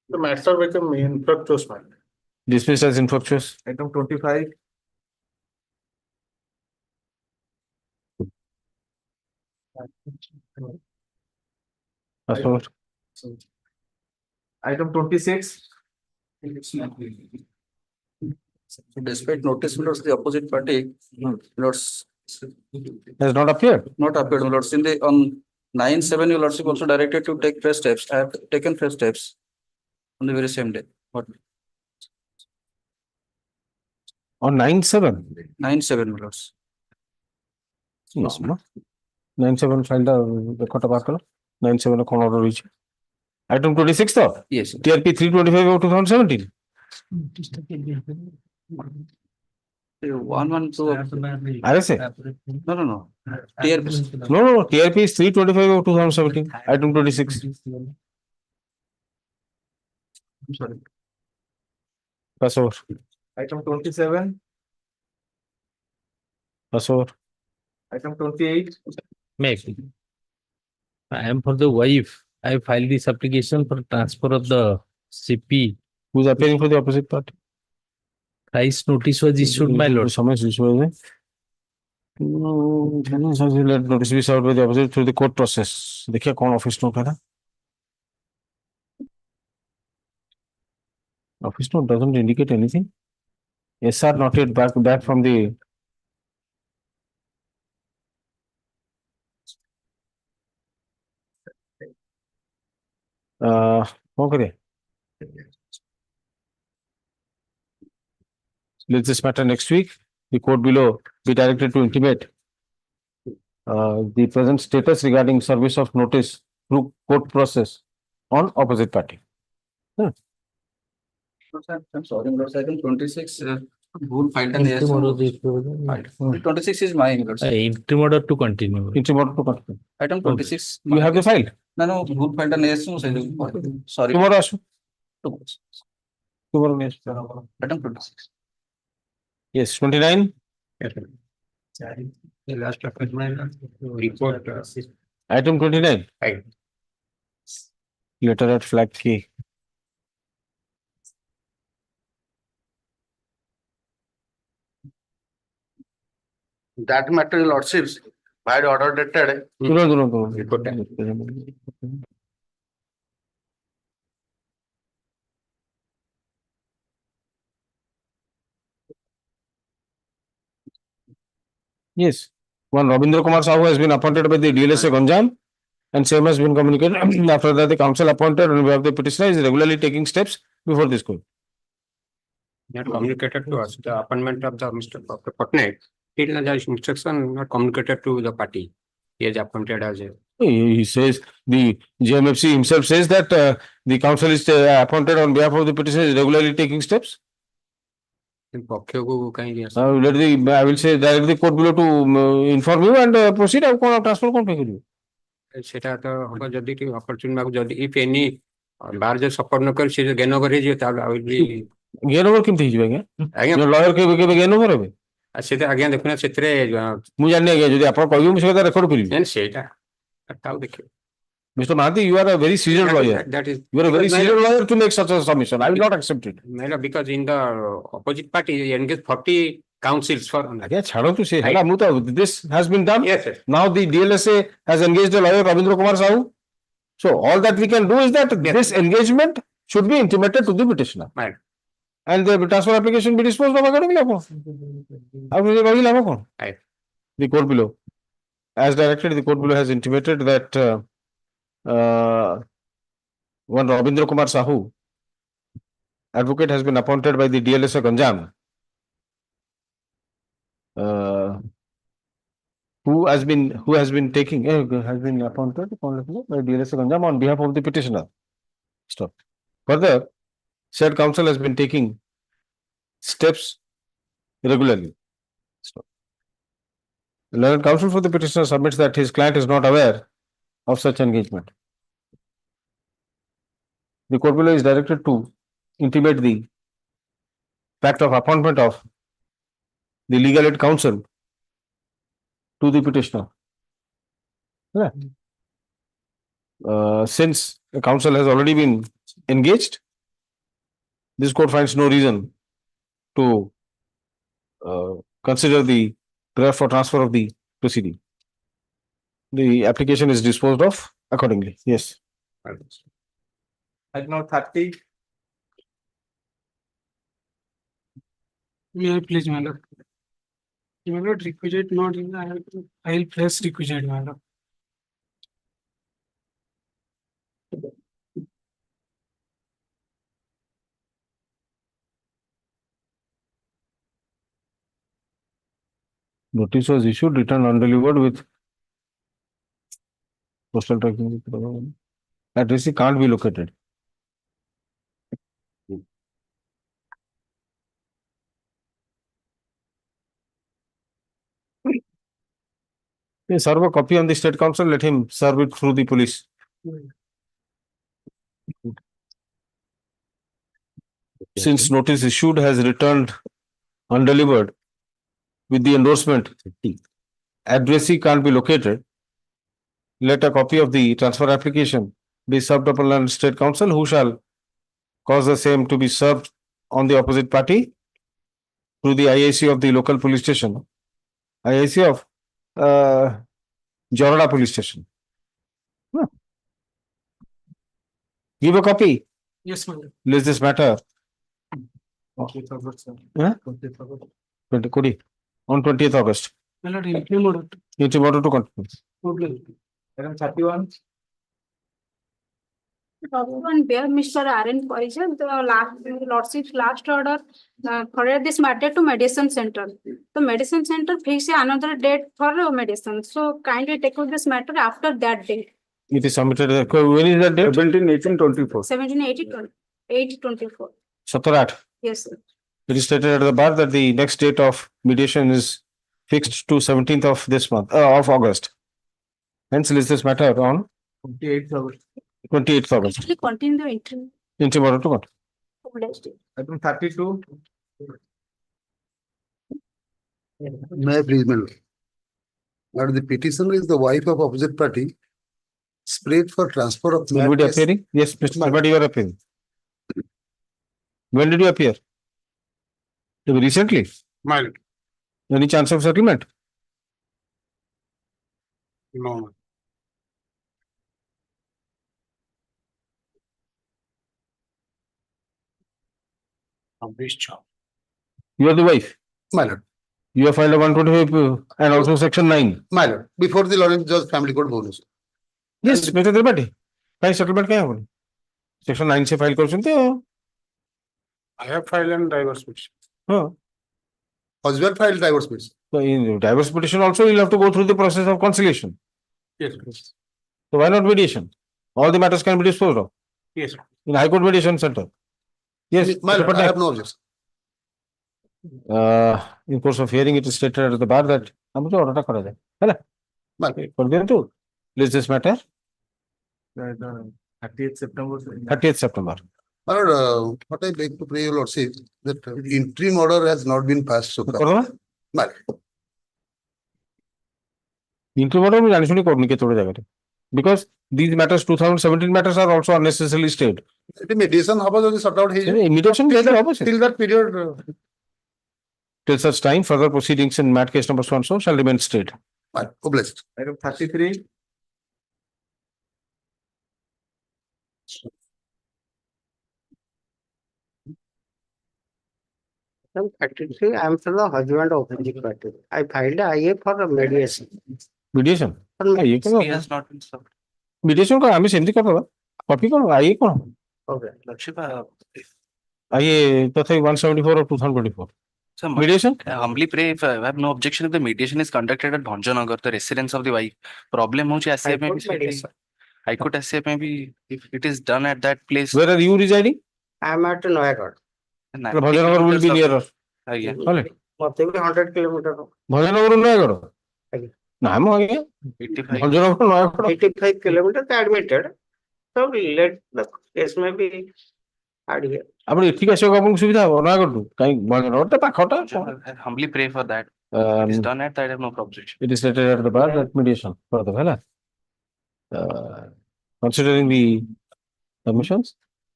The matter became infructuous, my lord. Dismissed as infructuous. Item 25. Item 26. despite notice, my lords, the opposite party, lords, has not appeared. not appeared, my lords. In the on 9/7, your lordship also directed to take fresh steps. I have taken fresh steps on the very same day. On 9/7. 9/7, my lords. Yes, no. 9/7 filed the court of article. 9/7 con order reach. Item 26 though. Yes. TRP 325 of 2017. 112. RSA. No. TRP. No. TRP is 325 of 2017. Item 26. I'm sorry. Pass over. Item 27, Pass over. item 28. Maybe. I am for the wife. I filed this application for transfer of the CP. Who is appearing for the opposite party? Price notice was issued, my lord. Summons issued. Let notice be served by the opposite through the court process. देखिए कौन office note है ना? Office note doesn't indicate anything. SR not yet back from the कौन करे? Let this matter next week. The court below be directed to intimate the present status regarding service of notice through court process on opposite party. I'm sorry, my lords. Item 26. Who filed an AS? 26 is my lords. Interim order to continue. Interim order to continue. Item 26. You have the file. No. Who filed an AS? Sorry. Tomorrow, Ashu. Tomorrow, yes. Item 26. Yes, 29. The last appointment report. Item 29. Right. Letter at flag K. That matter, your lordships, by the order dated. Yes. One Rabindra Kumar Sahu has been appointed by the DLSA Ganjam and same has been communicated. After that, the council appointed on behalf of the petitioner is regularly taking steps before this court. Not communicated to us, the appointment of the Mr. Patnaik. Till the instruction not communicated to the party. He is appointed as a. He says the GMFC himself says that the council is appointed on behalf of the petitioner is regularly taking steps. I will say direct the court below to inform you and proceed. Transfer সেটা তো হলো যদি কি opportunity যদি if any বার যে support ন করে সে জ্ঞান করে যে তাহলে আই উইল বি জ্ঞান ওভার কেমতি হিজবে আজ্ঞা লয়ার কেবে জ্ঞান ওভার হবে সেটা আজ্ঞା দেখুন ସେଥିରେ ମୁଁ ଜାଣିନି ଆଜ୍ଞା ଯଦି ଆପଣ କହିବେ ମୁଁ ସେଟା ରେକର୍ଡ କରିବି ସେଇଟା ତାଉ ଦେଖିବେ Mr. Mahanti, you are a very seasoned lawyer. That is, you are a very seasoned lawyer to make such a submission. I will not accept it. Because in the opposite party, you engage 40 councils for. Again, chhado to say, this has been done. Yes, sir. Now the DLSA has engaged a lawyer, Rabindra Kumar Sahu. So all that we can do is that this engagement should be intimated to the petitioner. Right. And the transfer application be disposed of accordingly. Right. The court below. As directed, the court below has intimated that one Rabindra Kumar Sahu, advocate, has been appointed by the DLSA Ganjam, who has been taking has been appointed by DLSA Ganjam on behalf of the petitioner. Stop. Further, said counsel has been taking steps regularly. Stop. The learned counsel for the petitioner submits that his client is not aware of such engagement. The court below is directed to intimate the fact of appointment of the legal aid counsel to the petitioner. Yeah. Since the counsel has already been engaged, this court finds no reason to consider the prayer for transfer of the proceeding. The application is disposed of accordingly. Yes. Item 30. May I please, my lord? My lord, requisite not in the I will press requisite, my lord. Notice was issued, returned undelivered with postal tracking. Address can't be located. Serve a copy on the state council, let him serve it through the police. Since notice issued has returned undelivered with the endorsement, addressee can't be located. Let a copy of the transfer application be served upon state council, who shall cause the same to be served on the opposite party through the IIC of the local police station, IIC of Jorada police station. Give a copy. Yes, my lord. List this matter. Huh? 20 on 20th August. My lord, interim order. Interim order to continue. Okay. Item 31. One bear Mr. Aaron Poison, the lordship's last order forwarded this matter to medicine center. The medicine center fixed another date for medicine. So kindly take up this matter after that date. It is submitted. When is that date? 17/18/24. 17/80/24. 17/8. Yes, sir. It is stated at the bar that the next date of mediation is fixed to 17th of this month, of August. Hence, list this matter on 28th August. 28th August. Actually, continue the interim. Interim order to continue. Last date. Item 32. May I please, my lord? Now, the petitioner is the wife of opposite party, spread for transfer of Will you be appearing? Yes, Mr. Malbadi, you are appearing. When did you appear? Recently? My lord. Any chance of settlement? No. You are the wife. My lord. You have filed a 125 and also section 9. My lord, before the Lawrence Judge Family Court Bhubaneswar. Yes, Mr. Tripathi. Why settlement kya hai? Section 9 se file kar I have filed an divorce petition. Husband filed divorce petition. So in divorce petition also you'll have to go through the process of conciliation. Yes. So why not mediation? All the matters can be disposed of. Yes. In High Court Mediation Center. Yes. My lord, Mr. I have Patnaik. no objection. In course of hearing, it is stated at the bar that हमको order करा जाए, है ना? कर दें तो list this matter. 30th September. 30th September. My lord, what I beg to pray, your lordship, that interim order has not been passed so far. My lord. Interim order में जाने सुनी कोर्ट के थोड़े जगह because these matters 2017 matters are also unnecessarily stayed. The mediation haba jodi sort out ହେଇଯିବ. Mediation till that period. Till such time, further proceedings in MAT case number so and so shall remain stayed. Obliged. Item 33. I am from the husband of the party. I filed a IA for mediation. Mediation? He has not been served. Mediation को हमें send कर दो copy करो आइए कौन Okay. आइए तथा 174 of 2024 Sir, mediation I humbly pray if I have no objection if the mediation is conducted at Bhanjanagar, the residence of the wife. Problem ho SCF mein bhi High Court SCF mein bhi if it is done at that place. Where are you residing? I am at Noyagarh. Bhanjanagar will be nearer. Yeah. Mate bhi 100 kilometers. Bhanjanagar Noyagarh. ना हम आगे 85 Bhanjanagar 85 kilometers admitted. So let the case may be add here. ଆପଣ ଏଠିକି ଆସିବାକୁ ଆପଣଙ୍କୁ ସୁବିଧା ହବ ନୟାଗଡ଼ରୁ କାହିଁ ଭଞ୍ଜନଗର ତ ପାଖଟା I humbly pray for that. It is done at that I have no objection. it is stated at the bar that mediation further ହେଲା considering the submissions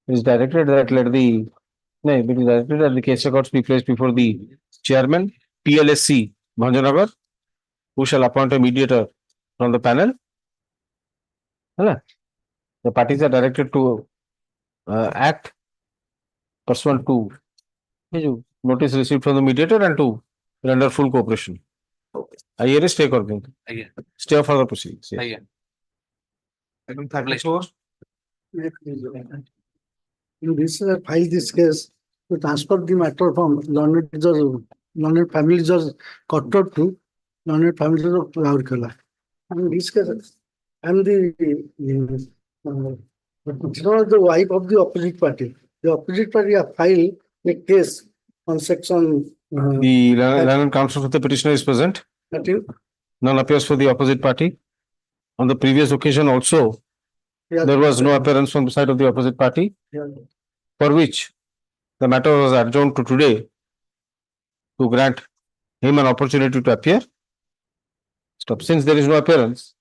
it is directed that let the no it is directed that the case records be placed before the chairman PLSC Bhanjanagar who shall appoint a mediator from the panel ହେଲା the parties are directed to act pursuant to notice received from the mediator and to render full cooperation. आइए रे stay कर देंगे. Stay of further proceedings. Yes. In this file this case to transfer the matter from learned family judge Kotter to non-family of Raurkela. And this case, I'm the wife of the opposite party. The opposite party have filed a case on section. The learned counsel for the petitioner is present. None appears for the opposite party. On the previous occasion also, there was no appearance from the side of the opposite party, for which the matter was adjourned to today to grant him an opportunity to appear. Stop. Since there is no appearance,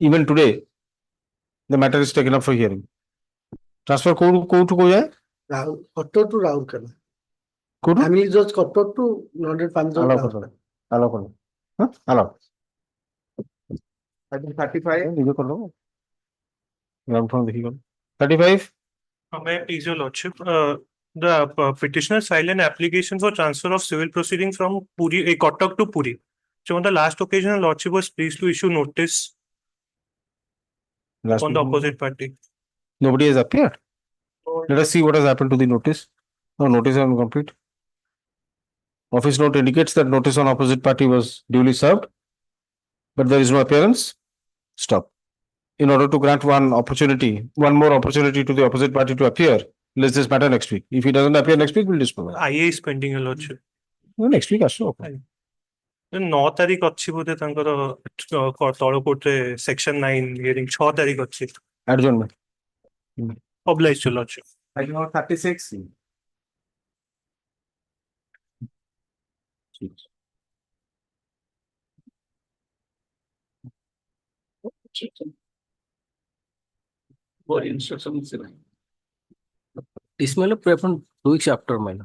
even today, the matter is taken up for hearing. Transfer code to go ahead. Kotor to Raurkela. Could family just Kotor to non-family. Allow. Allow. Item 35. 35. May I please your lordship, the petitioner filed an application for transfer of civil proceeding from Puri, Kotak to Puri. So on the last occasion, lordship was pleased to issue notice on the opposite party. Nobody has appeared. Let us see what has happened to the notice. No, notice is incomplete. Office note indicates that notice on opposite party was duly served, but there is no appearance. Stop. In order to grant one more opportunity to the opposite party to appear, let's this matter next week. If he doesn't appear next week, we'll dispose. IA is pending, your lordship. No, next week, also. 9 ତାରିଖ ଅଛି ବୋଧେ ତାଙ୍କର ତଳ କୋର୍ଟରେ section 9 hearing 6 ତାରିଖ ଅଛି. Adjournment. Obliged, your lordship. Item number 36. For instructions. This may have happened 2 weeks after mine.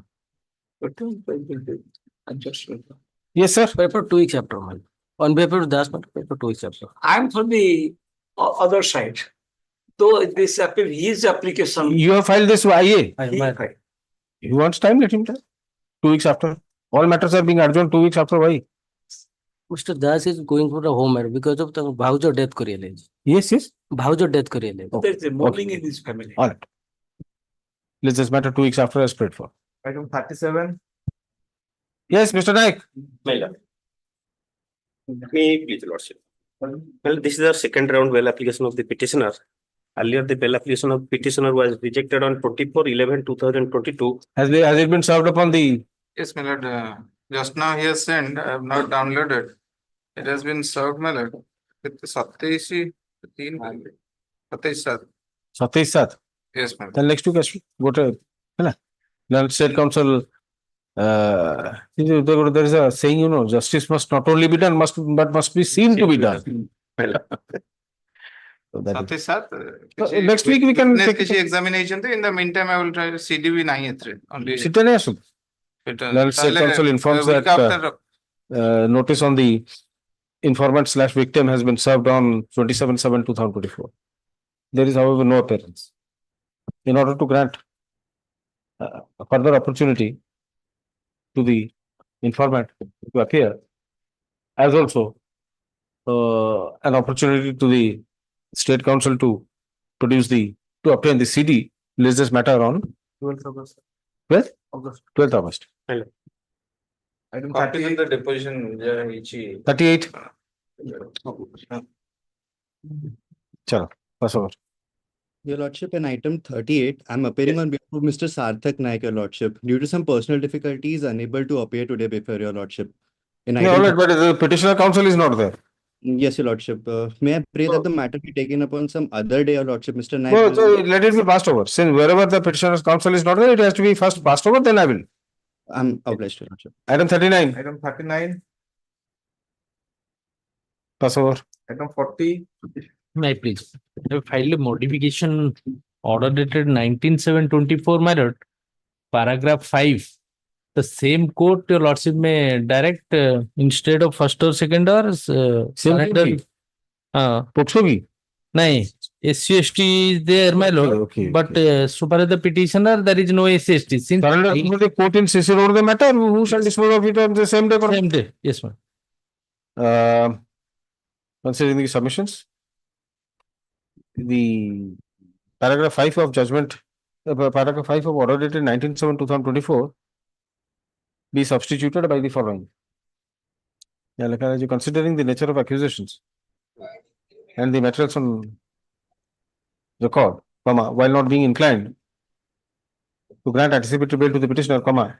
Yes, sir. Paper 2 weeks after mine. On paper, that's not paper 2 weeks after. I'm from the other side. So this his application. You have filed this IA. He wants time, let him tell. 2 weeks after. All matters are being adjourned 2 weeks after. Why? Mr. Das is going for a home marriage because of the Bhaujo death kariye. Yes. Bhaujo death kariye. There's a mourning in his family. All right. Let's just matter 2 weeks after as prayed for. Item 37. Yes, Mr. Naik. Me, please, lordship. Well, this is the second round bail application of the petitioner. Earlier, the bail application of petitioner was rejected on 24/11/2022. Has it been served upon the? Yes, my lord. Just now he has sent. I have not downloaded. It has been served, my lord. With 27 Yes, ma'am. Then next week, go to Learned State Council. There is a saying, justice must not only be done, but must be seen to be done. So next week we can take examination. In the meantime, I will try to CDV 9 only. Learned State Council informs that notice on the informant/victim has been served on 27/7/2024. There is, however, no appearance. In order to grant a further opportunity to the informant to appear, as also an opportunity to the State Council to obtain the CD, let's this matter on 12th August. 12th August. Item 30 the deposition. 38. Chalo, pass over. Your Lordship, in item 38, I'm appearing on behalf of Mr. Sarthak Naik, Your Lordship. Due to some personal difficulties, unable to appear today before Your Lordship. Yeah, all right, but the petitioner counsel is not there. Yes, Your Lordship. May I pray that the matter be taken up on some other day, Your Lordship, Mr. Naik? No, so let it be passed over. Since wherever the petitioner's counsel is not there, it has to be first passed over, then I will. I'm obliged, Your Lordship. Item 39. Item 39. Pass over. Item 40. May I please? I have filed a modification order dated 19/7/24, my lord. Paragraph 5. The same court, your lordship may direct instead of first or second or surrender. Nahin, SC/ST is there, my lord. Okay. But so far as the petitioner, there is no SC/ST. Since surrender to the court in CC or the matter, who shall dispose of it on the same day? Same day, yes, ma'am. Considering the submissions, the paragraph 5 of judgment, paragraph 5 of order dated 19/7/2024 be substituted by the following. Yeah, like, are you considering the nature of accusations and the materials on record, comma, while not being inclined to grant anticipatory bail to the petitioner, comma,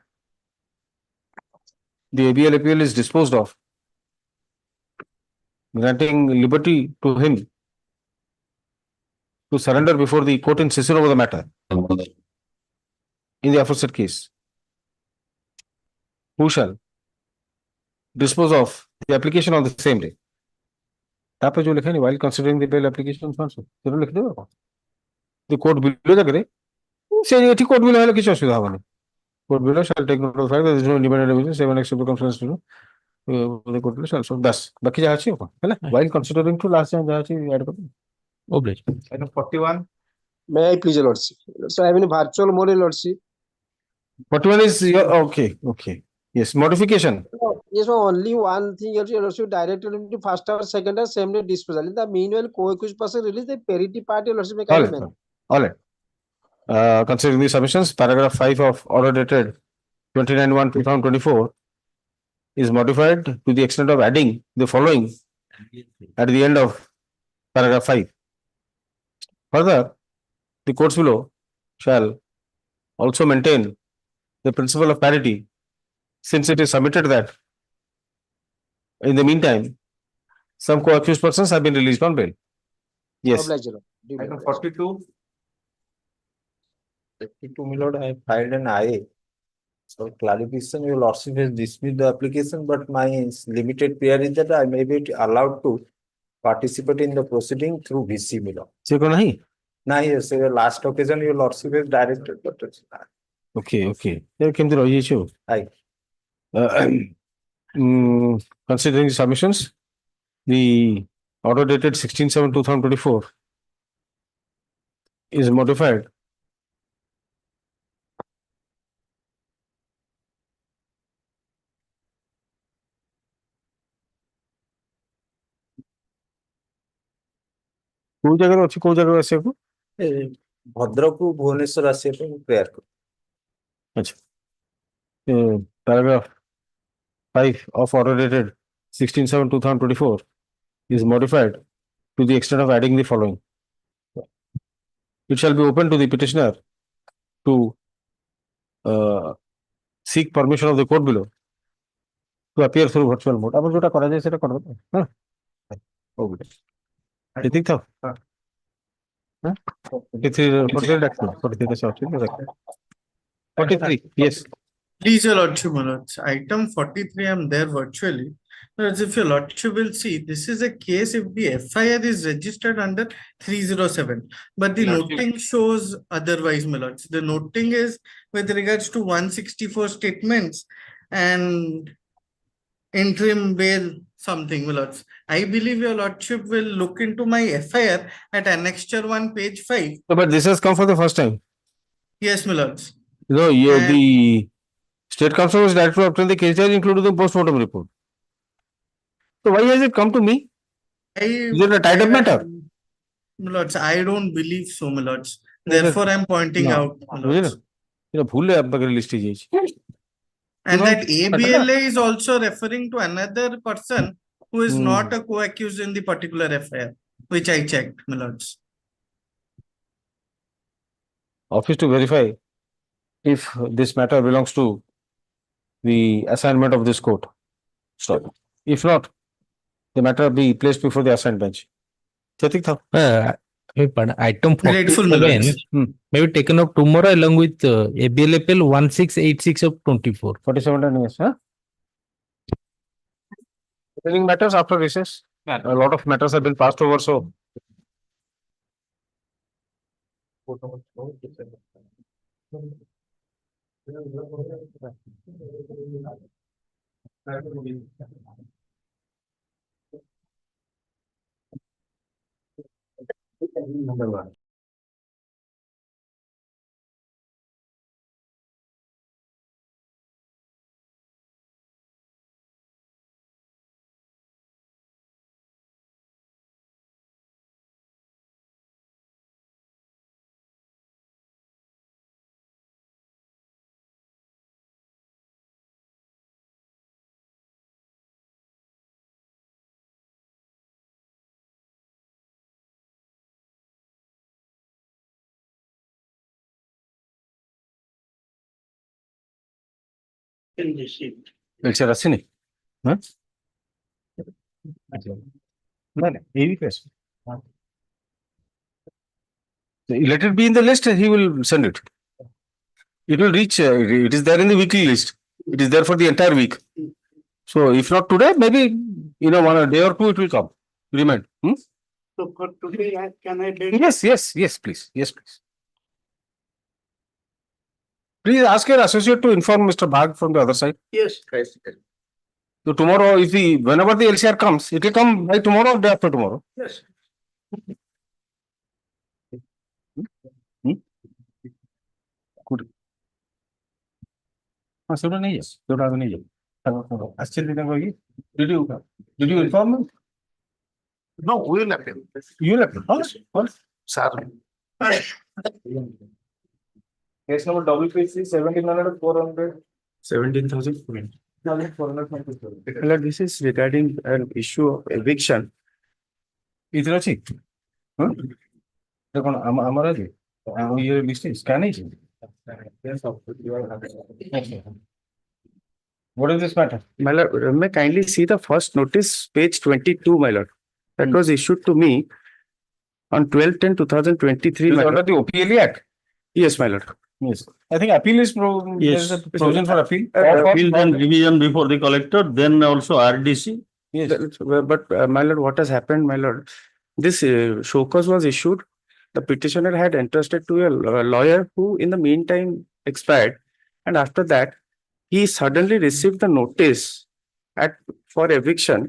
the ABL appeal is disposed of, granting liberty to him to surrender before the court in session over the matter in the aforesaid case. Who shall dispose of the application on the same day? यहाँ पे जो लिखा है नहीं, while considering the bail application sponsor, जरूर लिख देगा कौन? The court below the करे, से ये ठीक court below है किसी असुविधा होने. Court below shall take note of the fact that there is no independent evidence, 7 except the conference to the court below shall so 10 बाकी जहाँ चाहिए होगा, है ना? While considering to last जहाँ चाहिए ऐड कर दो. Oblige. Item 41. May I please, your lordship? So I have a virtual mode, your lordship. 41 is your okay. Yes, modification. Yes, only one thing, your lordship, directed into first or second or same day disposal. In the meanwhile, co-accused person release the parity part, your lordship, make amendment. All right. Considering the submissions, paragraph 5 of order dated 29/1/2024 is modified to the extent of adding the following at the end of paragraph 5. Further, the courts below shall also maintain the principle of parity, since it is submitted that in the meantime, some co-accused persons have been released on bail. Yes. Oblige, your lord. Item 42. 52, my lord, I filed an IA. So clarification, your lordship has dismissed the application, but my limited prayer is that I may be allowed to participate in the proceeding through VC, my lord. से को नहीं? Nahi, so the last occasion your lordship has directed, but it's not. Okay. There came the issue. Aye. Considering the submissions, the order dated 16/7/2024 is modified କୋଉ ଜାଗାରେ ଅଛି କୋଉ ଜାଗାରେ ଆସିବାକୁ ଭଦ୍ରକରୁ ଭୁବନେଶ୍ୱର ଆସିବା ପାଇଁ ମୁଁ ପ୍ରେୟାର କରୁ ଆଚ୍ଛା paragraph 5 of order dated 16/7/2024 is modified to the extent of adding the following. It shall be open to the petitioner to seek permission of the court below to appear through virtual mode. आपण जोटा करा जाय सेटा कर दो हां okay ठीक था हां 43 yes. Please, your lordship, my lords. Item 43, I'm there virtually. Whereas if your lordship will see, this is a case if the FIR is registered under 307, but the noting shows otherwise, my lords. The noting is with regards to 164 statements and interim bail something, my lords. I believe your lordship will look into my FIR at annexure 1, page 5. So, but this has come for the first time. Yes, my lords. No, the State Council was directed to obtain the case charge, including the post-mortem report. So why has it come to me? Is it a tied up matter? My lords, I don't believe so, my lords. Therefore, I'm pointing out, my lords. भूल है आपका list he And that ABLA is also referring to another person who is not a co-accused in the particular FIR, which I checked, my lords. Office to verify if this matter belongs to the assignment of this court. Stop. If not, the matter be placed before the assigned bench. Chatik tha? Item 47 may be taken up tomorrow along with ABLFL 1686 of 24. 47 and yes, huh? Remaining matters after recess. A lot of matters have been passed over, so. Number 1. in the sheet. LCR আসেনি? হ্যাঁ? না না এই request. Let it be in the list, he will send it. It will reach, it is there in the weekly list. It is there for the entire week. So if not today, maybe, one a day or two it will come. Remind. So for today, can I date? Yes, please. Yes, please. Please ask your associate to inform Mr. Bhag from the other side. Yes. So tomorrow, whenever the LCR comes, it will come by tomorrow or day after tomorrow. Yes. Good. সেটা নেই যাবে, সেটা আগে নিয়ে যাবে। আসছে দিনে কই? Did you inform him? No, we will appeal. You will appeal. Sir. Case number WPC 1700 17,400. Well, this is regarding an issue of eviction. ইতর আছে? হ্যাঁ? দেখুন আমার আছে। ইয়ের লিস্টে স্ক্যান আছে। What is this matter? My lord, may I kindly see the first notice, page 22, my lord. That was issued to me on 12/10/2023. Is under the OPLE Act? Yes, my lord. Yes. I think appeal is Yes. there's a provision for appeal. Appeal then revision before the collector, then also RDC. Yes. But my lord, what has happened, my lord? This show cause was issued. The petitioner had entrusted to a lawyer who in the meantime expired. And after that, he suddenly received the notice for eviction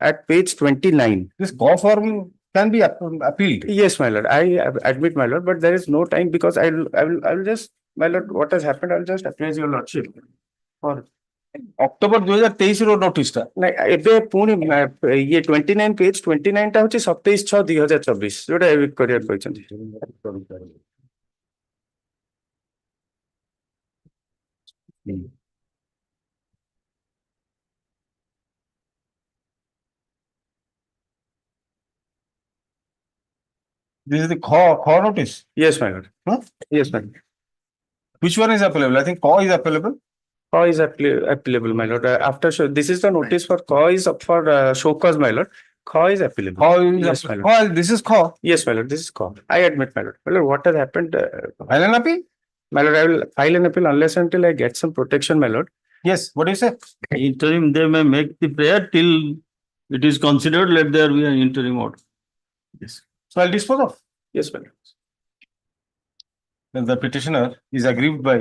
at page 29. This call form can be appealed. Yes, my lord. I admit, my lord, but there is no time because I will just, my lord, what has happened, I'll just appraise your lordship. For October 2023 ର notice ଟା ନାଇଁ ଏବେ ପୁଣି ଇଏ 29 page 29 ଟା ହଉଛି 27/6/2024 ଯୋଉଟା ଏଭିକ୍ଟ କରିବାକୁ କହିଛନ୍ତି। This is the call notice. Yes, my lord. Huh? Yes, my lord. Which one is applicable? I think call is applicable. Call is applicable, my lord. This is the notice for call is up for show cause, my lord. Call is applicable. Yes, my lord. Call. This is call. Yes, my lord. This is call. I admit, my lord. My lord, what has happened? File an appeal? My lord, I will file an appeal unless until I get some protection, my lord. Yes. What do you say? Interim, they may make the prayer till it is considered. Let there be an interim order. Yes. So I'll dispose of. Yes, my lord. Then the petitioner is aggrieved by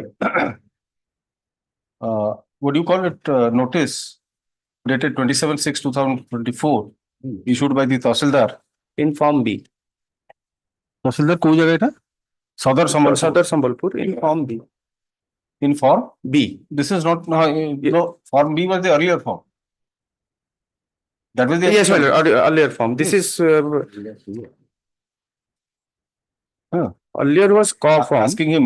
what do you call it? Notice dated 27/6/2024 issued by the Tahsildar in Form B. Tahsildar कोई जगह था? Sadar Sambalpur in Form B. In Form B. This is not no Form B was the earlier form. That was the yes, my lord, earlier form. This is earlier was call form. Asking him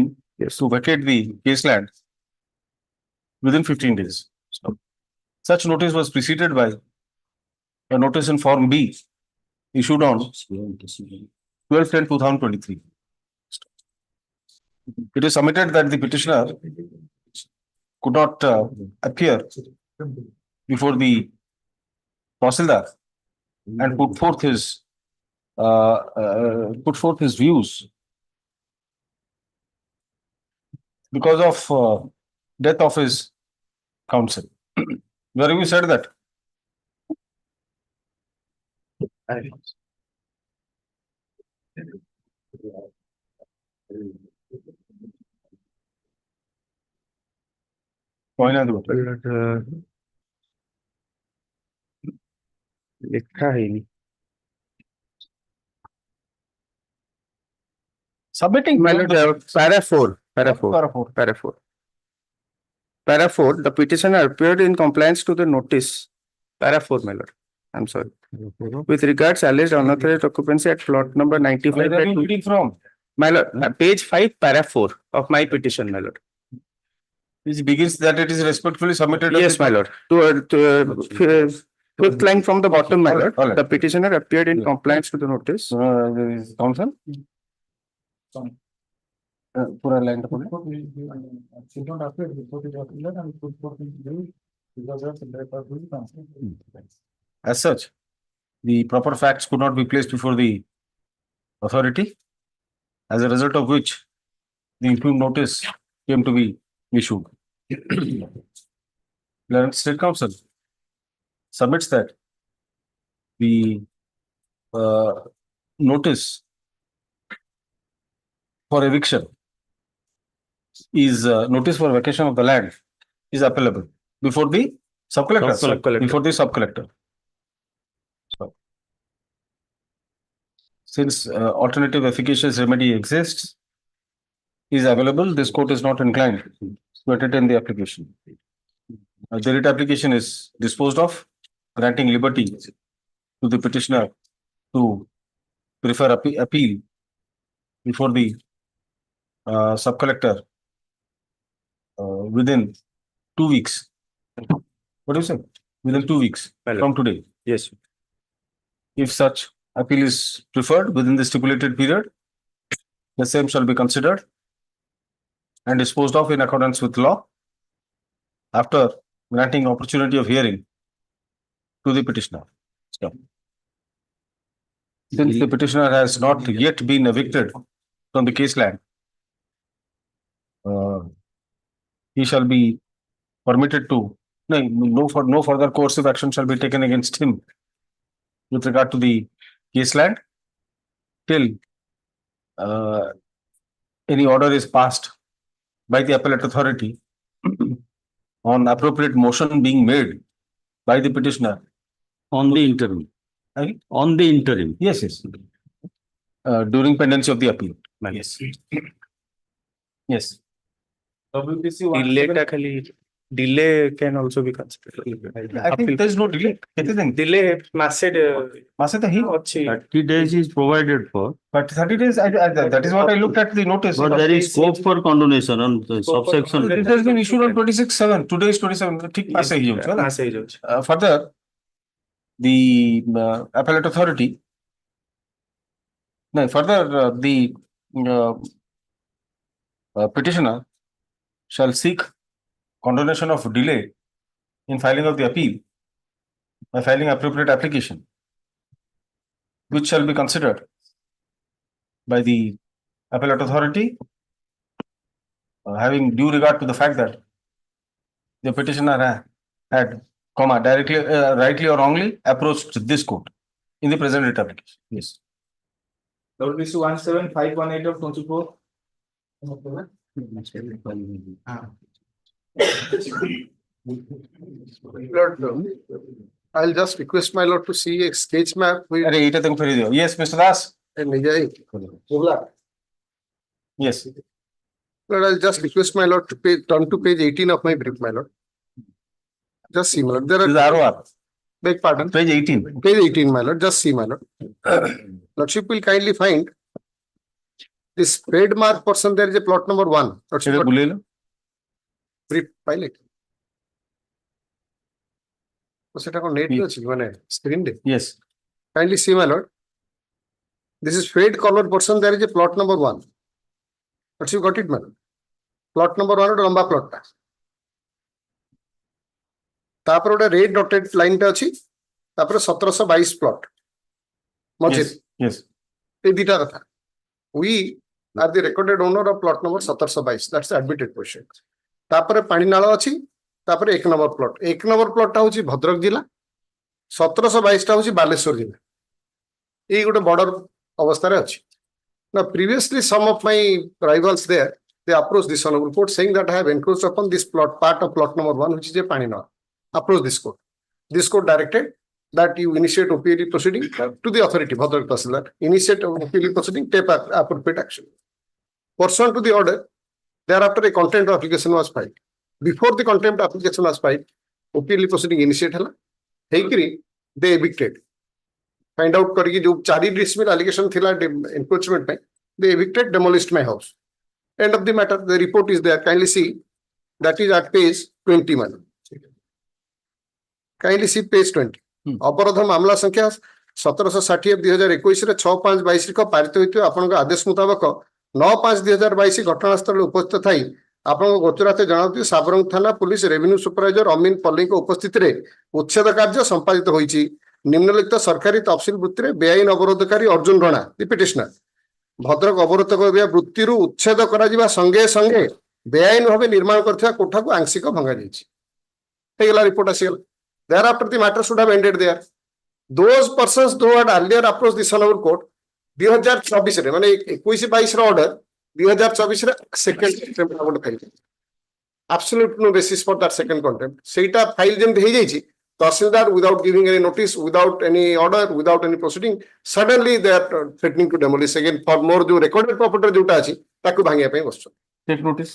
to vacate the case land within 15 days. So, such notice was preceded by a notice in Form B issued on 12/10/2023. It is submitted that the petitioner could not appear before the Tahsildar and put forth his views because of death of his counsel. Where have you said that? लिखा है नहीं। Submitting my lord, para 4. Para 4, the petitioner appeared in compliance to the notice. Para 4, my lord. I'm sorry. With regards alleged unauthorized occupancy at plot number 95. Where are you reading from? My lord, page 5, para 4 of my petition, my lord. Which begins that it is respectfully submitted. Yes, my lord. Fifth line from the bottom, my lord. The petitioner appeared in compliance to the notice. Counsel? पूरा line पढ़े as such the proper facts could not be placed before the authority, as a result of which the impugn notice came to be issued. Clarence State Council submits that the notice for eviction is notice for vacation of the land is applicable before the sub-collector. Sub-collector. Before the sub-collector. So, since alternative efficacious remedy exists, is available, this court is not inclined to entertain the application. The writ application is disposed of, granting liberty to the petitioner to prefer appeal before the sub-collector within 2 weeks. What do you say? Within 2 weeks from today. Yes. If such appeal is preferred within the stipulated period, the same shall be considered and disposed of in accordance with law after granting opportunity of hearing to the petitioner. So, since the petitioner has not yet been evicted from the case land, he shall be permitted to no further coercive action shall be taken against him with regard to the case land till any order is passed by the appellate authority on appropriate motion being made by the petitioner On the interim. On the interim. Yes, yes. During pendency of the appeal. Yes. Yes. Delay can also be considered. I think there is no delay. Delay massive. 30 days is provided for. But 30 days, that is what I looked at the notice. But there is scope for condonation on the subsection. It has been issued on 26/7. Today is 27. ठीक पास है ही जो. Further, the appellate authority. No, further the petitioner shall seek condonation of delay in filing of the appeal by filing appropriate application, which shall be considered by the appellate authority, having due regard to the fact that the petitioner had, directly, rightly or wrongly approached this court in the present writ application. Yes. Notice 17518 of 24. I'll just request my lord to see a sketch map. Yes, Mr. Das. Yes. Lord, I'll just request my lord to turn to page 18 of my brief, my lord. Just see, my lord. There are. Beg pardon. Page 18. Page 18, my lord. Just see, my lord. Lordship will kindly find this red mark portion. There is a plot number 1. Brief pilot. Yes. Kindly see, my lord. This is fade color portion. There is a plot number 1. But you got it, my lord. Plot number 1 or lamba plot. तापर ओटा red dotted line टा अछि तापर 1722 plot मजे yes ए दिटा कथा we are the recorded owner of plot number 1722 that's admitted question तापर पानी नाळ अछि तापर 1 नंबर प्लॉट टा होछि भद्रक जिला 1722 टा होछि बालेश्वर जिला ए गोटे बॉर्डर अवस्था रे अछि ना previously some of my rivals there they approach this honourable court saying that I have encroached upon this plot part of plot number 1 which is a पानी नाळ approach this court. This court directed that you initiate OPLE proceeding to the authority, Bhadrak Tahsildar. Initiate OPLE proceeding, take appropriate action. Pursuant to the order, thereafter a contempt application was filed. Before the contempt application was filed, OPLE proceeding initiate hela. Heikiri, they evicted. Find out kariki jo 4 dismissal allegation thila encroachment mein, they evicted, demolished my house. End of the matter. The report is there. Kindly see. That is at page 20, man. Kindly see page 20. अपराध मामला संख्या 1760/2021 6/5/22 को पारित होइतो आपनका आदेश मुताबिक 9/5/2022 घटनास्थल उपस्थित Thai आपन गोचराते जणाउती साबरंग थाना पुलिस रेवेन्यू सुपरवाइजर अमीन पल्ली को उपस्थिति रे उच्छेद कार्य संपादित होईची निम्नलिखित सरकारी तहसील वृत्ति रे बेआईन अवरोधकारी अर्जुन राणा द पिटिशनर भद्रक अवरोध करिया वृत्तिरु उच्छेद करा जिबा संगे संगे बेआईन भाबे निर्माण करथिया कोठा को आंशिक भंगा जाईची हेगला report आसीगला thereafter the matter should have ended there those persons who had earlier approached the Hon'Ble court 2024 रे माने 21-22 रो ऑर्डर 2024 रे second contempt award file absolute no basis for that second contempt सेटा file GeM hey जाईची tehsildar without giving any notice without any order without any proceeding suddenly they are threatening to demolish again for more जो recorded property जोटा अछि ताकू भांगिया पे बसछ Take notice.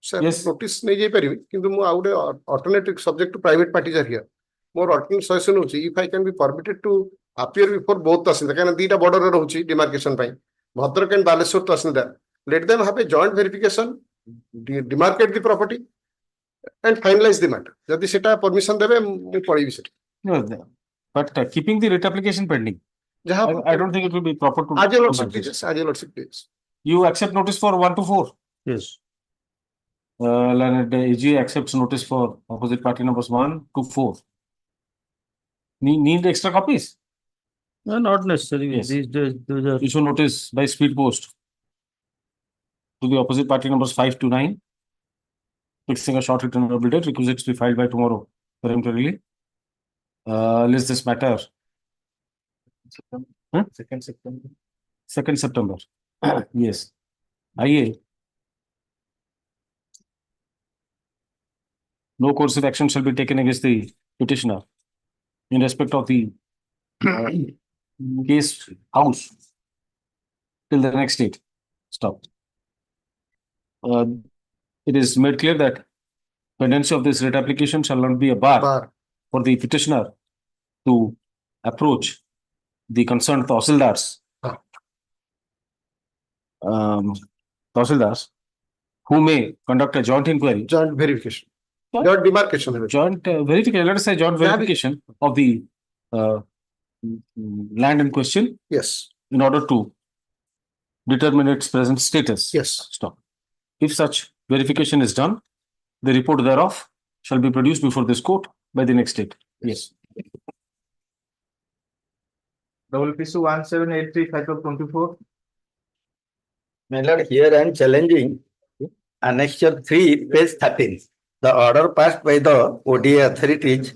Sir notice नहीं जाई परिबे किंतु मु आउडे alternative subject to private parties are here more alternative suggestion होची if I can be permitted to appear before both tahsildar काना दीटा बॉर्डर रे रहउची डिमार्केशन पई Bhadrak and Baleshwar tahsildar let them have a joint verification demarcate the property and finalize the matter जदि सेटा permission देबे मु पळीबी सेटा No, but keeping the writ application pending. I don't think it will be proper to. आज lordship please You accept notice for 1 to 4. Yes. Learned AG accepts notice for opposite party numbers 1 to 4. Need extra copies? No, not necessary. Yes. Those are Issue notice by speed post to the opposite party numbers 5 to 9, fixing a short return of date, requisites to be filed by tomorrow peremptorily. List this matter. Huh? 2nd September. Yes. IA. No coercive action shall be taken against the petitioner in respect of the case house till the next date. Stop. It is made clear that pendency of this writ application shall not be a bar for the petitioner to approach the concerned tahsildars. Tahsildars who may conduct a joint inquiry. Joint verification. Joint demarcation. Joint verification. Let us say joint verification of the land in question. Yes. In order to determine its present status. Yes. Stop. If such verification is done, the report thereof shall be produced before this court by the next date. Yes. WPC 1783/24. My lord, here I am challenging annexure 3, page 13. The order passed by the ODA authorities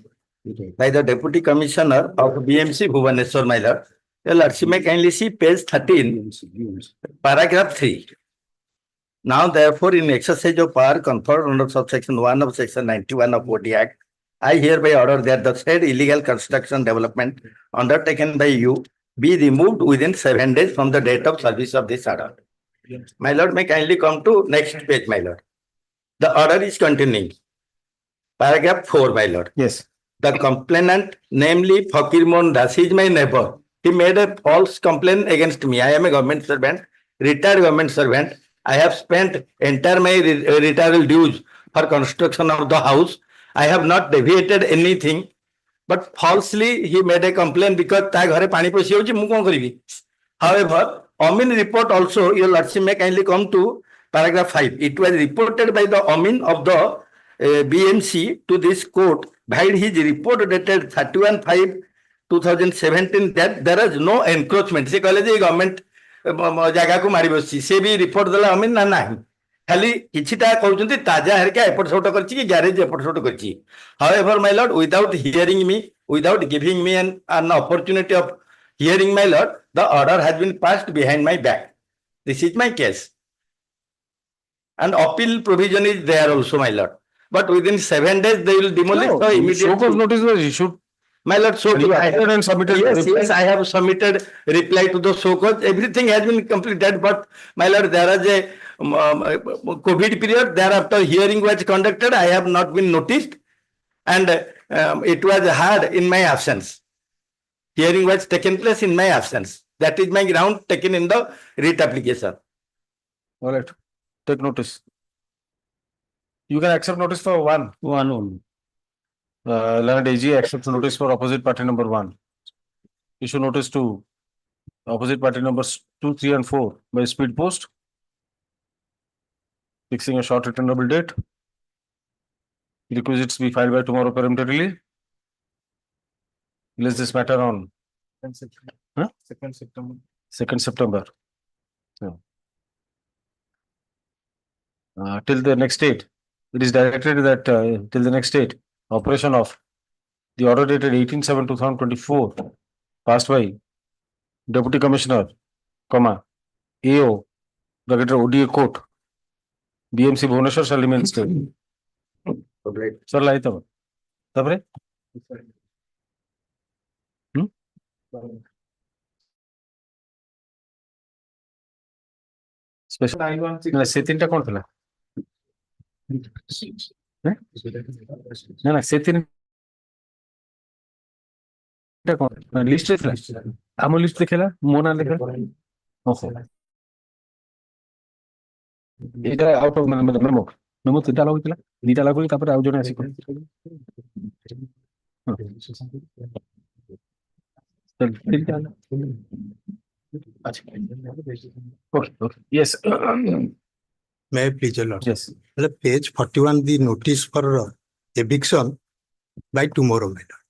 by the Deputy Commissioner of BMC Bhubaneswar, my lord. Your lordship may kindly see page 13, paragraph 3. Now, therefore, in exercise of power conferred under subsection 1 of section 91 of OD Act, I hereby order that the said illegal construction development undertaken by you be removed within 7 days from the date of service of this order. My lord, may kindly come to next page, my lord. The order is continuing. Paragraph 4, my lord. Yes. The complainant, namely Fakir Mon Das, is my neighbor. He made a false complaint against me. I am a government servant, retired government servant. I have spent entire my retirement dues for construction of the house. I have not deviated anything, but falsely he made a complaint because ta ghare pani posi hochi mu kon karibi. However, Amin report also, your lordship may kindly come to paragraph 5. It was reported by the Amin of the BMC to this court, while his report dated 31/5/2017 that there is no encroachment. Se kale je government जगह को मारी बसी से भी report देला अमीन ना नाही खाली किछिटा कहउचंती ताजा हरका एपट छोट करची कि गैरेज एपट छोट करची however my Lord without hearing me without giving me an opportunity of hearing my lord the order has been passed behind my back. This is my case and appeal provision is there also, my lord, but within 7 days they will demolish. No, so immediately show cause notice was issued. My lord, so you acted and submitted. Yes, I have submitted reply to the show cause. Everything has been completed, but my lord, there is a COVID period. Thereafter, hearing was conducted. I have not been noticed, and it was heard in my absence. Hearing was taken place in my absence. That is my ground taken in the writ application. All right. Take notice. You can accept notice for one only. Learned AG accepts notice for opposite party number 1. Issue notice to Opposite party numbers 2, 3, and 4 by speed post. Fixing a short returnable date. Requisites be filed by tomorrow peremptorily. Place this matter on. Huh? 2nd September. 2nd September. Till the next date, it is directed that till the next date, operation of the order dated 18/7/2024, passed by Deputy Commissioner, AO, Brigadier ODA Court, BMC Bhubaneswar shall remain stay. Sir, light up. Tabre? Special na se tinta kon thila? Na se tinta kon list thila? Amo list likhela mona lekha okay এটা out of মানে memo memo তিনটা লাগু ଥିଲା দুইটা লাগু তারপরে ଆଉ জনে আসি okay okay yes May I please, your Lord? Yes. Page 41, the notice for eviction by tomorrow, my lord.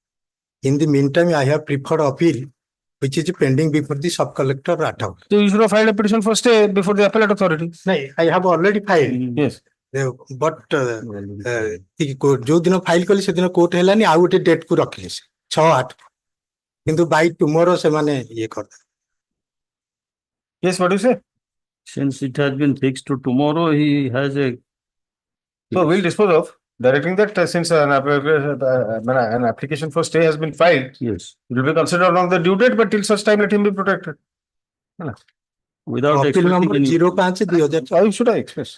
In the meantime, I have preferred appeal, which is pending before the sub-collector Rathod. So you should have filed a petition for stay before the appellate authority. No, I have already filed. Yes. But जो दिन file कली से दिन court हेलानी आउ गोटे date को रखिले 6-8 किंतु by tomorrow से माने ये कर Yes, what do you say? Since it has been fixed to tomorrow, he has a. So we'll dispose of directing that since an application for stay has been filed. Yes. It will be considered along the due date, but till such time let him be protected. Without appeal number 05/2000. How should I express?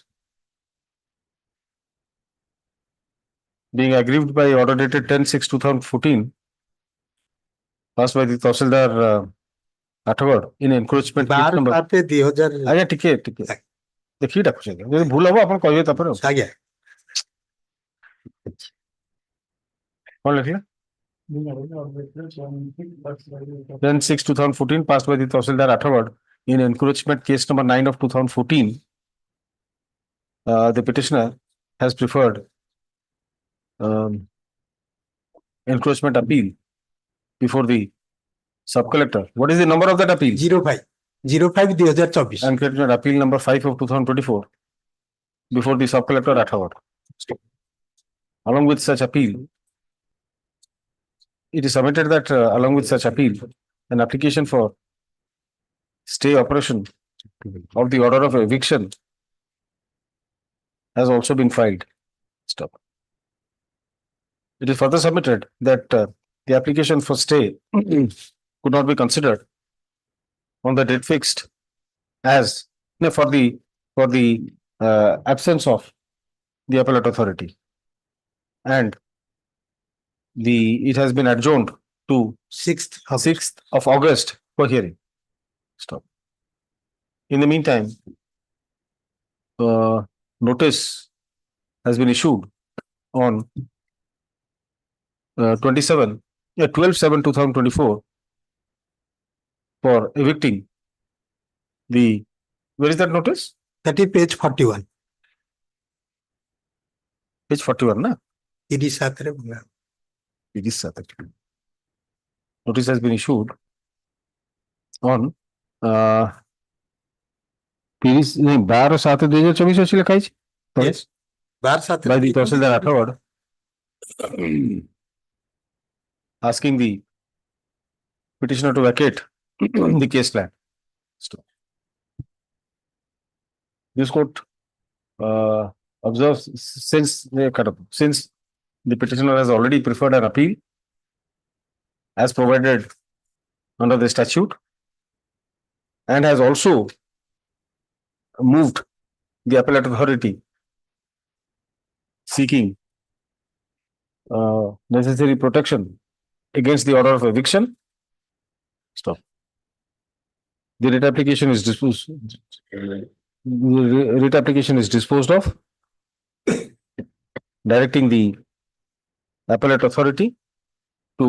Being aggrieved by order dated 10/6/2014, passed by the Tahsildar Rathod in encroachment case number. 12/2000 आगे ठीक है देखिए डाकू चाहिए यदि भूल होगा अपन कहिए तापर आगे कौन लिखला 10/6/2014 passed by the Tahsildar Rathod in encroachment case number 9 of 2014. The petitioner has preferred encroachment appeal before the sub-collector. What is the number of that appeal? 05/2024. Encroachment appeal number 5 of 2024 before the sub-collector Rathod. Along with such appeal, it is submitted that along with such appeal, an application for stay operation of the order of eviction has also been filed. Stop. It is further submitted that the application for stay could not be considered on the date fixed as for the absence of the appellate authority, and it has been adjourned to 6th of August for hearing. Stop. In the meantime, notice has been issued on 12/7/2024 for evicting the. Where is that notice? That is page 41. Page 41, na? It is Saturday. It is Saturday. Notice has been issued on 12/7/2024 ଅଛି ଲେଖା ହେଇଛି. Yes. 12/7 by the Tahsildar Rathod asking the petitioner to vacate the case plan. This court observes since the petitioner has already preferred an appeal as provided under the statute and has also moved the appellate authority seeking necessary protection against the order of eviction. Stop. The writ application is disposed of, directing the appellate authority to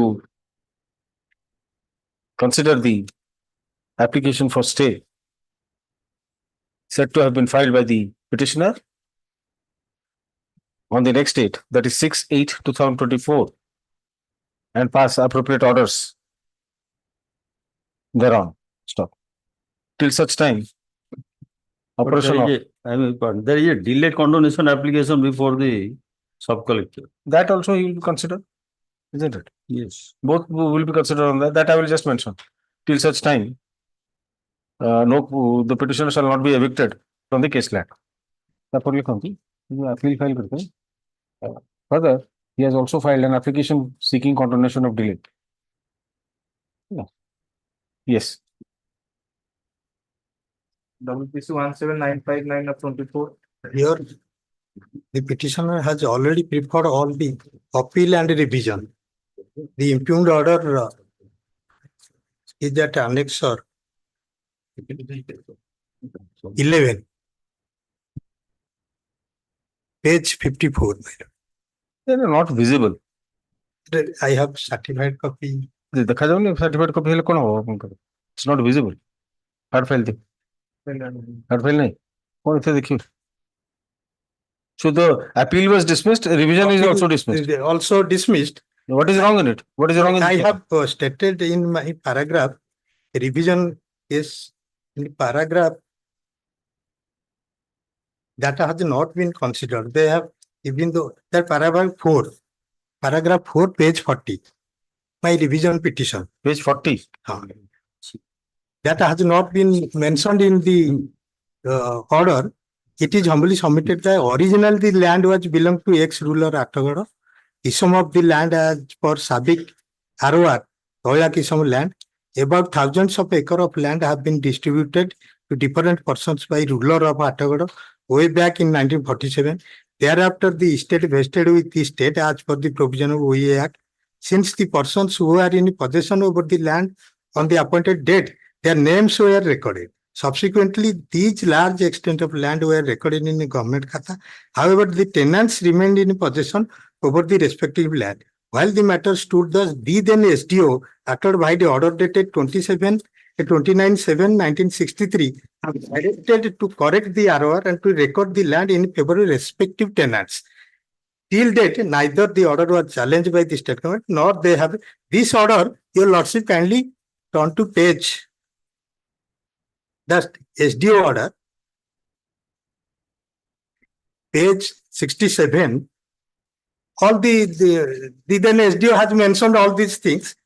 consider the application for stay said to have been filed by the petitioner on the next date, that is 6/8/2024, and pass appropriate orders thereon. Stop. Till such time, operation of There is a delayed condonation application before the sub-collector. that also you will consider, isn't it? Yes. Both will be considered on that. That I will just mention. Till such time, the petitioner shall not be evicted from the case land. Appeal file करते हैं. Further, he has also filed an application seeking condonation of delay. Yes. WPC 17959 of 24. Here, the petitioner has already preferred all the appeal and revision. The impugned order is that annexer 11, page 54. They are not visible. I have certified copy. देखा जाओ नहीं certified copy है कौन होगा आपको? It's not visible. Hard file थी. Hard file नहीं. कौन इसे देखिए? So the appeal was dismissed. Revision is also dismissed. Also dismissed. What is wrong in it? What is wrong in I it? have stated in my paragraph, revision is in paragraph that has not been considered. They have, even though that paragraph 4, page 40, my revision petition. Page 40. That has not been mentioned in the order. It is humbly submitted that originally the land was belonged to ex-ruler Atagada. Ism of the land as per Sabik Arwar, Toyak Ism land. About thousands of acres of land have been distributed to different persons by ruler of Atagada way back in 1947. Thereafter, the estate vested with the state as per the provision of OEA Act. Since the persons who are in possession over the land on the appointed date, their names were recorded. Subsequently, these large extent of land were recorded in the government khata. However, the tenants remained in possession over the respective land. While the matter stood thus, the then SDO, acted by the order dated 29/7/1963, directed to correct the ROR and to record the land in favor of respective tenants. Till date, neither the order was challenged by the state government, nor they have this order. Your Lordship kindly turn to page. The SDO order, page 67. All the then SDO has mentioned all these things.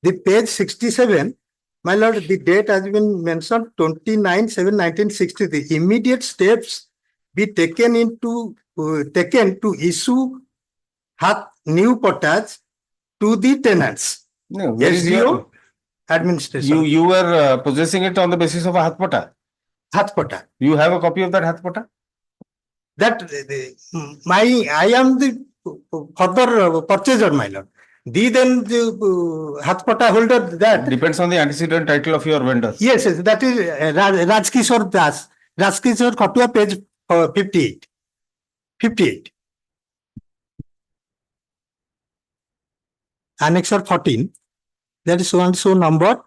The page 67, my lord, the date has been mentioned 29/7/1963. Immediate steps be taken to issue new potas to the tenants. No, where is SDO your administration. you were possessing it on the basis of a hathpota. Hathpota. You have a copy of that hathpota? That I am the further purchaser, my lord. Then the hathpata holder, that depends on the antecedent title of your vendor. Yes, that is Rajkishore Das. Rajkishore Khatua, page 58. 58. Annexure 14. That is so and so number.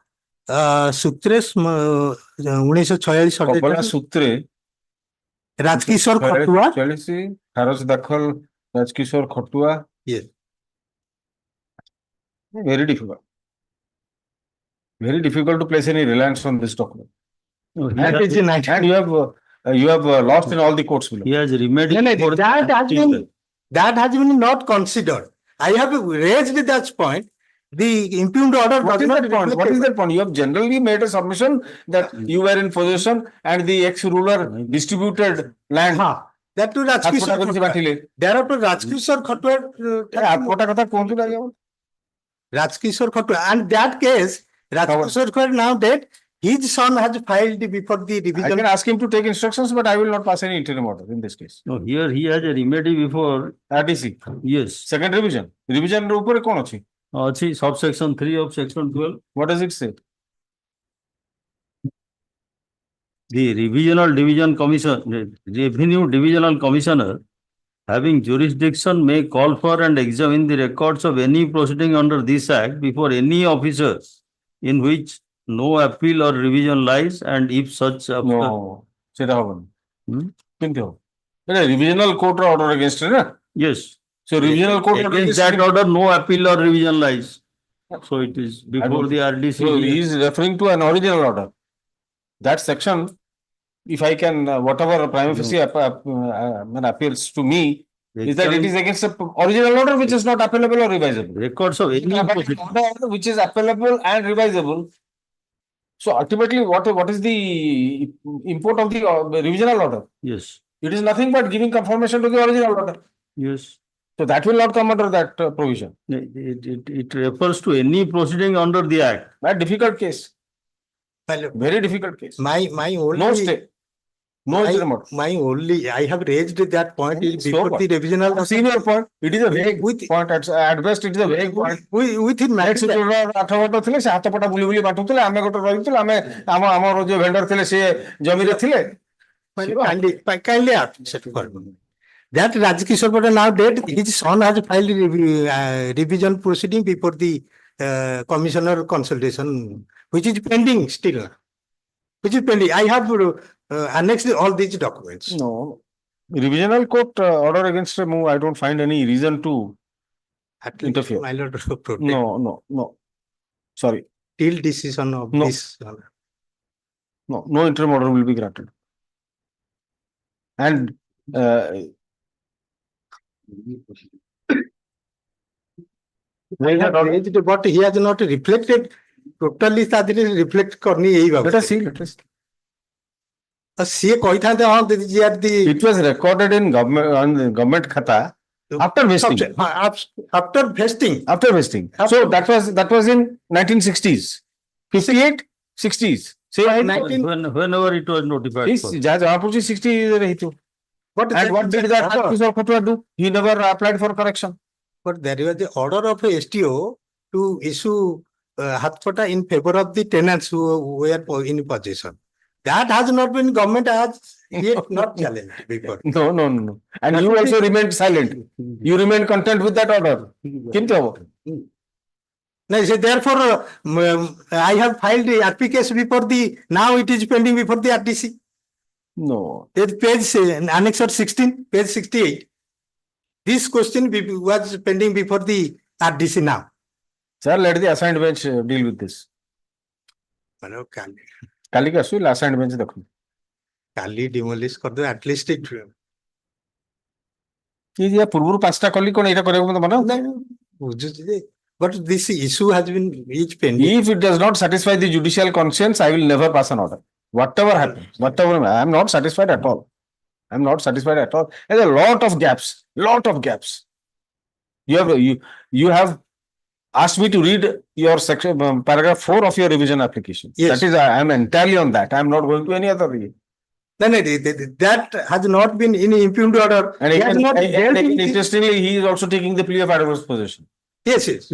Sutres 1946 Sutre. Rajkishore Khatua. Haros Dakhal Rajkishore Khatua. Yes. Very difficult. Very difficult to place any reliance on this document. No, and you have lost in all the courts below. He has remedied. That has been not considered. I have raised that point. The impugned order. What is that point? What is that point? You have generally made a submission that you were in possession and the ex-ruler distributed land. That to Rajkishore. Thereafter Rajkishore Khatua. Rajkishore Khatua. And that case, Rajkishore Khatua now dead. His son has filed before the revision. I can ask him to take instructions, but I will not pass any interim order in this case. No, here he has a remedy before RDC. Yes. Second revision. Revision upore kon achi? Achi subsection 3 of section 12. What does it say? The Revenue Divisional Commissioner, having jurisdiction, may call for and examine the records of any proceeding under this act before any officer in which no appeal or revision lies, and if such No, সেটা হবে না। কিনতে হবে। এটা revisional court order against it, না? Yes. So revisional court order Against that order, no appeal or revision lies. So it is before the RDC. So he is referring to an original order. That section, if I can, whatever prima facie appears to me, is that it is against the original order which is not appellable or revisable. Records of any order which is appellable and revisable. So ultimately, what is the import of the revisional order? Yes. It is nothing but giving confirmation to the original order. Yes. So that will not come under that provision. It refers to any proceeding under the Act. A difficult case. Very difficult case. My only. No stay. No interim order. I have raised that point before the revisional. Senior point. It is a vague point. At best, it is a vague point. Within next ଆଠବଟ ଥିଲେ ସେ ହାତପଟା ବୁଲି ବୁଲି ବାଣ୍ଟୁଥିଲେ ଆମେ ଗୋଟେ ରହିଥିଲେ ଆମେ ଆମର ଯୋଉ ଭେଣ୍ଡର ଥିଲେ ସେ ଜମିରେ ଥିଲେ kindly accept for that Rajkishore Pata now dead. His son has filed revision proceeding before the commissioner consultation, which is pending still. Which is pending. I have annexed all these documents. No, revisional court order against him, I don't find any reason to interfere. My lord, No. Sorry. Till decision of this. No interim order will be granted. And but he has not reflected totally reflect करनी यही बात। Let us see. ସିଏ କହିଥାନ୍ତେ ହଁ it was recorded in government khata after vesting. After vesting. So that was in 1960s, 58, 60s. Say whenever it was notified. जहाँ पूछी 60 रही But and what did that Khatwa do? He never applied for correction. But there was the order of STO to issue Hathpata in favor of the tenants who were in possession. That has not been government has yet not challenged before. No. And you also remained silent. You remained content with that order. No, so therefore I have filed the RPKs before the, now it is pending before the RDC. No. Page annexure 16, page 68. This question was pending before the RDC now. Sir, let the assigned bench deal with this. Kali ka asu assigned bench dekho. Kali demolish kar do at least it. ये पूर्वरु पांचटा कली कोन एटा करे मत मानो but this issue has been each pending. If it does not satisfy the judicial conscience, I will never pass an order. Whatever happens, I am not satisfied at all. There's a lot of gaps. You have asked me to read your section paragraph 4 of your revision application. Yes. That is, I am entirely on that. I am not going to any other read. No, that has not been in impugned order. And interestingly, he is also taking the plea of adverse possession. Yes.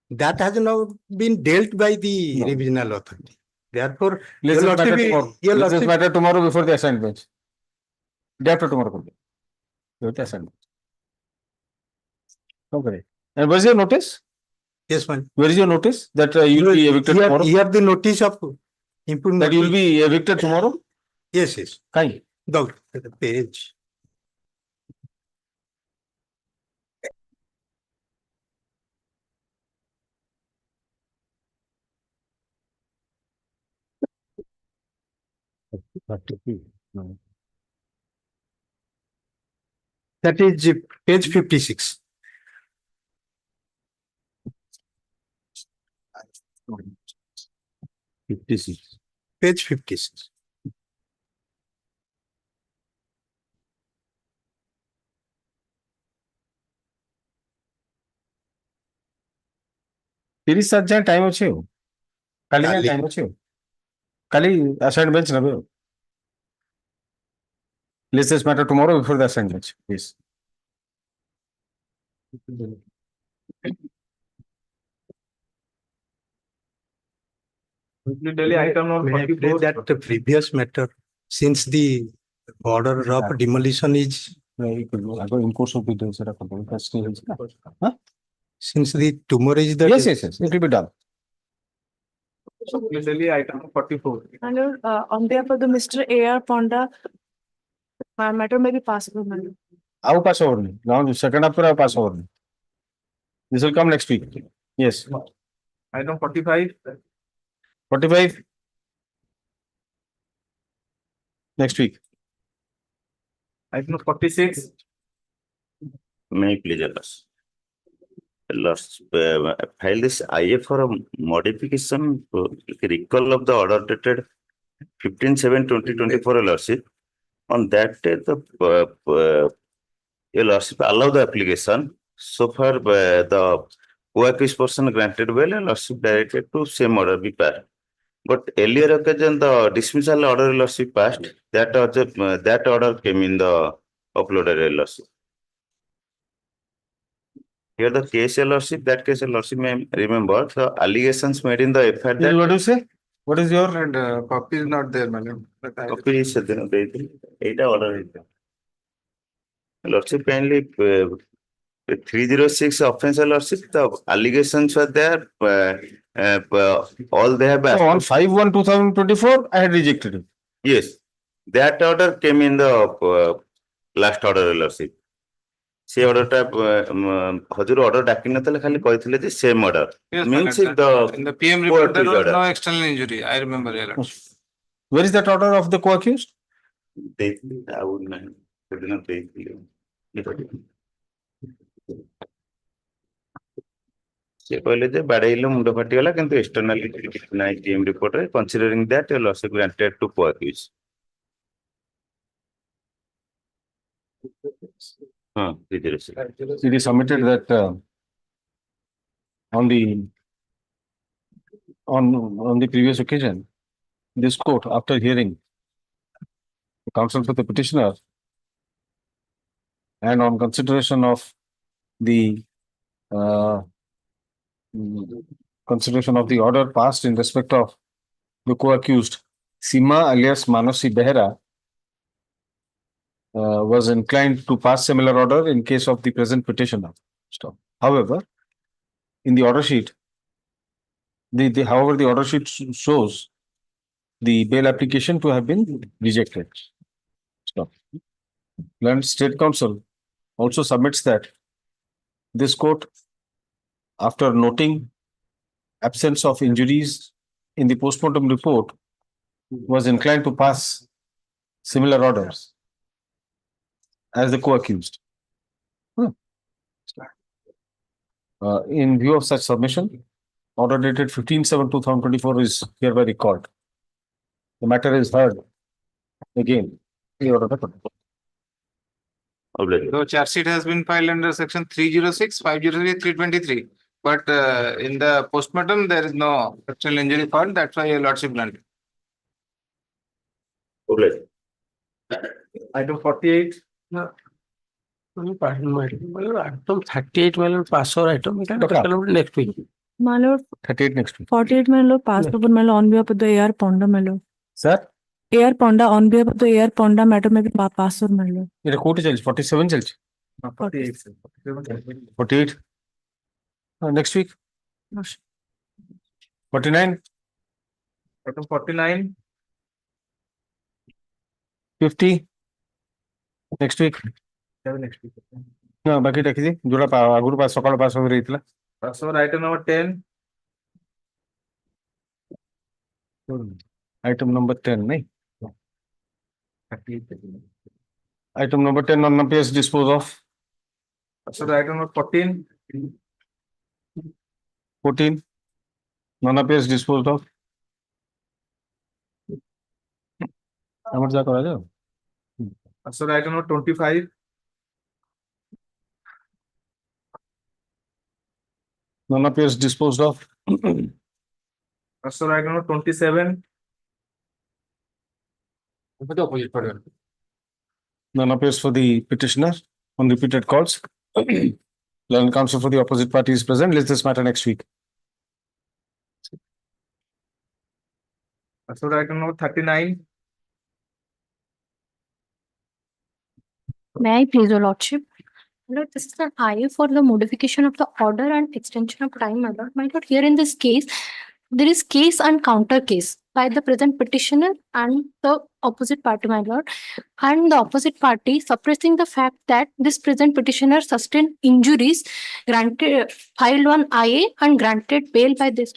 That has now been dealt by the revisional authority. Therefore, let's just matter tomorrow before the assigned bench. Day after tomorrow. The assigned bench. Okay. And where is your notice? Yes, man. Where is your notice that you will be evicted tomorrow? Here the notice of improvement. That you will be evicted tomorrow? Yes. Kind. The page. That is page 56. Page 56. Tiris sajjan time ଅଛି କାଲି ନା time ଅଛି କାଲି assigned bench ନେବେ let's just matter tomorrow before the assigned bench please. Item number that the previous matter, since the order of demolition is in course of details Since the tomorrow is the. Yes, yes, yes, it will be done. Usually item 44. My lord, on behalf of the Mr. A.R. Ponda, my matter may be passable, my lord. I will pass over. Now, second after I will pass over. This will come next week. Yes. Item 45. 45. Next week. Item 46. May I please ask? Last, file this IA for a modification, recall of the order dated 15/7/2024, lordship. On that day, your lordship allow the application. So far, the co-accused person granted well, your lordship directed to same order be passed. But earlier occasion, the dismissal order lordship passed. That order came in the uploaded lordship. Here the case lordship, that case lordship may remember the allegations made in the FIR. What do you say? What is your And copy is not there, madam. copy is order? Lordship kindly 306 offense lordship, the allegations were there. All they have So on 5/1/2024, I had rejected it. Yes, that order came in the last order lordship. से order टा हजूर order डाकिन नतले खाली कहथिले जे same order. Yes, Means madam, if the in the PM report there was order. no external injury. I remember, your lordship. Where is that order of the co-accused? I would not. से कहले जे बाडैलो मुंड फाटिगला किंतु externally नाइ TM report रे considering that your loss granted to co-accused. It is submitted that on the previous occasion, this court, after hearing the counsel for the petitioner and on consideration of the order passed in respect of the co-accused Sima alias Manosi Behera, was inclined to pass similar order in case of the present petitioner. However, in the order sheet, the order sheet shows the bail application to have been rejected. Learned State Counsel also submits that this court, after noting absence of injuries in the postmortem report, was inclined to pass similar orders as the co-accused. In view of such submission, order dated 15/7/2024 is hereby recalled. The matter is heard again. The charge sheet has been filed under section 306, 503, 323. But in the postmortem, there is no actual injury found. That's why your lordship granted. Item 48. Pardon, my lord. Item 38, my lord, pass over item. We can Doctor. discuss about next week. My lord, 38 next week. 48, my lord, passed over, my lord, on behalf of the A.R. Ponda, my lord. Sir? A.R. Ponda, on behalf of the A.R. Ponda matter may be passed over, my lord. It court is 47 chals. 48. 48. Next week. 49. Item 49. 50. Next week. Next week. No, बाकी taxi जोड़ा आगुर पास सकाल पास हो रही थी Pass over item number 10. Item number 10 नहीं. Item number 10 on appears dispose of. Pass over item number 14. 14. Non appears disposed of. How जा करा जाओ. Pass over item number 25. None appears disposed of. Pass over item number 27. None appears for the petitioner on repeated calls. Learned counsel for the opposite party is present. Let's this matter next week. Pass over item number 39. May I please, your lordship? Lord, this is an IA for the modification of the order and extension of time, my lord. My lord, here in this case, there is case and counter case by the present petitioner and the opposite party, my lord. And the opposite party suppressing the fact that this present petitioner sustained injuries, granted, filed one IA and granted bail by this,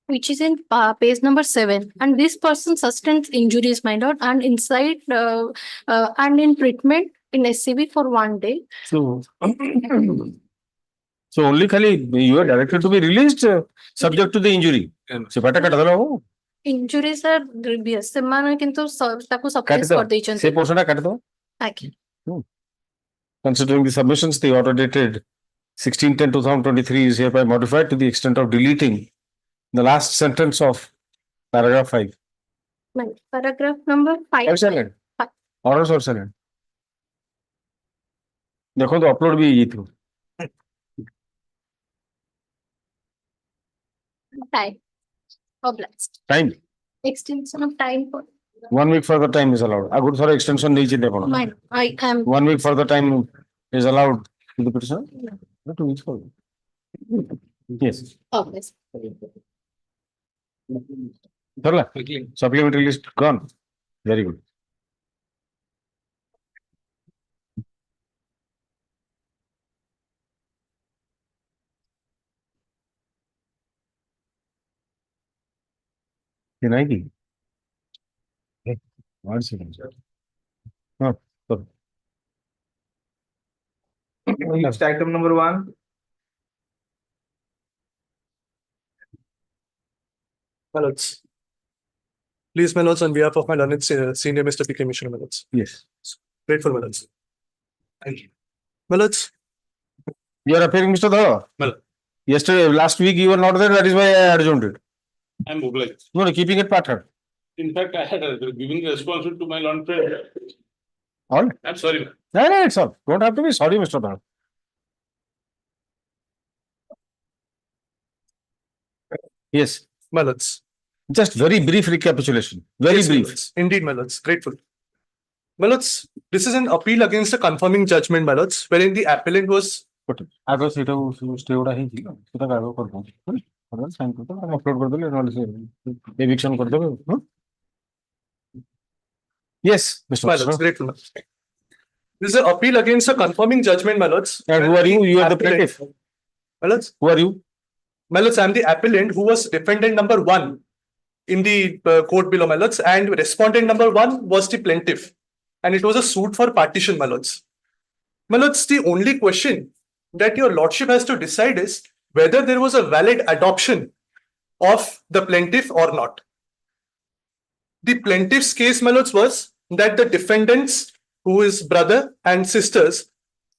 which is in page number 7. And this person sustains injuries, my lord, and inside and in treatment in SCB for 1 day. So, so only Khali, you are directed to be released subject to the injury. So, pata kata dala ho. Injuries are grievous. ସେମାନେ କିନ୍ତୁ ତାକୁ suppress Kati କରିଦେଇଛନ୍ତି. se portion ଟା କାଟି ଦବ. ଆଜ୍ଞା. Considering the submissions, the order dated 16/10/2023 is hereby modified to the extent of deleting the last sentence of paragraph 5. Paragraph number 5. Excellent. Orders are silent. देखो तो अपलोड भी ये थी. Time. Obliged. Time. Extension of time for 1 week further time is allowed. A good for extension नहीं चाहिए देखो. mine. I am 1 week further time is allowed to the petitioner. Not 2 weeks further. Yes. obliged. Thirla. Supplementary list gone. Very good. Deny the. One second. No, sorry. Next item number 1. My lords. Please, my lords, on behalf of my learned senior Mr. P.K. Mishra, my lords. Yes. Grateful, my lords. Thank you. My lords. You are appearing, Mr. Dha. Well. Yesterday, last week you were not there. That is why I adjourned it. I'm obliged. No, keeping it partnered. In fact, I had given responsibility to my learned friend. All. I'm sorry, ma'am. No, it's all. Don't have to be sorry, Mr. Dha. Yes. My lords. Just very brief recapitulation. Very Yes, my brief. lords. Indeed, my lords. Grateful. My lords, this is an appeal against a confirming judgment, my lords, wherein the appellant was. आगे सीटा stay उड़ा ही थी सीटा आगे कर दो और sign कर दो हम अपलोड कर दो नॉलेज एविक्शन कर दो yes Mr. My lords, grateful. This is an appeal against a confirming judgment, my lords. And who are you? You are the plaintiff. My lords. Who are you? My lords, I am the appellant who was defendant number 1 in the court below, my lords, and respondent number 1 was the plaintiff, and it was a suit for partition, my lords. My lords, the only question that your lordship has to decide is whether there was a valid adoption of the plaintiff or not. The plaintiff's case, my lords, was that the defendants, who is brother and sisters,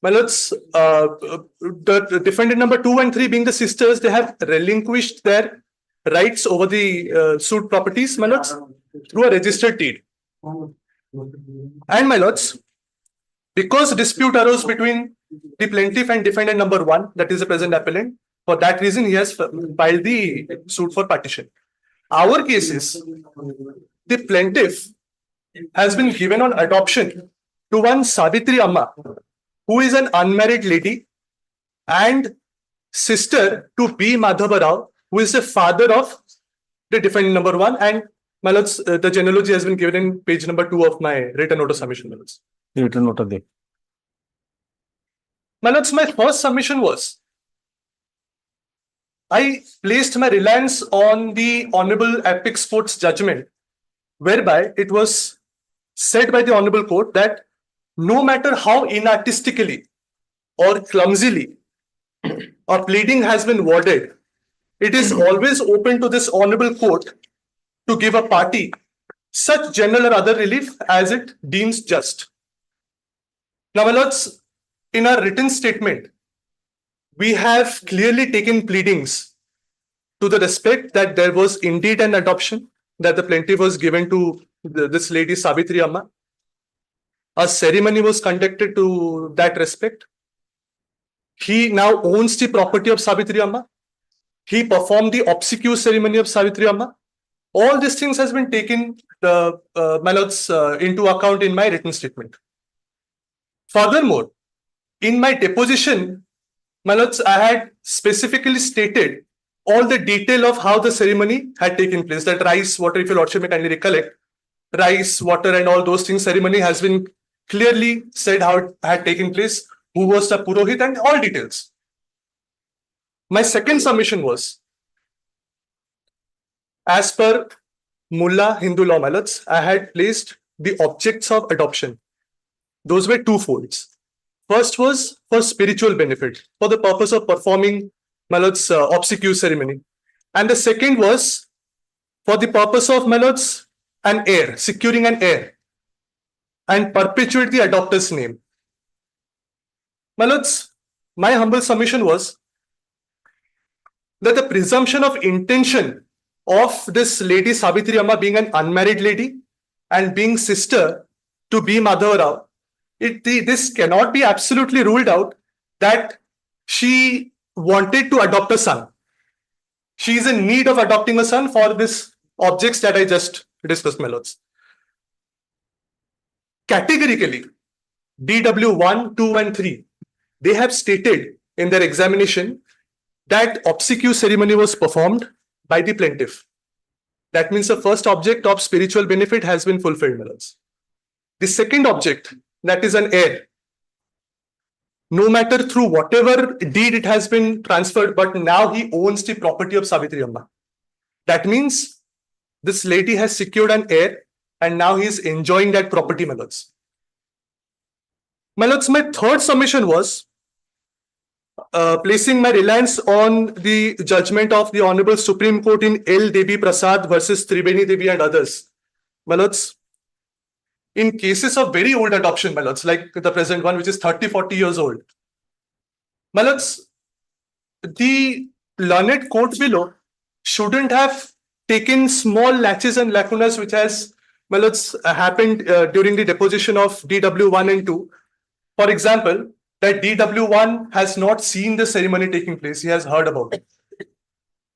my lords, the defendant number 2 and 3 being the sisters, they have relinquished their rights over the suit properties, my lords, through a registered deed. And my lords, because dispute arose between the plaintiff and defendant number 1, that is the present appellant, for that reason he has filed the suit for partition. Our case is the plaintiff has been given on adoption to one Savitri Amma, who is an unmarried lady, and sister to B. Madhava Rao, who is the father of the defendant number 1. And my lords, the genealogy has been given in page number 2 of my written note of submission, my lords. Written note of the. My lords, my first submission was I placed my reliance on the Honorable Apex Court's judgment, whereby it was said by the Honorable Court that no matter how inartistically or clumsily a pleading has been worded, it is always open to this Honorable Court to give a party such general or other relief as it deems just. Now, my lords, in our written statement, we have clearly taken pleadings to the respect that there was indeed an adoption, that the plaintiff was given to this lady Savitri Amma. A ceremony was conducted to that respect. He now owns the property of Savitri Amma. He performed the obsequious ceremony of Savitri Amma. All these things has been taken, my lords, into account in my written statement. Furthermore, In my deposition, my lords, I had specifically stated all the detail of how the ceremony had taken place. That rice, water, if your lordship may kindly recollect, rice, water, and all those things, ceremony has been clearly said how it had taken place, who was the Purohit, and all details. My second submission was, as per Mullah Hindu law, my lords, I had placed the objects of adoption. Those were two folds. First was for spiritual benefit, for the purpose of performing my lords obsequious ceremony. And the second was for the purpose of my lords an heir, securing an heir, and perpetuate the adopter's name. My lords, my humble submission was that the presumption of intention of this lady Savitri Amma being an unmarried lady and being sister to B. Madhava Rao, this cannot be absolutely ruled out that she wanted to adopt a son. She is in need of adopting a son for these objects that I just discussed, my lords. Categorically, DW1, 2, and 3, they have stated in their examination that obsequious ceremony was performed by the plaintiff. That means the first object of spiritual benefit has been fulfilled, my lords. The second object, that is an heir, no matter through whatever deed it has been transferred, but now he owns the property of Savitri Amma. That means this lady has secured an heir and now he is enjoying that property, my lords. My lords, my third submission was placing my reliance on the judgment of the Honorable Supreme Court in L. Devi Prasad versus Tribeni Devi and others. My lords, in cases of very old adoption, my lords, like the present one, which is 30-40 years old, my lords, the learned court below shouldn't have taken small latches and lacunas which has, my lords, happened during the deposition of DW1 and 2. For example, that DW1 has not seen the ceremony taking place, he has heard about it.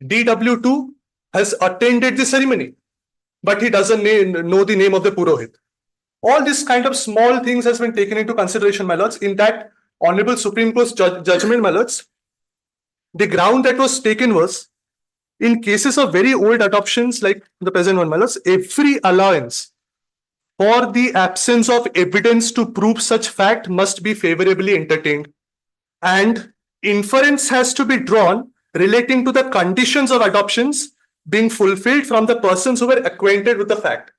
DW2 has attended the ceremony, but he doesn't know the name of the Purohit. All this kind of small things has been taken into consideration, my lords. In that Honorable Supreme Court's judgment, my lords, the ground that was taken was, in cases of very old adoptions like the present one, my lords, every allowance for the absence of evidence to prove such fact must be favorably entertained, and inference has to be drawn relating to the conditions of adoptions being fulfilled from the persons who were acquainted with the fact.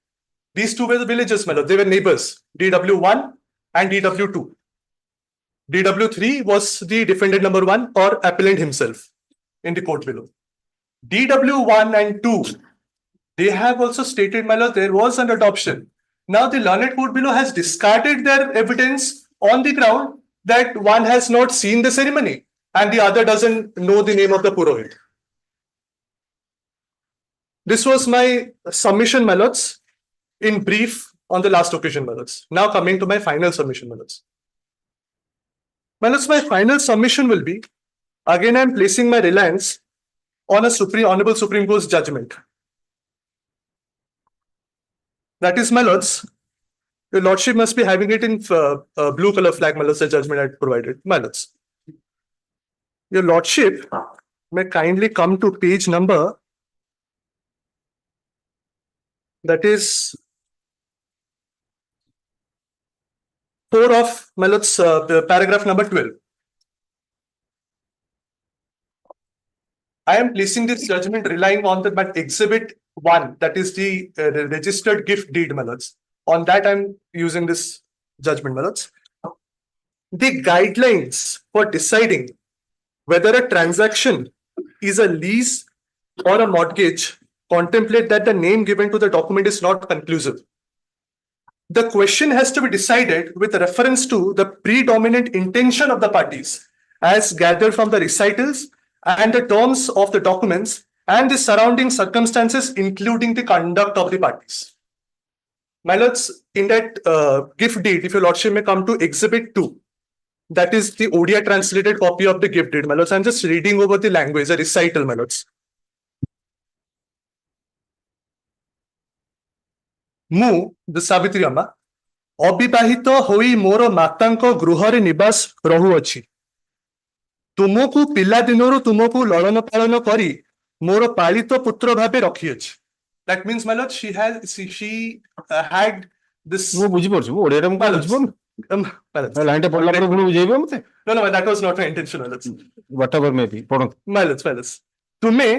These two were the villages, my lord. They were neighbors, DW1 and DW2. DW3 was the defendant number 1 or appellant himself in the court below. DW1 and 2, they have also stated, my lord, there was an adoption. Now the learned court below has discarded their evidence on the ground that one has not seen the ceremony and the other doesn't know the name of the Purohit. This was my submission, my lords, in brief on the last occasion, my lords. Now coming to my final submission, my lords. My lords, my final submission will be, again I am placing my reliance on a Honorable Supreme Court's judgment. That is, my lords, your lordship must be having it in blue color flag, my lords, the judgment I provided. My lords, your lordship may kindly come to page number, that is 4 of, my lords, paragraph number 12. I am placing this judgment relying on the exhibit 1, that is the registered gift deed, my lords. On that I am using this judgment, my lords. The guidelines for deciding whether a transaction is a lease or a mortgage contemplate that the name given to the document is not conclusive. The question has to be decided with reference to the predominant intention of the parties as gathered from the recitals and the terms of the documents and the surrounding circumstances, including the conduct of the parties. My lords, in that gift deed, if your lordship may come to exhibit 2, that is the ODI translated copy of the gift deed, my lords. I'm just reading over the language, a recital, my lords. Mu, the Savitri Amma, ଅବିବାହିତ ହୋଇ ମୋର ମାତାଙ୍କ ଗୃହରେ ନିବାସ ରହୁଅଛି। ତୁମକୁ ପିଲାଦିନରୁ ତୁମକୁ ଲଳନ ପାଳନ କରି ମୋର ପାଳିତ ପୁତ୍ର ଭାବେ ରଖିଅଛି। That means, my lord, she had this. ମୁଁ ବୁଝିପାରୁଛି, ମୁଁ ଓଡ଼ିଆରେ ମୁଁ ବୁଝିପାରୁନି। ଲାଇନଟା ପଢିଲା ପରେ ପୁଣି ବୁଝେଇବେ ମତେ? No, that was not my intention, my lords. Whatever may be, ପଢନ୍ତୁ। My lords. ତୁମେ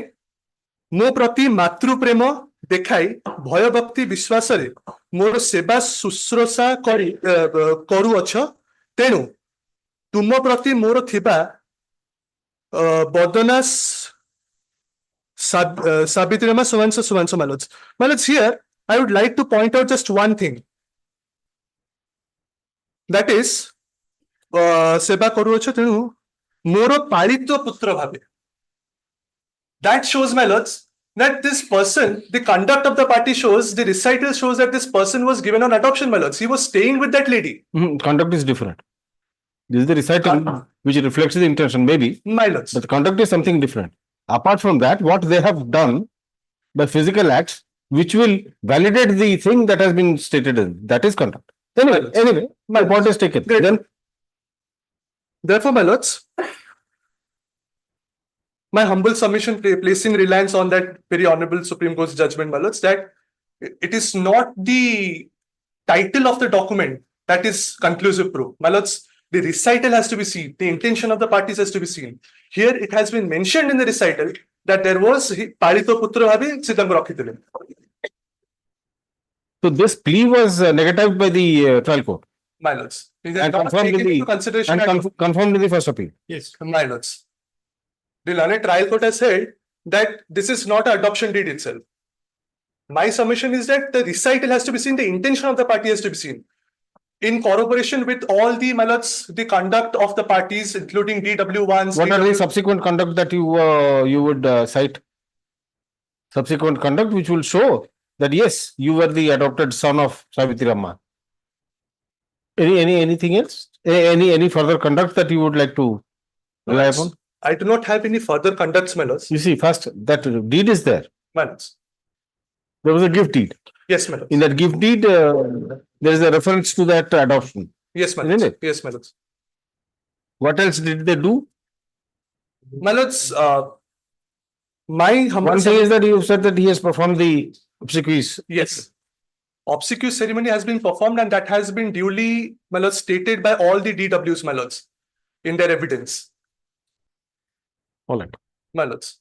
ମୋ ପ୍ରତି ମାତୃ ପ୍ରେମ ଦେଖାଇ ଭୟ ଭକ୍ତି ବିଶ୍ୱାସରେ ମୋର ସେବା ଶୁଶ୍ରୂଷା କରୁଅଛ, ତେଣୁ ତୁମ ପ୍ରତି ମୋର ଥିବା ବଦନାସ Sabitrama Suvansa, my lords. My lords, here I would like to point out just one thing. That is, Seba Koruacha Tenu, Moro Palito Putra Bhabe. That shows, my lords, that this person, the conduct of the party shows, the recital shows that this person was given on adoption, my lords. He was staying with that lady. Conduct is different. This is the recital which reflects the intention, maybe. My lords. But the conduct is something different. Apart from that, what they have done by physical acts, which will validate the thing that has been stated, that is conduct. Anyway, my point is taken. Then, therefore, my lords, my humble submission placing reliance on that very honorable Supreme Court's judgment, my lords, that it is not the title of the document that is conclusive proof. My lords, the recital has to be seen. The intention of the parties has to be seen. Here it has been mentioned in the recital that there was Palito Putra Bhabe Sidam Rakhitile. So this plea was negatived by the trial court. My lords. And confirmed in the first appeal. Yes, my lords. The learned trial court has said that this is not an adoption deed itself. My submission is that the recital has to be seen, the intention of the party has to be seen. In corroboration with all the, my lords, the conduct of the parties, including DW1s. What are the subsequent conduct that you would cite? Subsequent conduct which will show that yes, you were the adopted son of Savitri Amma. Anything else? Any further conduct that you would like to rely upon? I do not have any further conducts, my lords. You see, first that deed is there. My lords. There was a gift deed. Yes, my lords. In that gift deed, there is a reference to that adoption. Yes, my lords. Yes, my lords. What else did they do? My lords, my humble. One thing is that you said that he has performed the obsequies. Yes. Obsequious ceremony has been performed and that has been duly, my lords, stated by all the DWs, my lords, in their evidence. All right. My lords.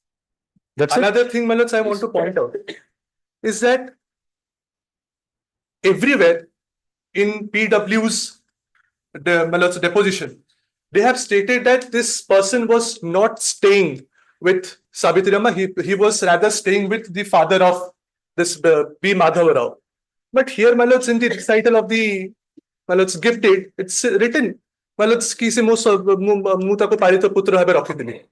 That's another thing, my lords, I want to point out is that everywhere in PW's my lords, deposition, they have stated that this person was not staying with Savitri Amma. He was rather staying with the father of this B. Madhava Rao. But here, my lords, in the recital of the my lords, gift deed, it's written, my lords, ki se muta ko palito putra bhabe rakhitile.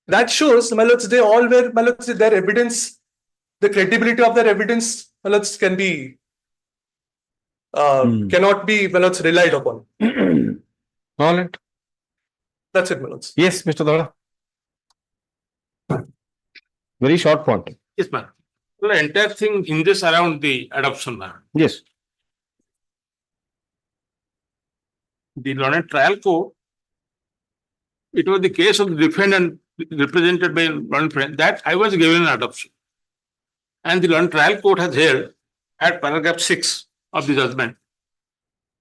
That shows, my lords, they all were, my lords, their evidence, the credibility of their evidence, my lords, can be cannot be, my lords, relied upon. All right. That's it, my lords. Yes, Mr. Dora. Very short point. Yes, ma'am. The entire thing hinges around the adoption, ma'am. Yes. The learned trial court, it was the case of the defendant represented by learned friend that I was given an adoption. And the learned trial court has held at paragraph 6 of the judgment,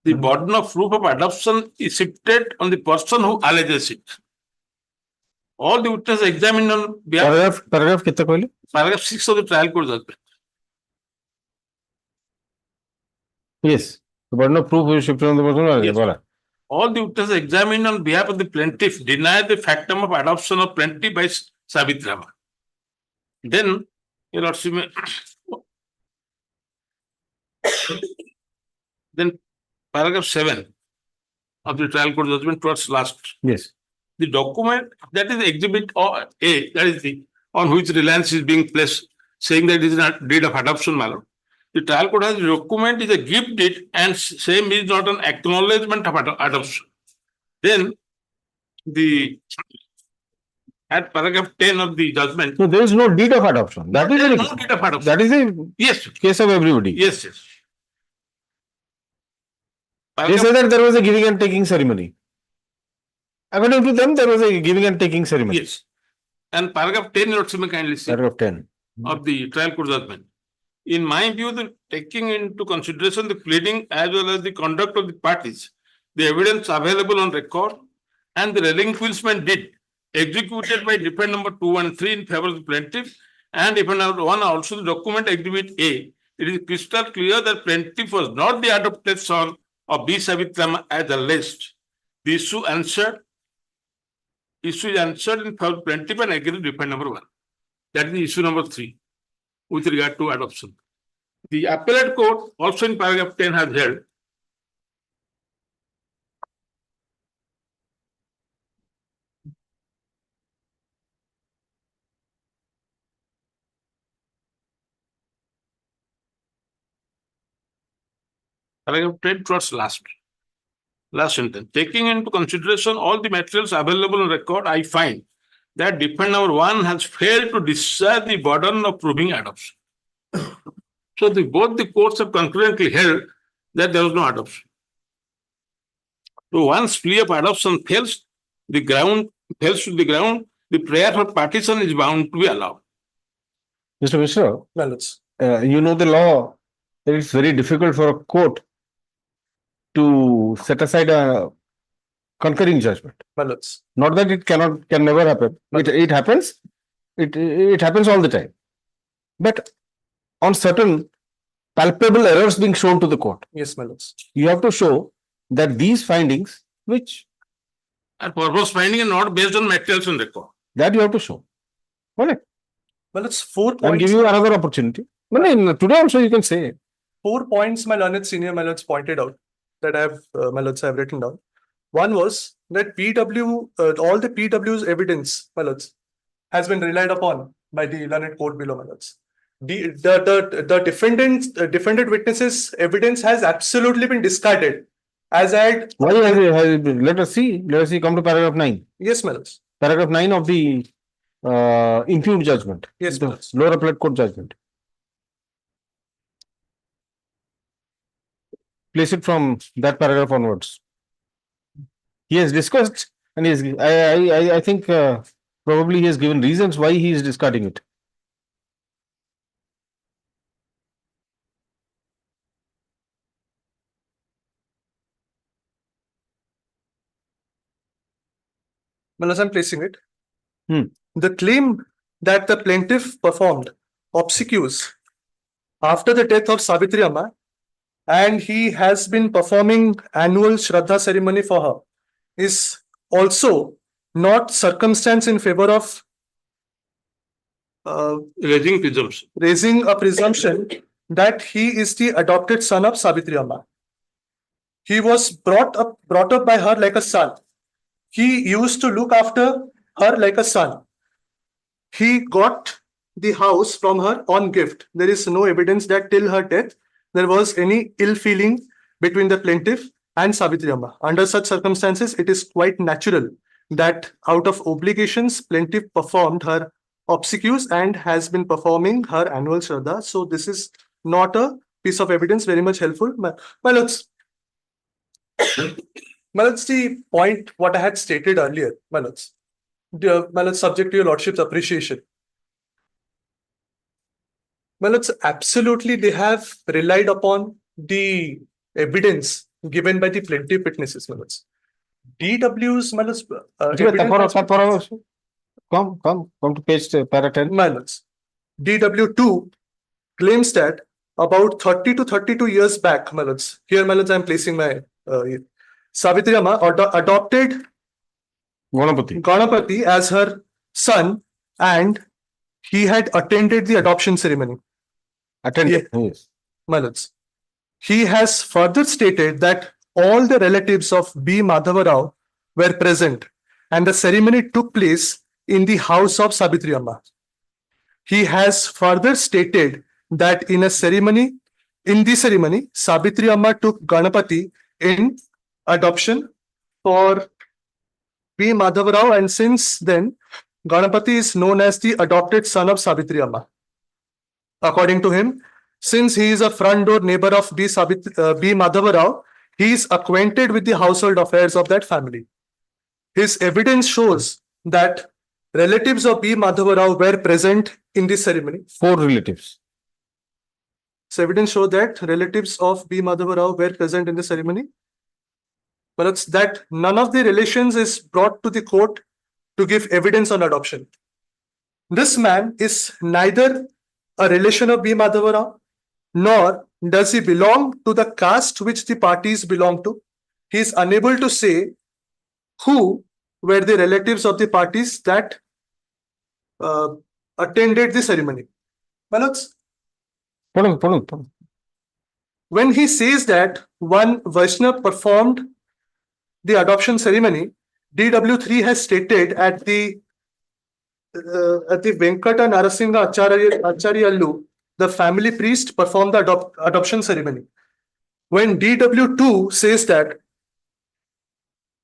the burden of proof of adoption is shifted on the person who alleges it. All the witnesses examined on behalf. Paragraph कितना कोई? Paragraph 6 of the trial court judgment. Yes. The burden of proof is shifted on the person. Yes. All the witnesses examined on behalf of the plaintiff deny the factum of adoption of plaintiff by Savitri Amma. Then, your lordship may then paragraph 7 of the trial court judgment towards last. Yes. The document that is exhibit A, that is the on which reliance is being placed, saying that it is not deed of adoption, my lord. The trial court has the document is a gift deed and same is not an acknowledgement of adoption. Then the at paragraph 10 of the judgment. So there is no deed of adoption. That is no deed of adoption. That is a yes case of everybody. Yes, yes. They say that there was a giving and taking ceremony. According to them, there was a giving and taking ceremony. Yes. And paragraph 10, Lord Shima kindly see, Paragraph 10. of the trial court judgment. In my view, the taking into consideration the pleading as well as the conduct of the parties, the evidence available on record, and the relinquishment deed executed by defendant number 2 and 3 in favor of the plaintiff, and defendant number 1 also the document exhibit A, it is crystal clear that plaintiff was not the adopted son of B. Savitrama as alleged. The issue is answered in favor of plaintiff and against defendant number 1. That is the issue number 3 with regard to adoption. The appellate court also in paragraph 10 has held paragraph 10 towards last sentence. Taking into consideration all the materials available on record, I find that defendant number 1 has failed to discharge the burden of proving adoption. So both the courts have concurrently held that there was no adoption. So once plea of adoption fails to the ground, the prayer for partition is bound to be allowed. Mr. Mishra, you know the law that it's very difficult for a court to set aside a concurring judgment. Not that it can never happen. It happens. It happens all the time. But on certain palpable errors being shown to the court. Yes, my lords. You have to show that these findings, which are purpose finding and not based on materials on record. That you have to show. Correct. Well, it's 4 points. I'll give you another opportunity. Today also you can say. 4 points my learned senior my lords pointed out that I have my lords have written down. One was that all the PW's evidence, my lords, has been relied upon by the learned court below, my lords. The defendant witnesses evidence has absolutely been discarded. As I had. Why let us see. Come to paragraph 9. Yes, my lords. Paragraph 9 of the impugned judgment. Yes, the lower appellate court judgment. Place it from that paragraph onwards. He has discussed, and I think probably he has given reasons why he is discarding it. Malas, I'm placing it. The claim that the plaintiff performed obsequies after the death of Savitri Amma, and he has been performing annual Shraddha ceremony for her, is also not circumstance in favor of raising a presumption that he is the adopted son of Savitri Amma. He was brought up by her like a son. He used to look after her like a son. He got the house from her on gift. There is no evidence that till her death, there was any ill feeling between the plaintiff and Savitri Amma. Under such circumstances, it is quite natural that out of obligations, plaintiff performed her obsequies and has been performing her annual Shraddha. So this is not a piece of evidence, very much helpful. My lords, the point what I had stated earlier, my lords, subject to your lordship's appreciation. My lords, absolutely they have relied upon the evidence given by the plaintiff witnesses, my lords. DW's, my lords, come to page para 10. My lords, DW2 claims that about 30 to 32 years back, my lords, here, my lords, I am placing my Savitri Amma adopted Ganapati as her son, and he had attended the adoption ceremony. Yes. My lords. He has further stated that all the relatives of B. Madhava Rao were present and the ceremony took place in the house of Savitri Amma. He has further stated that in the ceremony, Savitri Amma took Ganapati in adoption for B. Madhava Rao, and since then, Ganapati is known as the adopted son of Savitri Amma. According to him, since he is a front door neighbor of B. Madhava Rao, he is acquainted with the household affairs of that family. His evidence shows that relatives of B. Madhava Rao were present in this ceremony. 4 relatives. So evidence shows that relatives of B. Madhava Rao were present in the ceremony. But it's that none of the relations is brought to the court to give evidence on adoption. This man is neither a relation of B. Madhava Rao, nor does he belong to the caste which the parties belong to. He is unable to say who were the relatives of the parties that attended the ceremony. Manods, when he says that one Vaishnav performed the adoption ceremony, DW3 has stated at the Venkata Narasingha Acharyallu, the family priest performed the adoption ceremony. When DW2 says that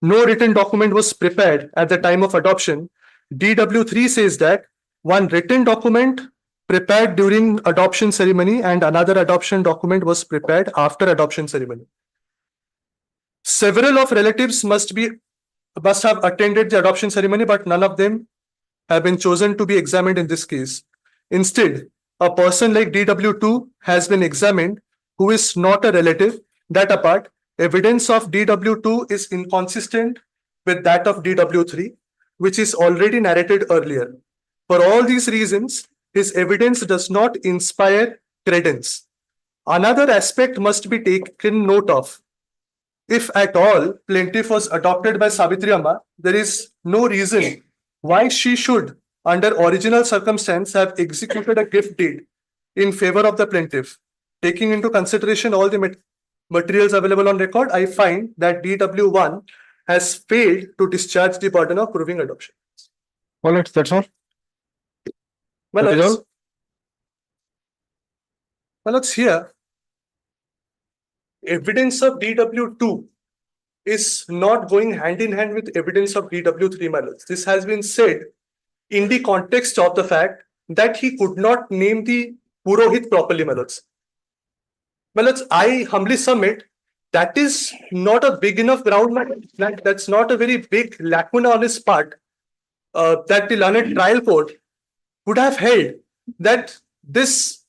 no written document was prepared at the time of adoption, DW3 says that one written document prepared during adoption ceremony and another adoption document was prepared after adoption ceremony. Several of relatives must have attended the adoption ceremony, but none of them have been chosen to be examined in this case. Instead, a person like DW2 has been examined who is not a relative. That apart, evidence of DW2 is inconsistent with that of DW3, which is already narrated earlier. For all these reasons, his evidence does not inspire credence. Another aspect must be taken note of. If at all plaintiff was adopted by Savitri Amma, there is no reason why she should, under original circumstance, have executed a gift deed in favor of the plaintiff. Taking into consideration all the materials available on record, I find that DW1 has failed to discharge the burden of proving adoption. All right, that's all. Well, That is all? let's hear. Evidence of DW2 is not going hand in hand with evidence of DW3, my lords. This has been said in the context of the fact that he could not name the Purohit properly, my lords. My lords, I humbly submit that is not a big enough ground, that's not a very big lacuna on his part, that the learned trial court would have held that this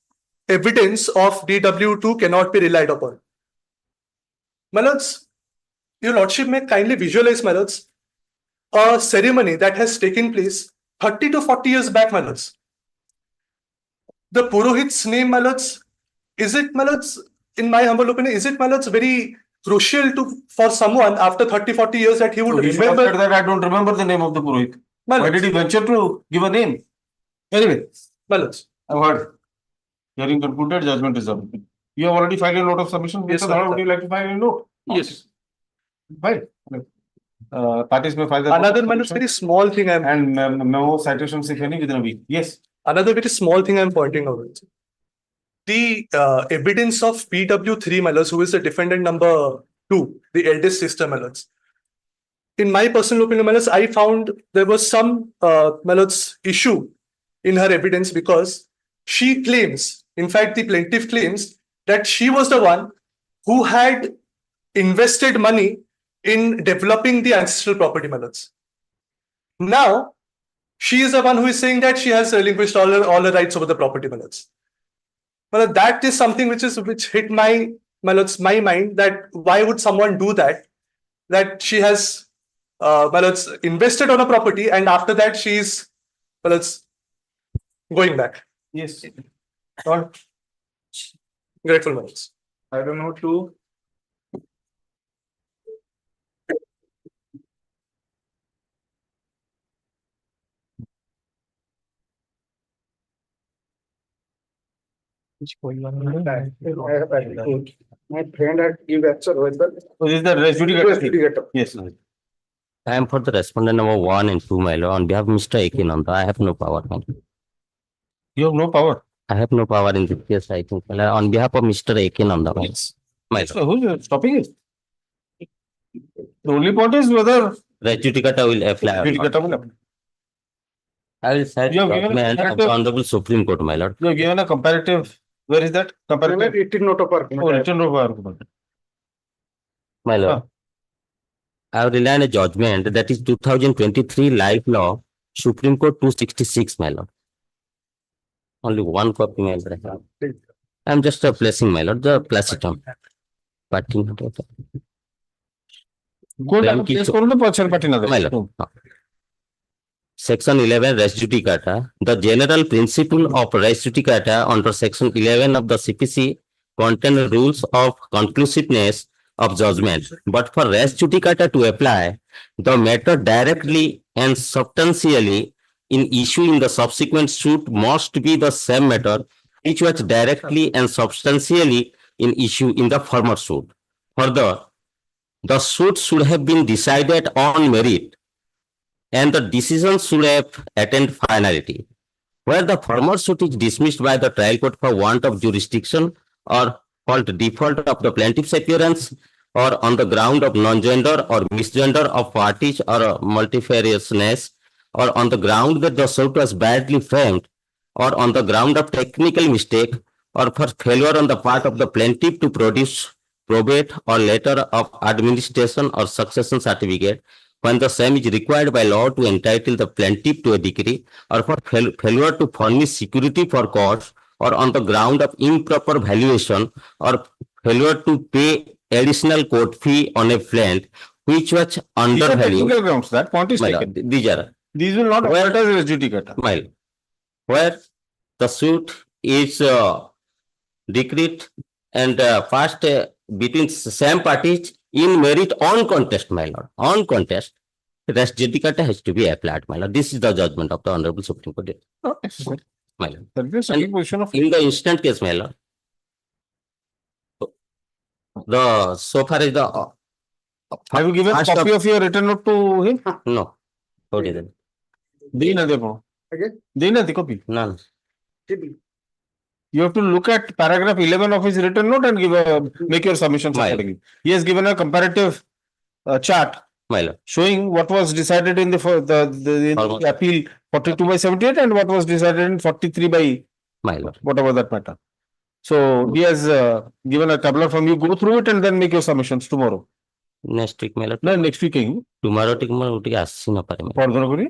evidence of DW2 cannot be relied upon. My lords, your lordship may kindly visualize, my lords, a ceremony that has taken place 30 to 40 years back, my lords. The Purohit's name, my lords, is it, my lords, in my humble opinion, is it, my lords, very crucial for someone after 30-40 years that he would remember? That I don't remember the name of the Purohit. Why did he venture to give a name? Anyway, my lords, I've heard. Hearing concluded, judgment is up. You have already filed a note of submission. Yes, Mr. sir. Dhara, would you like to file a note? Yes. Fine. Parties may file the Another, my lords, very small thing and memo citations, if any, within a week. Yes. Another very small thing I'm pointing out. The evidence of PW3, my lords, who is the defendant number 2, the eldest sister, my lords. In my personal opinion, my lords, I found there was some, my lords, issue in her evidence because she claims, in fact, the plaintiff claims that she was the one who had invested money in developing the ancestral property, my lords. Now, she is the one who is saying that she has relinquished all her rights over the property, my lords. Well, that is something which hit my lords, my mind, that why would someone do that? That she has, my lords, invested on a property and after that she is, my lords, going back. Yes. Not grateful, my lords. I don't know to. My friend had given answer with the. So this is the res judicata. Yes. I am for the respondent number 1 and 2, my lord. On behalf of Mr. Ekinanda, I have no power. You have no power. I have no power in this case, I think. My lord. On behalf of Mr. Ekinanda, my lord. So who's stopping it? The only point is whether Res judicata will apply. judicata will apply. I will cite You have given a document of the comparative- Honorable Supreme Court, my lord. You have given a comparative. Where is that? Comparative. Written note of argument. Oh, written note of argument. My lord. I have relied on a judgment that is 2023 life law, Supreme Court 266, my lord. Only one copy, my lord. I am just placing, my lord, the placitum. Partition. কোনটা place করুন তো পছর পাটি না My lord. Section 11 res judicata. The general principle of res judicata under section 11 of the CPC contain rules of conclusiveness of judgment. But for res judicata to apply, the matter directly and substantially in issue in the subsequent suit must be the same matter which was directly and substantially in issue in the former suit. Further, the suit should have been decided on merit and the decision should have attained finality. Where the former suit is dismissed by the trial court for want of jurisdiction or fault default of the plaintiff's appearance or on the ground of non-gender or misgender of parties or multifariousness or on the ground that the suit was badly framed or on the ground of technical mistake or for failure on the part of the plaintiff to produce probate or letter of administration or succession certificate when the same is required by law to entitle the plaintiff to a decree or for failure to furnish security for costs or on the ground of improper valuation or failure to pay additional court fee on a plaint which was undervalued. Technical grounds, that point is taken. These will not apply as res judicata. Where the suit is decreed and passed between same parties in merit on contest, my lord. On contest, res judicata has to be applied, my lord. This is the judgment of the Honorable Supreme Court. Not necessary. My lord. That is a position of In the instant case, my lord, the so far as the have you given a copy of your written note to him? No. How did it? Dina depo. Again? Dina the copy. None. You have to look at paragraph 11 of his written note and make your submissions accordingly. He has given a comparative chart showing what was decided in the appeal 42/78 and what was decided in 43 by whatever that matter. So he has given a tabular from you. Go through it and then make your submissions tomorrow. Next week, my lord. No, next week. Tomorrow, আসছি না পারে। পরদিন করি?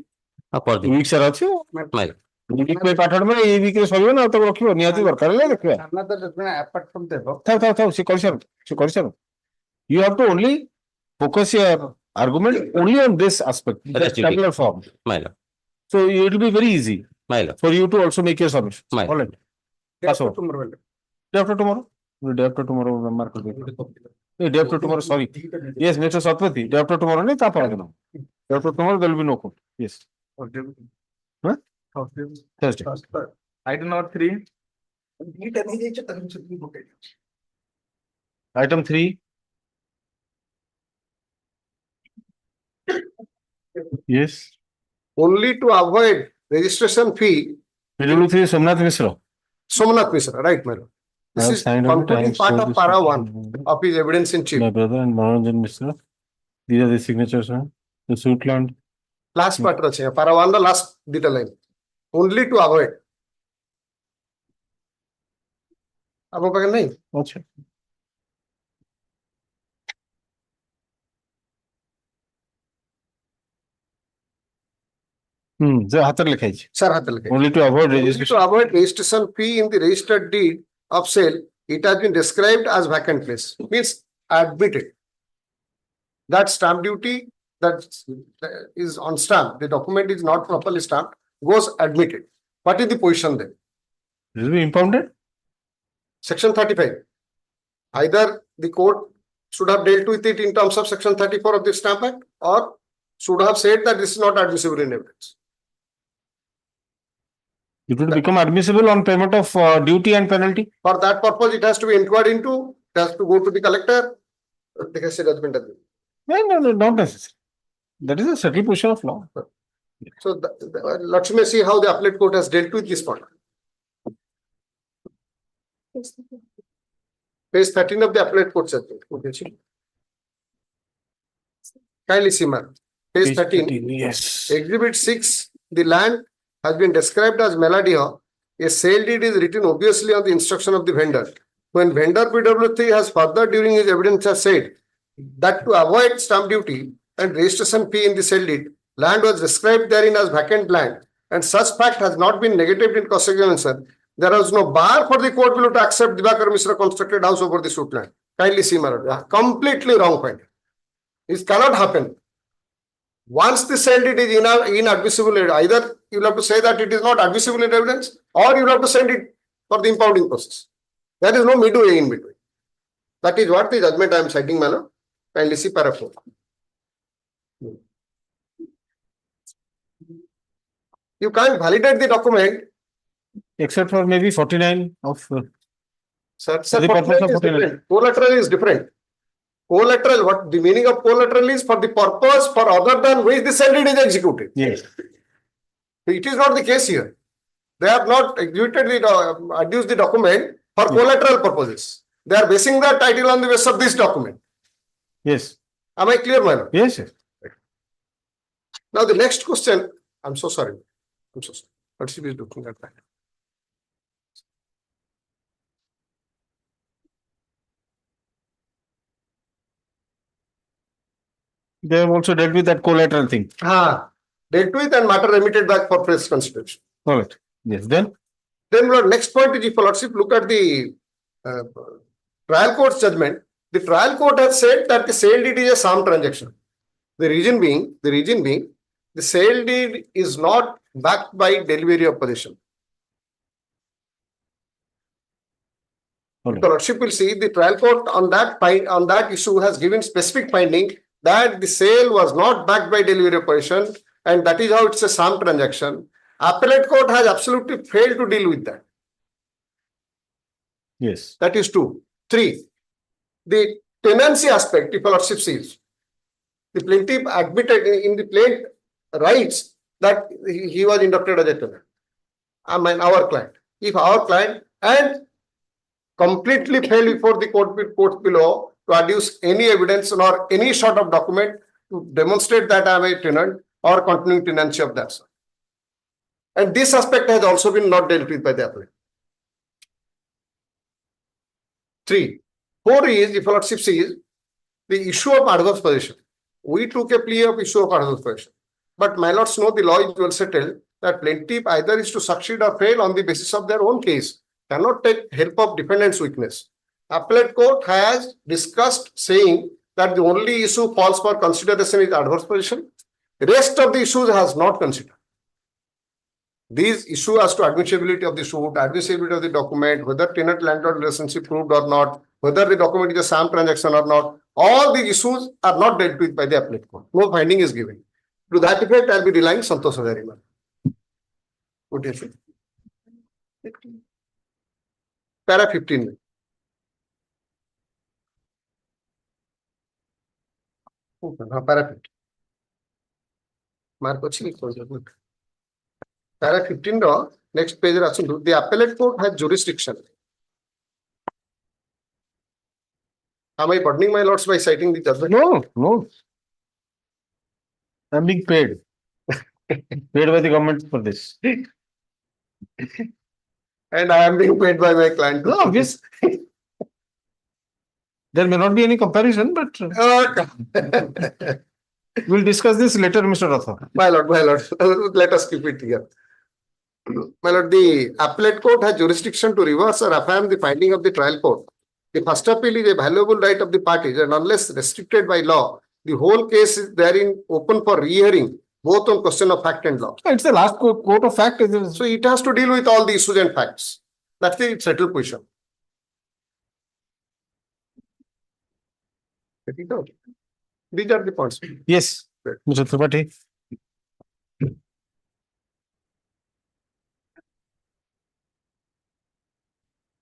পরদিন। Week সারা আছে? Week पे পাঠানো মানে এই week রে সরিব না তো রখিব নিহাতি দরকার হলে দেখবে। Another apart from the above. থাও সে করিছার। You have to only focus your argument only on this aspect, the tabular form. So it will be very easy for you to also make your submission. All right. Day after tomorrow. Day after tomorrow. Mark day after tomorrow. Sorry. Yes, Mr. Satpathy. Day after tomorrow. Day after tomorrow there will be no court. Yes. Huh? Thursday. Item number 3. Item 3. Yes. Only to avoid registration fee. PW3 Somnath Mishra. Somnath Mishra, right, my lord. This is concluding part of para 1 of his evidence in chief. My brother and Manoranjan Mishra. These are the signatures, huh? The suit land. Last part, para 1, the last detail line. Only to avoid. आपको पकड़ नहीं? अच्छा। जो हाथर लिखा है। Sir, हाथर लिखा है। Only to avoid registration. Only to avoid registration fee in the registered deed of sale, it has been described as vacant place. Means admitted. That stamp duty that is on stamp, the document is not properly stamped, goes admitted. What is the position then? It will be impounded? Section 35. Either the court should have dealt with it in terms of section 34 of the Stamp Act or should have said that this is not admissible in evidence. It will become admissible on payment of duty and penalty? For that purpose, it has to be inquired into, it has to go to the collector. No, not necessary. That is a settled position of law. So let's see how the appellate court has dealt with this point. Page 13 of the appellate court judgment. Kindly see, ma'am. Page 13. Yes. Exhibit 6, the land has been described as Melladia. A sale deed is written obviously on the instruction of the vendor. When vendor PW3 has further during his evidence has said that to avoid stamp duty and registration fee in the sale deed, land was described therein as vacant land, and such fact has not been negatived in cross-examination. There was no bar for the court below to accept Divakar Mishra constructed house over the suit land. Kindly see, my lord. Completely wrong point. This cannot happen. Once the sale deed is inadmissible, either you will have to say that it is not admissible in evidence, or you will have to send it for the impounding process. There is no midway in between. That is what the judgment I am citing, my lord. Kindly see para 4. You can't validate the document. Except for maybe 49 of. Sir, the purpose of 49. Collateral is different. Collateral, what the meaning of collateral is for the purpose for other than which the sale deed is executed. Yes. It is not the case here. They have not executed the adduced the document for collateral purposes. They are basing their title on the basis of this document. Yes. Am I clear, my lord? Yes, yes. Now the next question. I'm so sorry. I'm so sorry. What she is looking at that. They have also dealt with that collateral thing. Dealt with and matter remitted back for fresh consideration. All right. Yes. Then Lord, next point is if lordship look at the trial court's judgment. The trial court has said that the sale deed is a sham transaction. The reason being, the sale deed is not backed by delivery of possession. Okay. The lordship will see the trial court on that issue has given specific finding that the sale was not backed by delivery of possession, and that is how it's a sham transaction. Appellate court has absolutely failed to deal with that. yes. That is 2. 3. The tenancy aspect, if lordship sees, the plaintiff admitted in the plaintiff rights that he was inducted as a tenant. I mean, our client. If our client and completely failed before the court below to adduce any evidence or any sort of document to demonstrate that I am a tenant or continuing tenancy of that sort. And this aspect has also been not dealt with by the appellate. 3. 4 is, if lordship sees, the issue of adverse possession. We took a plea of issue of adverse possession. But my lords know the law is well settled that plaintiff either is to succeed or fail on the basis of their own case, cannot take help of defendant's weakness. Appellate court has discussed saying that the only issue falls for consideration is adverse possession. The rest of the issues has not considered. These issues as to admissibility of the suit, admissibility of the document, whether tenant landlord relationship proved or not, whether the document is a sham transaction or not, all these issues are not dealt with by the appellate court. No finding is given. To that effect, I will be relying Santosh Hariman. What do you say? Para 15. Para 15. Mark Para 15 next page the appellate court has jurisdiction. Am I burdening my lords by citing the judgment? No. I'm being paid. Paid by the government for this. And I am being paid by my client. No, obvious. There may not be any comparison, but we'll discuss this later, Mr. Ratha. My lord, let us keep it here. My lord, the appellate court has jurisdiction to reverse or affirm the finding of the trial court. The first appeal is a valuable right of the parties, and unless restricted by law, the whole case is therein open for re-hearing, both on question of fact and law. It's the last court of fact. So it has to deal with all the issues and facts. That's the settled position. These are the points. Yes, Mr. Tripathi.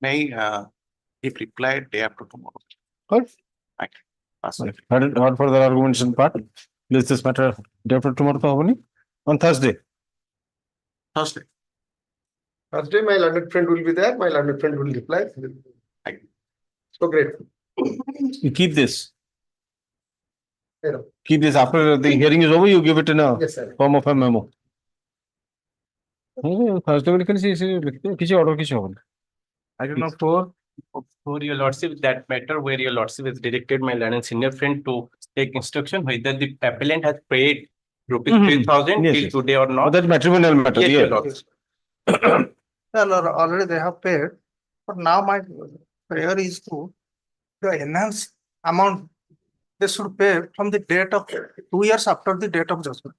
May if replied day after tomorrow. Good. Heard further arguments in part. Is this matter day after tomorrow on Thursday? Thursday, my learned friend will be there. My learned friend will reply. So great. You keep this. Hello. Keep this after the hearing is over. You give it in a form of a memo. Thursday will किसी order किसी होगा. Item number 4, For your lordship, that matter where your lordship has directed my learned senior friend to take instruction whether the appellant has paid rupees 3,000 Yes, till yes. today or not. That matrimonial matter. Yes, your Yeah. lordship. Already they have paid, but now my prayer is to the enhanced amount they should pay from the date of 2 years after the date of judgment.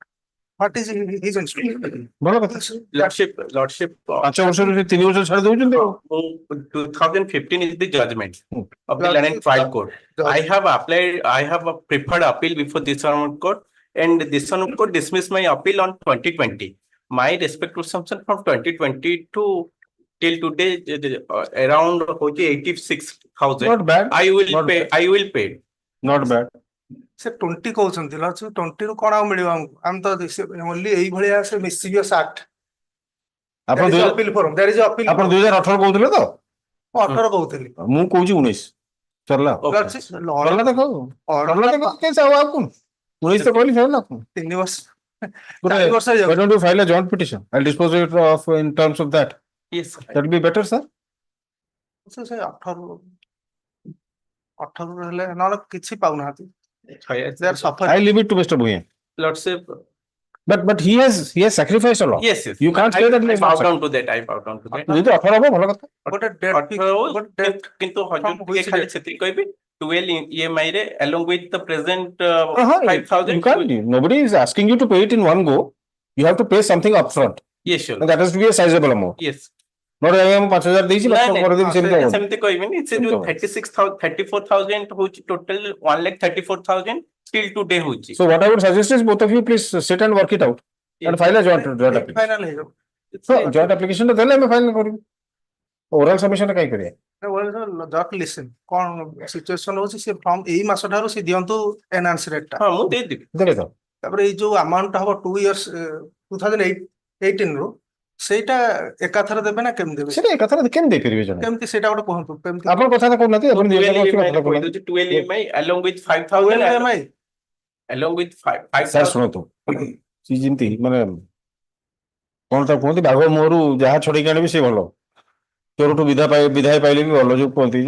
What is his instruction? ଭଲ କଥା। Lordship. 5 ବର୍ଷରୁ ସେ 3 ବର୍ଷ ଛାଡି ଦଉଛନ୍ତି ଆଉ। 2015 is the judgment of the land and trial court. I have a preferred appeal before this honorable court, and this honorable court dismissed my appeal on 2020. My respective assumption from 2020 to till today around 86,000. Not bad. I will pay. Not bad. ସେ 20 କହୁଛନ୍ତି lordship 20 ରୁ କଣ ଆଉ ମିଳିବ ଆମକୁ ଆମେ ତ only ଏଇଭଳିଆ ସେ ମିସଚିଭିୟସ୍ ଆକ୍ଟ ଆପଣ appeal forum there is appeal ଆପଣ 2018 କହୁଥିଲେ ତ? ମୁଁ 18 କହୁଥିଲି ମୁଁ କହୁଛି 19 ସରିଲା। ସରିଲା ଦେଖ ସରିଲା ଦେଖ କେସ ଆଉ କଣ 19 ତ କହିଲି ସରିଲା କଣ 3 ବର୍ଷ why don't you file a joint petition? I'll dispose it of in terms of that. Yes, that will be better, sir. ସେ 18 ହେଲେ ନହେଲେ କିଛି ପାଉନାହାନ୍ତି। They are suffering. I leave it to Mr. Bhuyan. Lordship. But he has sacrificed a lot. Yes. You can't say that. I bow down to that. I bow down to that. ଯଦି 18 ହବ ଭଲ କଥା। କିନ୍ତୁ ହଜୁର ଟିକେ ଖାଲି ସେତିକି କହିବି 12 EMI ରେ along with the present 5,000. You can't. Nobody is asking you to pay it in one go. You have to pay something upfront. Yes, sure. And that has to be a sizable amount. Yes. Not I am 5,000 ଦେଇଛି ସେମିତି କହିବିନି ସେ ଯୋଉ 34,000 ହଉଛି total 1,34,000 till today ହଉଛି। So what I would suggest is both of you please sit and work it out and file a joint application. Final ହେଇଯିବ। So joint application ଟା ଦେଲେ ଆମେ ଫାଇଲ କରିବୁ। ଓରାଲ ସବମିଶନ କାଇଁ କରିବା? ଜଷ୍ଟ ଲିସନ କଣ situation ହଉଛି ସେ ଫର୍ମ ଏଇ ମାସ ଠାରୁ ସେ ଦିଅନ୍ତୁ ଏନହାନ୍ସ ରେଟ୍ ଟା। ହଁ ମୁଁ ଦେଇଦେବି। ଦେବେ ତ। ତାପରେ ଏଇ ଯୋଉ ଆମାଉଣ୍ଟ ଟା ହବ 2 years 2018 ରୁ ସେଇଟା ଏକାଥରେ ଦେବେ ନା କେମିତି ଦେବେ? ସେଟା ଏକାଥରେ କେମିତି ଦେଇପାରିବେ ଜଣେ? କେମିତି ସେଇଟା ଗୋଟେ କୁହନ୍ତୁ କେମିତି? ଆପଣ କଥା କହୁନାହାନ୍ତି ଆପଣ 12 EMI along with 5,000 EMI along with 5,000 sir ଶୁଣନ୍ତୁ ସେ ଯେମିତି ମାନେ କଣ ତା କୁହନ୍ତି ବାଘ ମୁହଁରୁ ଯାହା ଛଡେଇକି ଆଣିବି ସେ ଭଲ ଚୋରଠୁ ବିଧାୟ ପାଇଲେ ବି ଭଲ ଯୋଉ କୁହନ୍ତି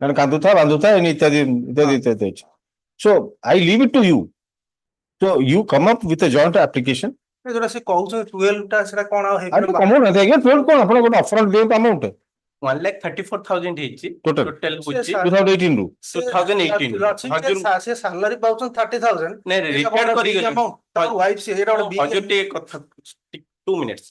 ମାନେ କାନ୍ଦୁଥା ବାନ୍ଧୁଥା ଇତ୍ୟାଦି ଇତ୍ୟାଦି ଇତ୍ୟାଦି ଅଛି। So I leave it to you. So you come up with a joint application. ଯୋଉଟା ସେ କହୁଛନ୍ତି 12 ଟା ସେଟା କଣ ଆଉ ଆରେ କମଉନାହାନ୍ତି ଆଜ୍ଞା 12 କଣ ଆପଣ ଗୋଟେ ଅପଫ୍ରଣ୍ଟ ଦିଅନ୍ତୁ ଆମାଉଣ୍ଟ 1,34,000 ହେଇଛି ଟୋଟାଲ ହଉଛି 2018 ରୁ 2018 ସେ ସାଲାରୀ ପାଉଛନ୍ତି 30,000 ନାଇଁ ରିଟାୟାର୍ଡ କରିଗଲେ ୱାଇଫ ସେ ଏଟା ଗୋଟେ ହଜୁର ଟିକେ କଥା 2 minutes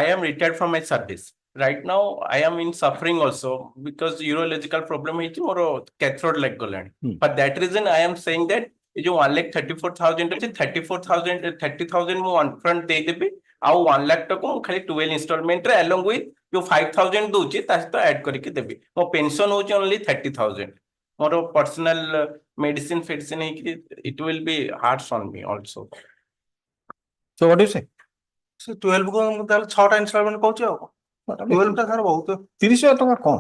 I am retired from my service right now I am in suffering also because urological problem ହେଇଛି ମୋର cathode leg ଗଲାଣି for that reason I am saying that ଏ ଯୋଉ 1,34,000 ଅଛି 30,000 ମୁଁ upfront ଦେଇଦେବି ଆଉ 1 lakh ଟଙ୍କା ମୁଁ ଖାଲି 12 installment ରେ along with ଯୋଉ 5,000 ଦଉଛି ତା ସହିତ add କରିକି ଦେବି ମୋ pension ହଉଛି only 30,000 ମୋର personal medicine ହେଇକି it will be harsh on me also. So what do you say? ସେ 12 କୁ ତାହେଲେ 6ଟା ଇନଷ୍ଟଲମେଣ୍ଟ କହୁଛି ଆଉ 12 ଟା ସାର୍ ବହୁତ 30,000 ଟଙ୍କା କଣ?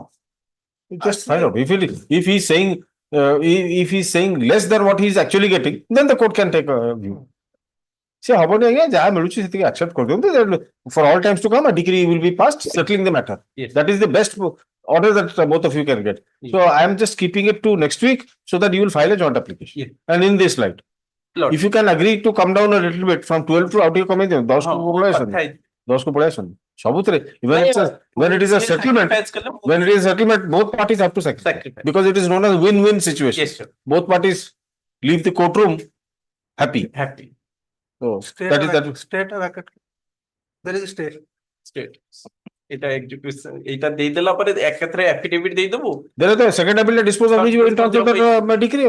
Just find out if he is saying if he is saying less than what he is actually getting then the court can take a view. Se haboni agya jaha miluchi setiki accept kar diyantu for all times to come a decree will be passed settling the matter. Yes. That is the best order that both of you can get. Yes. So I am just keeping it to next week so that you will file a joint application. Yes. And in this light if you can agree to come down a little bit from 12 to out kamai diyo 10 ko pulai asan 10 ko pulai asan sabutre when it is a settlement both parties have to sacrifice because it is known as win-win situation. Yes, sir. Both parties leave the courtroom happy. So that is state vacant there is a state এটা execution এটা দেই দেলা পরে একক্ষেত্রে affidavit দেই দেবো there is the second appeal dispose of which in terms of that decree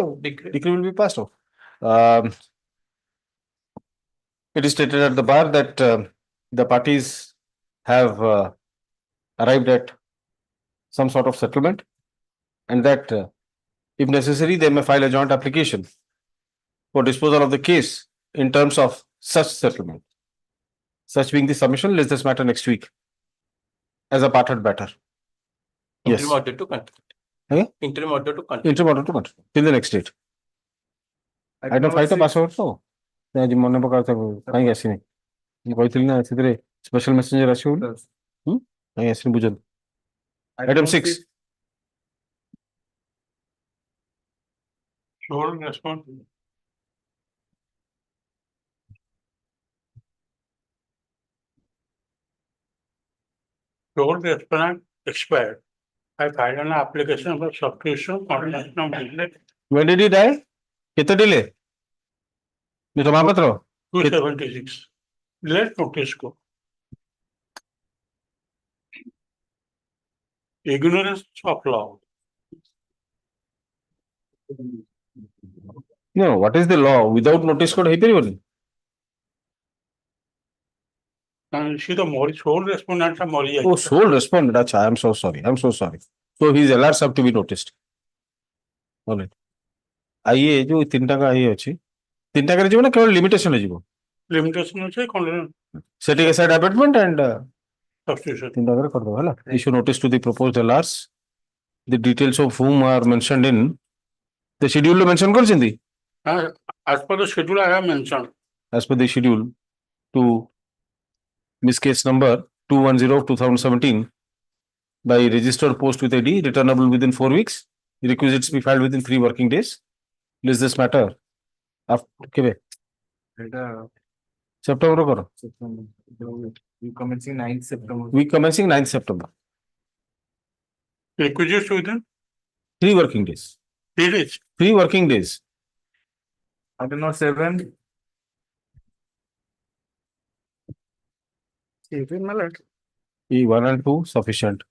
will be passed off. It is stated at the bar that the parties have arrived at some sort of settlement and that if necessary they may file a joint application for disposal of the case in terms of such settlement. Such being the submission, let's this matter next week as a parted matter. Yes. Interim order to continue. Interim order to continue. Interim order to continue till the next date. Item 5 to pass over to ଆଜି ମନେ ପକାଉଥା କାହିଁକି ଆସିନି ମୁଁ କହିଥିଲି ନା ସେଥିରେ special messenger ଆସିବ ବୋଲି କାହିଁକି ଆସିନି ବୁଝନ୍ତୁ Item 6. Sole respond. Sole respondent expired. I filed an application for substitution coordination of delay When did he die? Kete delay? ये तो महापत्र 276. Let notice को. Ignorance of law. No, what is the law? Without notice code ହେଇପାରିବନି? And she the more sole respondent ଟା ମରି Oh, ଯାଇଛି. sole respondent. Acha, I am so sorry. I am so sorry. So his LRs have to be noticed. All right. आइए जो तीन टाका आइए अच्छी तीन टाका जीवन केवल लिमिटेशन है जीवन Limitation ଅଛି କଣ setting aside abatement and substitution. तीन टाका कर दो है issue notice to the proposed LRs, the details of whom are mentioned in the schedule mention कर चिंदी. As per the schedule I have mentioned. As per the schedule to Miss case number 210 of 2017 by registered post with ID returnable within 4 weeks. Requisites be filed within 3 working days. List this matter. After September karo. We commencing 9th September. Week commencing 9th September. Requisites within 3 working days. 3 days. 3 working days. I don't know 7. Even my lord. E1 and 2 sufficient.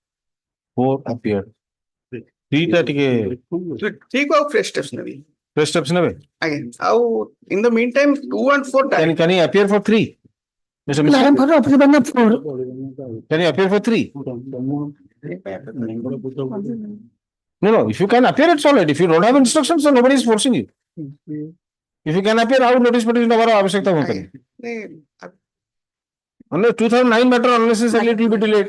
4 appeared. 3 टा टिके Three go fresh steps nevi. fresh steps never. Again, how in the meantime 2 and 4 died. Can he appear for 3? Mr. I am for Can he appear for 3? No. If you can appear, it's all right. If you don't have instructions, so nobody is forcing you. If you can appear, how notice petition हमारा आवश्यकता होता है? Unless 2009 matter unnecessarily it will be delayed.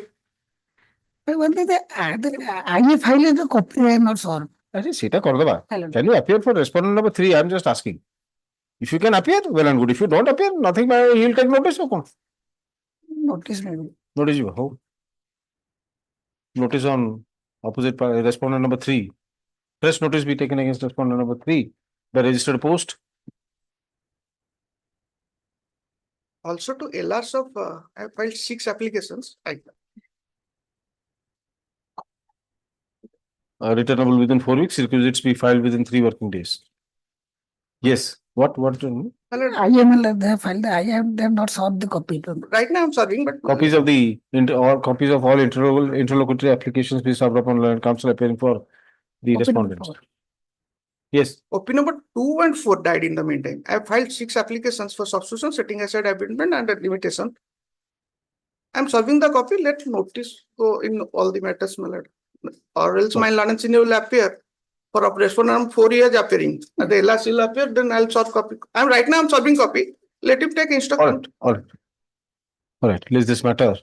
I filed the copy, I am not sure. अरे सीटा कर दो बा. Hello. Can you appear for respondent number 3? I am just asking. If you can appear, well and good. If you don't appear, nothing. He will take notice. Or Notice maybe. notice you. How? Notice on opposite respondent number 3. Fresh notice be taken against respondent number 3 by registered post. Also to LRs of I have filed 6 applications. Returnable within 4 weeks. Requisites be filed within 3 working days. Yes. What? I am they have filed. They have not solved the copy. Right now I'm serving, but Copies of the or copies of all interlocutory applications be served upon Land Council appearing for the Copy number respondents. Yes. OP number 2 and 4 died in the meantime. I have filed 6 applications for substitution, setting aside abatement and a limitation. I'm serving the copy. Let notice go in all the matters, my lord. Or else my learned senior will appear. For a respondent 4 years appearing. And the LRs will appear, then I'll solve copy. Right now I'm solving copy. Let him take instruction. All right. List this matter.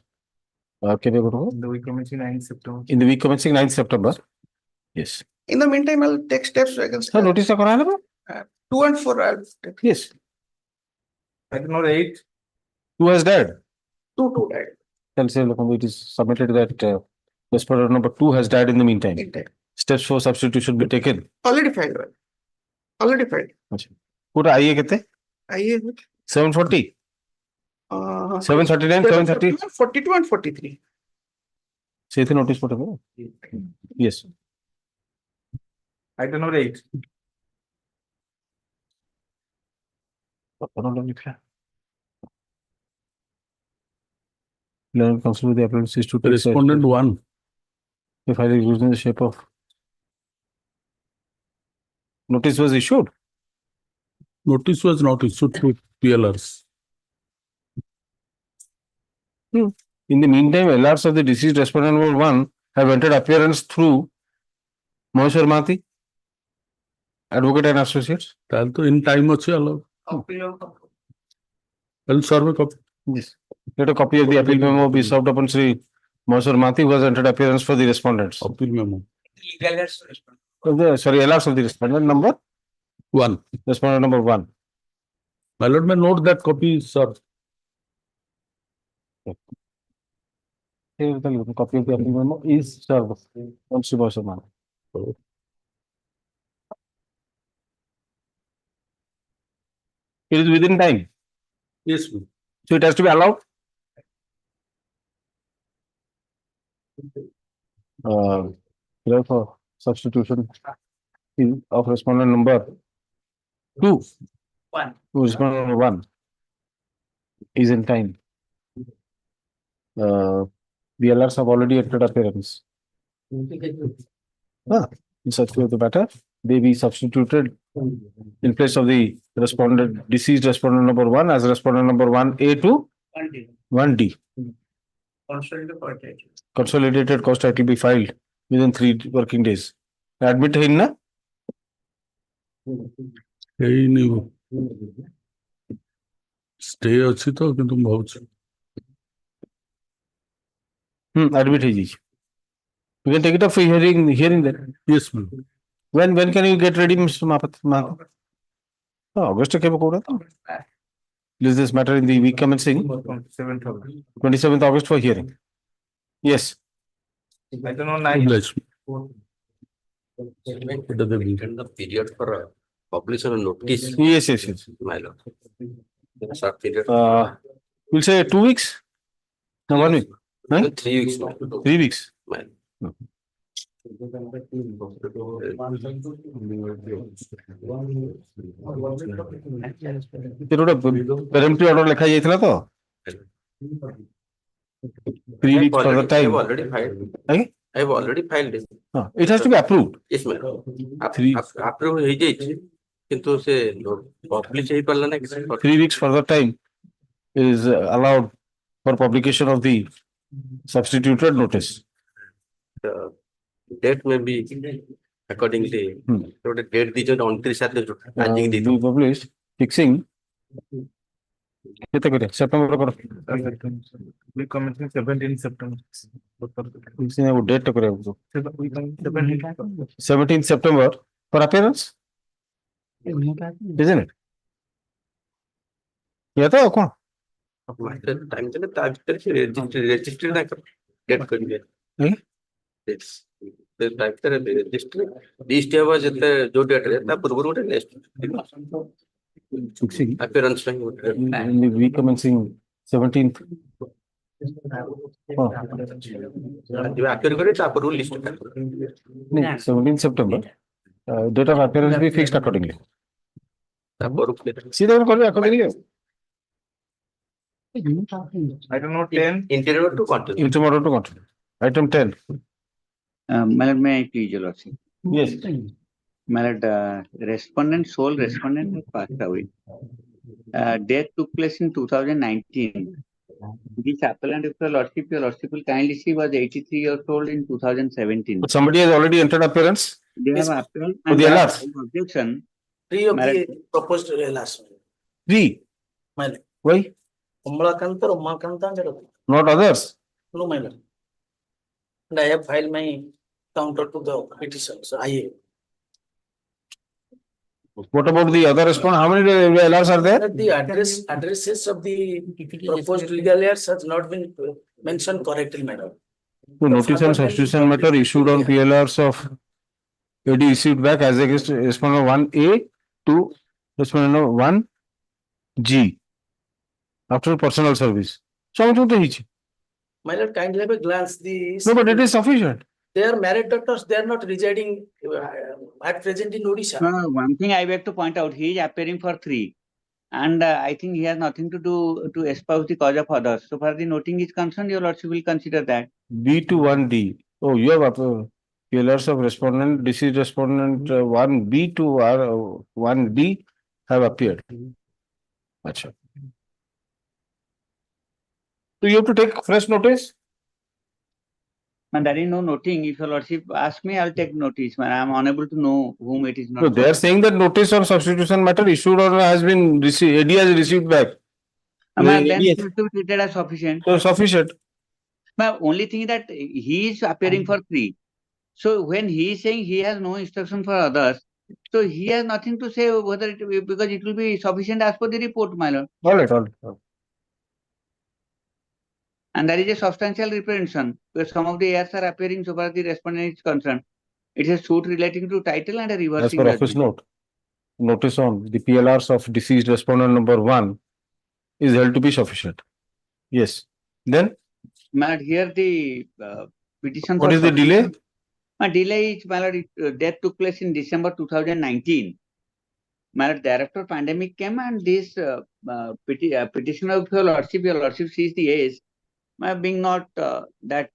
Can you go to The week commencing 9th September. in the week commencing 9th September? Yes. In the meantime, I'll take steps against. Sir, notice the Quran? 2 and 4 I'll take. Yes. I don't know 8. Who has died? 2 died. Tell say it is submitted that respondent number 2 has died in the meantime. Steps for substitution be taken. Already filed. Already filed. Put IE कितने? IE 740. 739, 730. 42 and 43. Say the notice whatever. Yes. I don't know 8. Learn comes with the application to take Respondent 1. If I is using the shape of notice was issued. Notice was not issued to PLRs. In the meantime, LRs of the deceased respondent number 1 have entered appearance through Moheshwar Mati, Advocate and Associates. In time also I'll serve a copy. Yes. Let a copy of the appeal memo be served upon Sri Moheshwar Mati, who has entered appearance for the respondents. Appeal memo. Sorry, LRs of the respondent number 1. Respondent number 1. My lord may note that copy, sir. here the copy of the appeal memo is served on Subhasha Man. It is within time. Yes. So it has to be allowed. Here for substitution of respondent number 2. Respondent number 1 is in time. The LRs have already entered appearance. In such way of the matter, they be substituted in place of the respondent, deceased respondent number 1 as respondent number 1A to 1D. Consolidated cost title be filed within 3 working days. Admit है ना? Stay अच्छी तो कि तुम बहुत Admit है जी. You can take it up for hearing that. Yes, ma'am. When can you get ready, Mr. Mahapat? August के बकोड़ा था. Is this matter in the week commencing 27th August for hearing? Yes. I don't know, 9. The period for publication of notice. Yes. My lord. Short period. We'll say 2 weeks. No, 1 week. 3 weeks. 3 weeks. My lord. Peremptory order लिखा जाइए तो 3 weeks for the time. I have already filed. Okay? I have already filed it. It has to be approved. Yes, ma'am. 3 Approved हो जाए किंतु से publish ही पढ़ना नहीं. 3 weeks for the time is allowed for publication of the substituted notice. The date may be accordingly. So the date दीजिए 29 साल के We published fixing. कितने करें? September करो. We commencing 17 September. इसने वो date तो करें. 17th September for appearance. Isn't it? या तो कौन? टाइम चले रजिस्टर ना कर डेट कर दिया. Yes. The director register. These day was जो डेट रहता पूर्व में next. Fixing. Appearance In the week commencing 17th. जो appear करे तो आप rule list कर. नहीं, 17th September. Date of appearance be fixed accordingly. सीधे करो accordingly. I don't know, 10. Interior to continue. Tomorrow to continue. Item 10. May I please, Your Lordship? Yes. My lord, sole respondent has passed away. Death took place in 2019. This appellant, Your Lordship will kindly see, was 83 years old in 2017. But somebody has already entered appearance. They have appealed For the LRs. objection. 3 of the proposed LRs. 3. My lord. Why? Not others. No, my lord. And I have filed my counter to the petition. So I. What about the other respondent? How many LRs are there? The addresses of the proposed legal heirs has not been mentioned correctly, madam. The notice and substitution matter issued on PLRs of AD received back as against respondent 1A to respondent 1G after personal service. So My lord, kindly have a glance. no, but it is sufficient. They are married doctors. They are not residing at present in Odisha. No, one thing I beg to point out, he is appearing for 3. And I think he has nothing to do to espouse the cause of others. So far the noting is concerned, Your Lordship will consider that. B to 1D. Oh, you have PLRs of respondent, deceased respondent 1B to 1D have appeared. Achha. So you have to take fresh notice? And there is no noting. If Your Lordship ask me, I'll take notice. I am unable to know whom it is not. No, they are saying that notice on substitution matter issued or has been received, AD has received back. Then it has to be treated as sufficient. So sufficient. My only thing that he is appearing for 3. So when he is saying he has no instruction for others, so he has nothing to say whether it because it will be sufficient as per the report, my lord. All right. And there is a substantial reprehension where some of the errors are appearing so far as the respondent is concerned. It is a suit relating to title and a As reversing per office judgment. note, notice on the PLRs of deceased respondent number 1 is held to be sufficient. Yes. Then But here the petition what for is the delay? substitution- delay is, my lord, death took place in December 2019. My lord, thereafter pandemic came and this petition of your lordship sees the age, being not that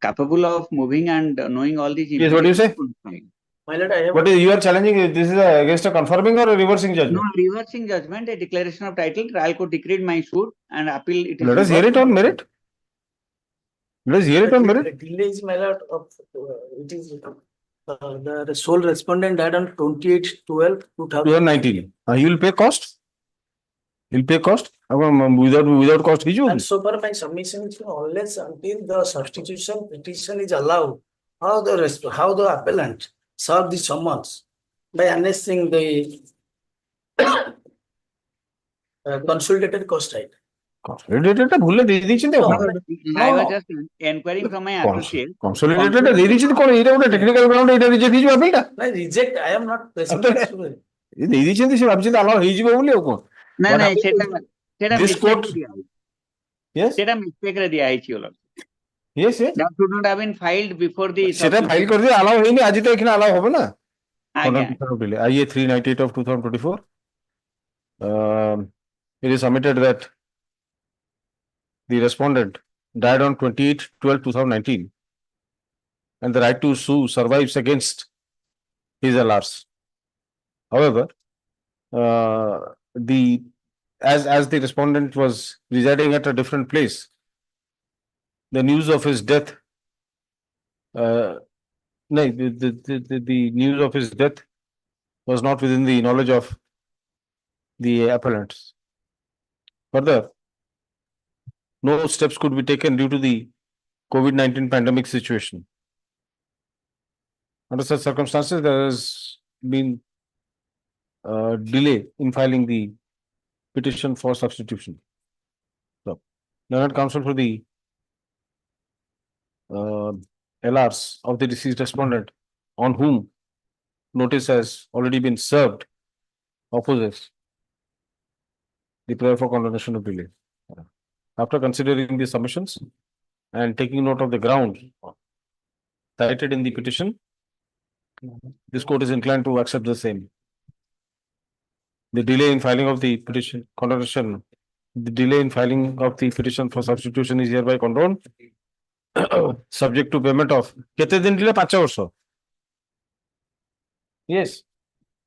capable of moving and knowing all these Yes, what do you say? implications. My lord, I have. What is you are challenging? This is against a confirming or a reversing No, judgment? reversing judgment, a declaration of title, trial court decreed my suit and appeal it is. Let us hear it on merit. Let us hear it on merit. Delay is, my lord, of it is the sole respondent died on 28/12/2019. 2019. He will pay cost. He will pay cost. Without cost, he And so far, my submission is unless until the substitution petition is allowed, how the appellant serve the summons by annexing the consolidated cost, right? consolidated ভুলে দিয়ে দিয়েছেন I was just inquiring from my associate. consolidated দিয়ে দিয়েছেন কোন এটা ওটা technical ground এটা reject হয়ে যাবে আপনিটা No, reject. I am not pressing. দিয়ে দিয়েছেন সে ভাবছেন আলাদা হয়ে যাবে বলে কোন না না সেটা This court. Yes. সেটা মিস্টেক রে দিয়া হইছিল yes that should not have been filed before the সেটা ফাইল করে দিয়ে আলাও হয়নি আজ তো এখানে আলাও হবে না আজ্ঞা IA 398 of 2024 it is submitted that the respondent died on 28/12/2019 and the right to sue survives against his LRs. However, as the respondent was residing at a different place, the news of his death, the news of his death was not within the knowledge of the appellants. Further, no steps could be taken due to the COVID-19 pandemic situation. Under such circumstances, there has been delay in filing the petition for substitution. So, learned counsel for the LRs of the deceased respondent on whom notice has already been served opposes the prayer for condonation of delay. After considering the submissions and taking note of the ground cited in the petition, this court is inclined to accept the same. The delay in filing of the petition condonation, the delay in filing of the petition for substitution is hereby condoned, subject to payment of kete din delay 5 ବର୍ଷ. Yes.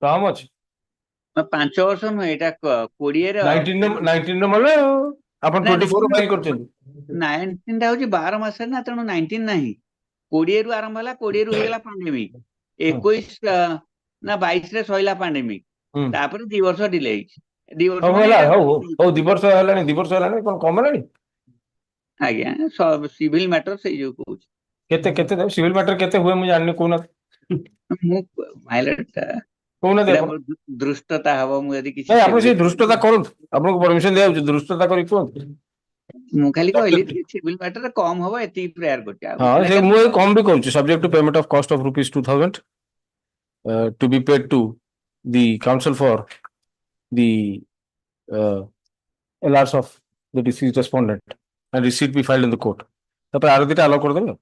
So how much? 5 ବର୍ଷ ନୁହେଁ ଏଟା 20 ରେ 19 ମାନେ ଆପଣ 24 ରେ file କରିଛନ୍ତି. 19 ଟା ହଉଛି 12 ମାସରେ ନା ତେଣୁ 19 ନାହିଁ 20 ରୁ ଆରମ୍ଭ ହେଲା 20 ରୁ ହେଇଗଲା ପାଣ୍ଡେମିକ 21 ନା 22 ରେ ସଇଲା ପାଣ୍ଡେମିକ ତାପରେ 2 ବର୍ଷ ଡିଲେ ହେଇଛି 2 ବର୍ଷ ହଉ 2 ବର୍ଷ ହେଲାଣି 2 ବର୍ଷ ହେଲାଣି କଣ କମ ହେଲାଣି ଆଜ୍ଞା ସିଭିଲ ମ୍ୟାଟର ସେଇ ଯୋଉ କହୁଛି କେତେ ସିଭିଲ ମ୍ୟାଟର କେତେ ହୁଏ ମୁଁ ଜାଣିନି କୋଉନା ମୁଁ ମାଇଲଟ କୋଉନା ଦୃଷ୍ଟତା ହବ ମୁଁ ଯଦି କିଛି ଆପଣ ସେଇ ଦୃଷ୍ଟତା କରନ୍ତୁ ଆପଣଙ୍କୁ ପରମିଶନ ଦିଆଯାଉଛି ଦୃଷ୍ଟତା କରି କୁହନ୍ତୁ ମୁଁ ଖାଲି କହିଲି ସିଭିଲ ମ୍ୟାଟର କମ ହବ ଏତିକି ପ୍ରେୟାର କରୁଛି ହଁ ସେ ମୁଁ ଏଇ କମ ବି କରୁଛି subject to payment of cost of rupees 2000 to be paid to the counsel for the LRs of the deceased respondent and receipt be filed in the court. তারপরে আরো দুটো allow করে দেবে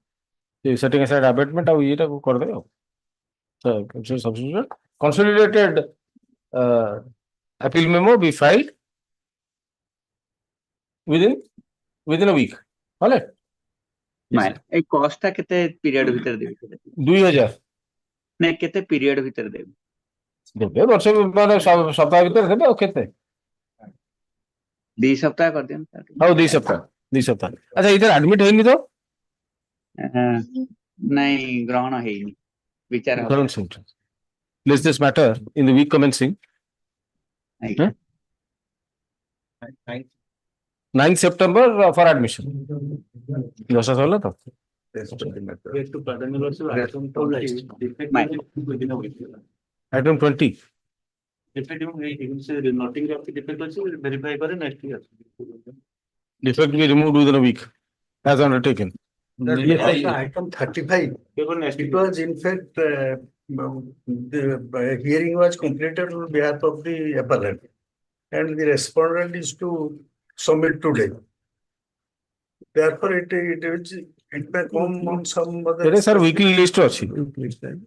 setting aside abatement আর এটা করে দেবে so substitution consolidated appeal memo be filed within a week. All right. এই কস্টটা কেতে পিরিয়ড ভিতরে দেবে 2000 না কেতে পিরিয়ড ভিতরে দেবে দেবে ବର୍ଷ ମାନେ ସପ୍ତାହ ଭିତରେ ଦେବେ ଆଉ କେତେ 2 ସପ୍ତାହ କରିଦିଅନ୍ତୁ ହଉ 2 ସପ୍ତାହ ଆଚ୍ଛା ଏଇଥିରେ ଆଡମିଟ ହେଇନି ତ ନାଇଁ ଗ୍ରହଣ ହେଇନି ବିଚାର ହବ list this matter in the week commencing 9th September for admission. Yes, sir. Item 20. Defective noting of the defect verify next year. Defect be removed within a week as undertaken. Item 35, it was in fact, the hearing was completed on behalf of the appellant. And the respondent is to submit today. Therefore, it may come on some other. There is a weekly list ଅଛି.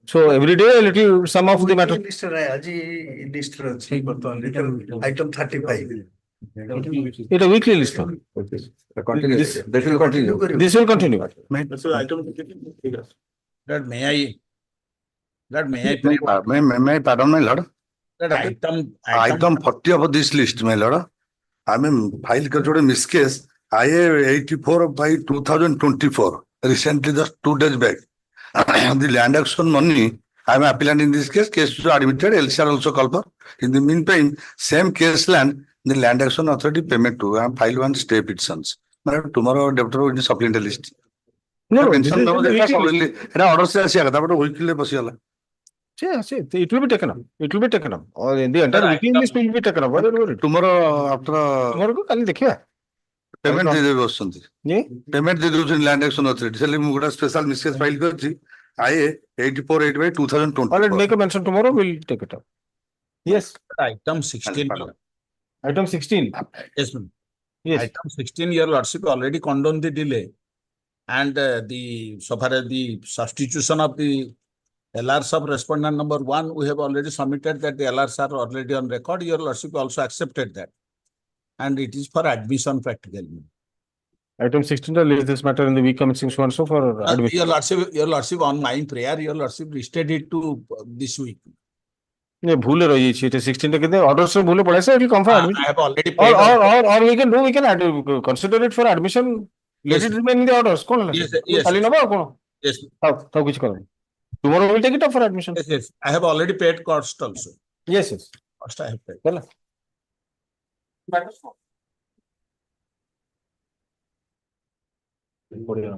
So every day a little some of the matter. List aji list ଅଛି ବର୍ତ୍ତମାନ item 35. It's a weekly list. This will continue. This will continue. That may May I pardon, my lord? that Item 40 of this list, my lord. I mean, file control miscase, IA 84 by 2024, recently just 2 days back. The land action money, I am appellant in this case was admitted, LCR also called for. In the meantime, same case land, the land action authority payment to, I am file one stay petitions. Tomorrow, debtor will be supplemental list. No, pension order says, weekly. Yes, it will be taken up. It will be taken up. Or in the entire weekly list will be taken up. Tomorrow after tomorrow को कल देखिए. payment दे देबे बसंती. Payment दे देउछन land action authority. चले मु गुडा special miscase file करछि. IA 84/8 by 2020. All right, make a mention tomorrow. We'll take it up. Yes. item 16. Item 16. Yes, ma'am. Yes. Item 16, your lordship already condoned the delay. And so far as the substitution of the LRs of respondent number 1, we have already submitted that the LRs are already on record. Your lordship also accepted that. And it is for admission practically. Item 16, release this matter in the week commencing so and so for admission. Your lordship, on my prayer, your lordship listed it to this week. ये भूले रही है 16 के दिन orders से भूले पड़े से it will come for admission. I have already paid. Or we can consider it for admission. Let it remain in the orders. कौन ले? Yes. खाली ना कौन? Yes. तब कुछ करो. Tomorrow we'll take it up for admission. Yes. I have already paid cost also. Yes. Cost I have paid. चला. बढ़िया.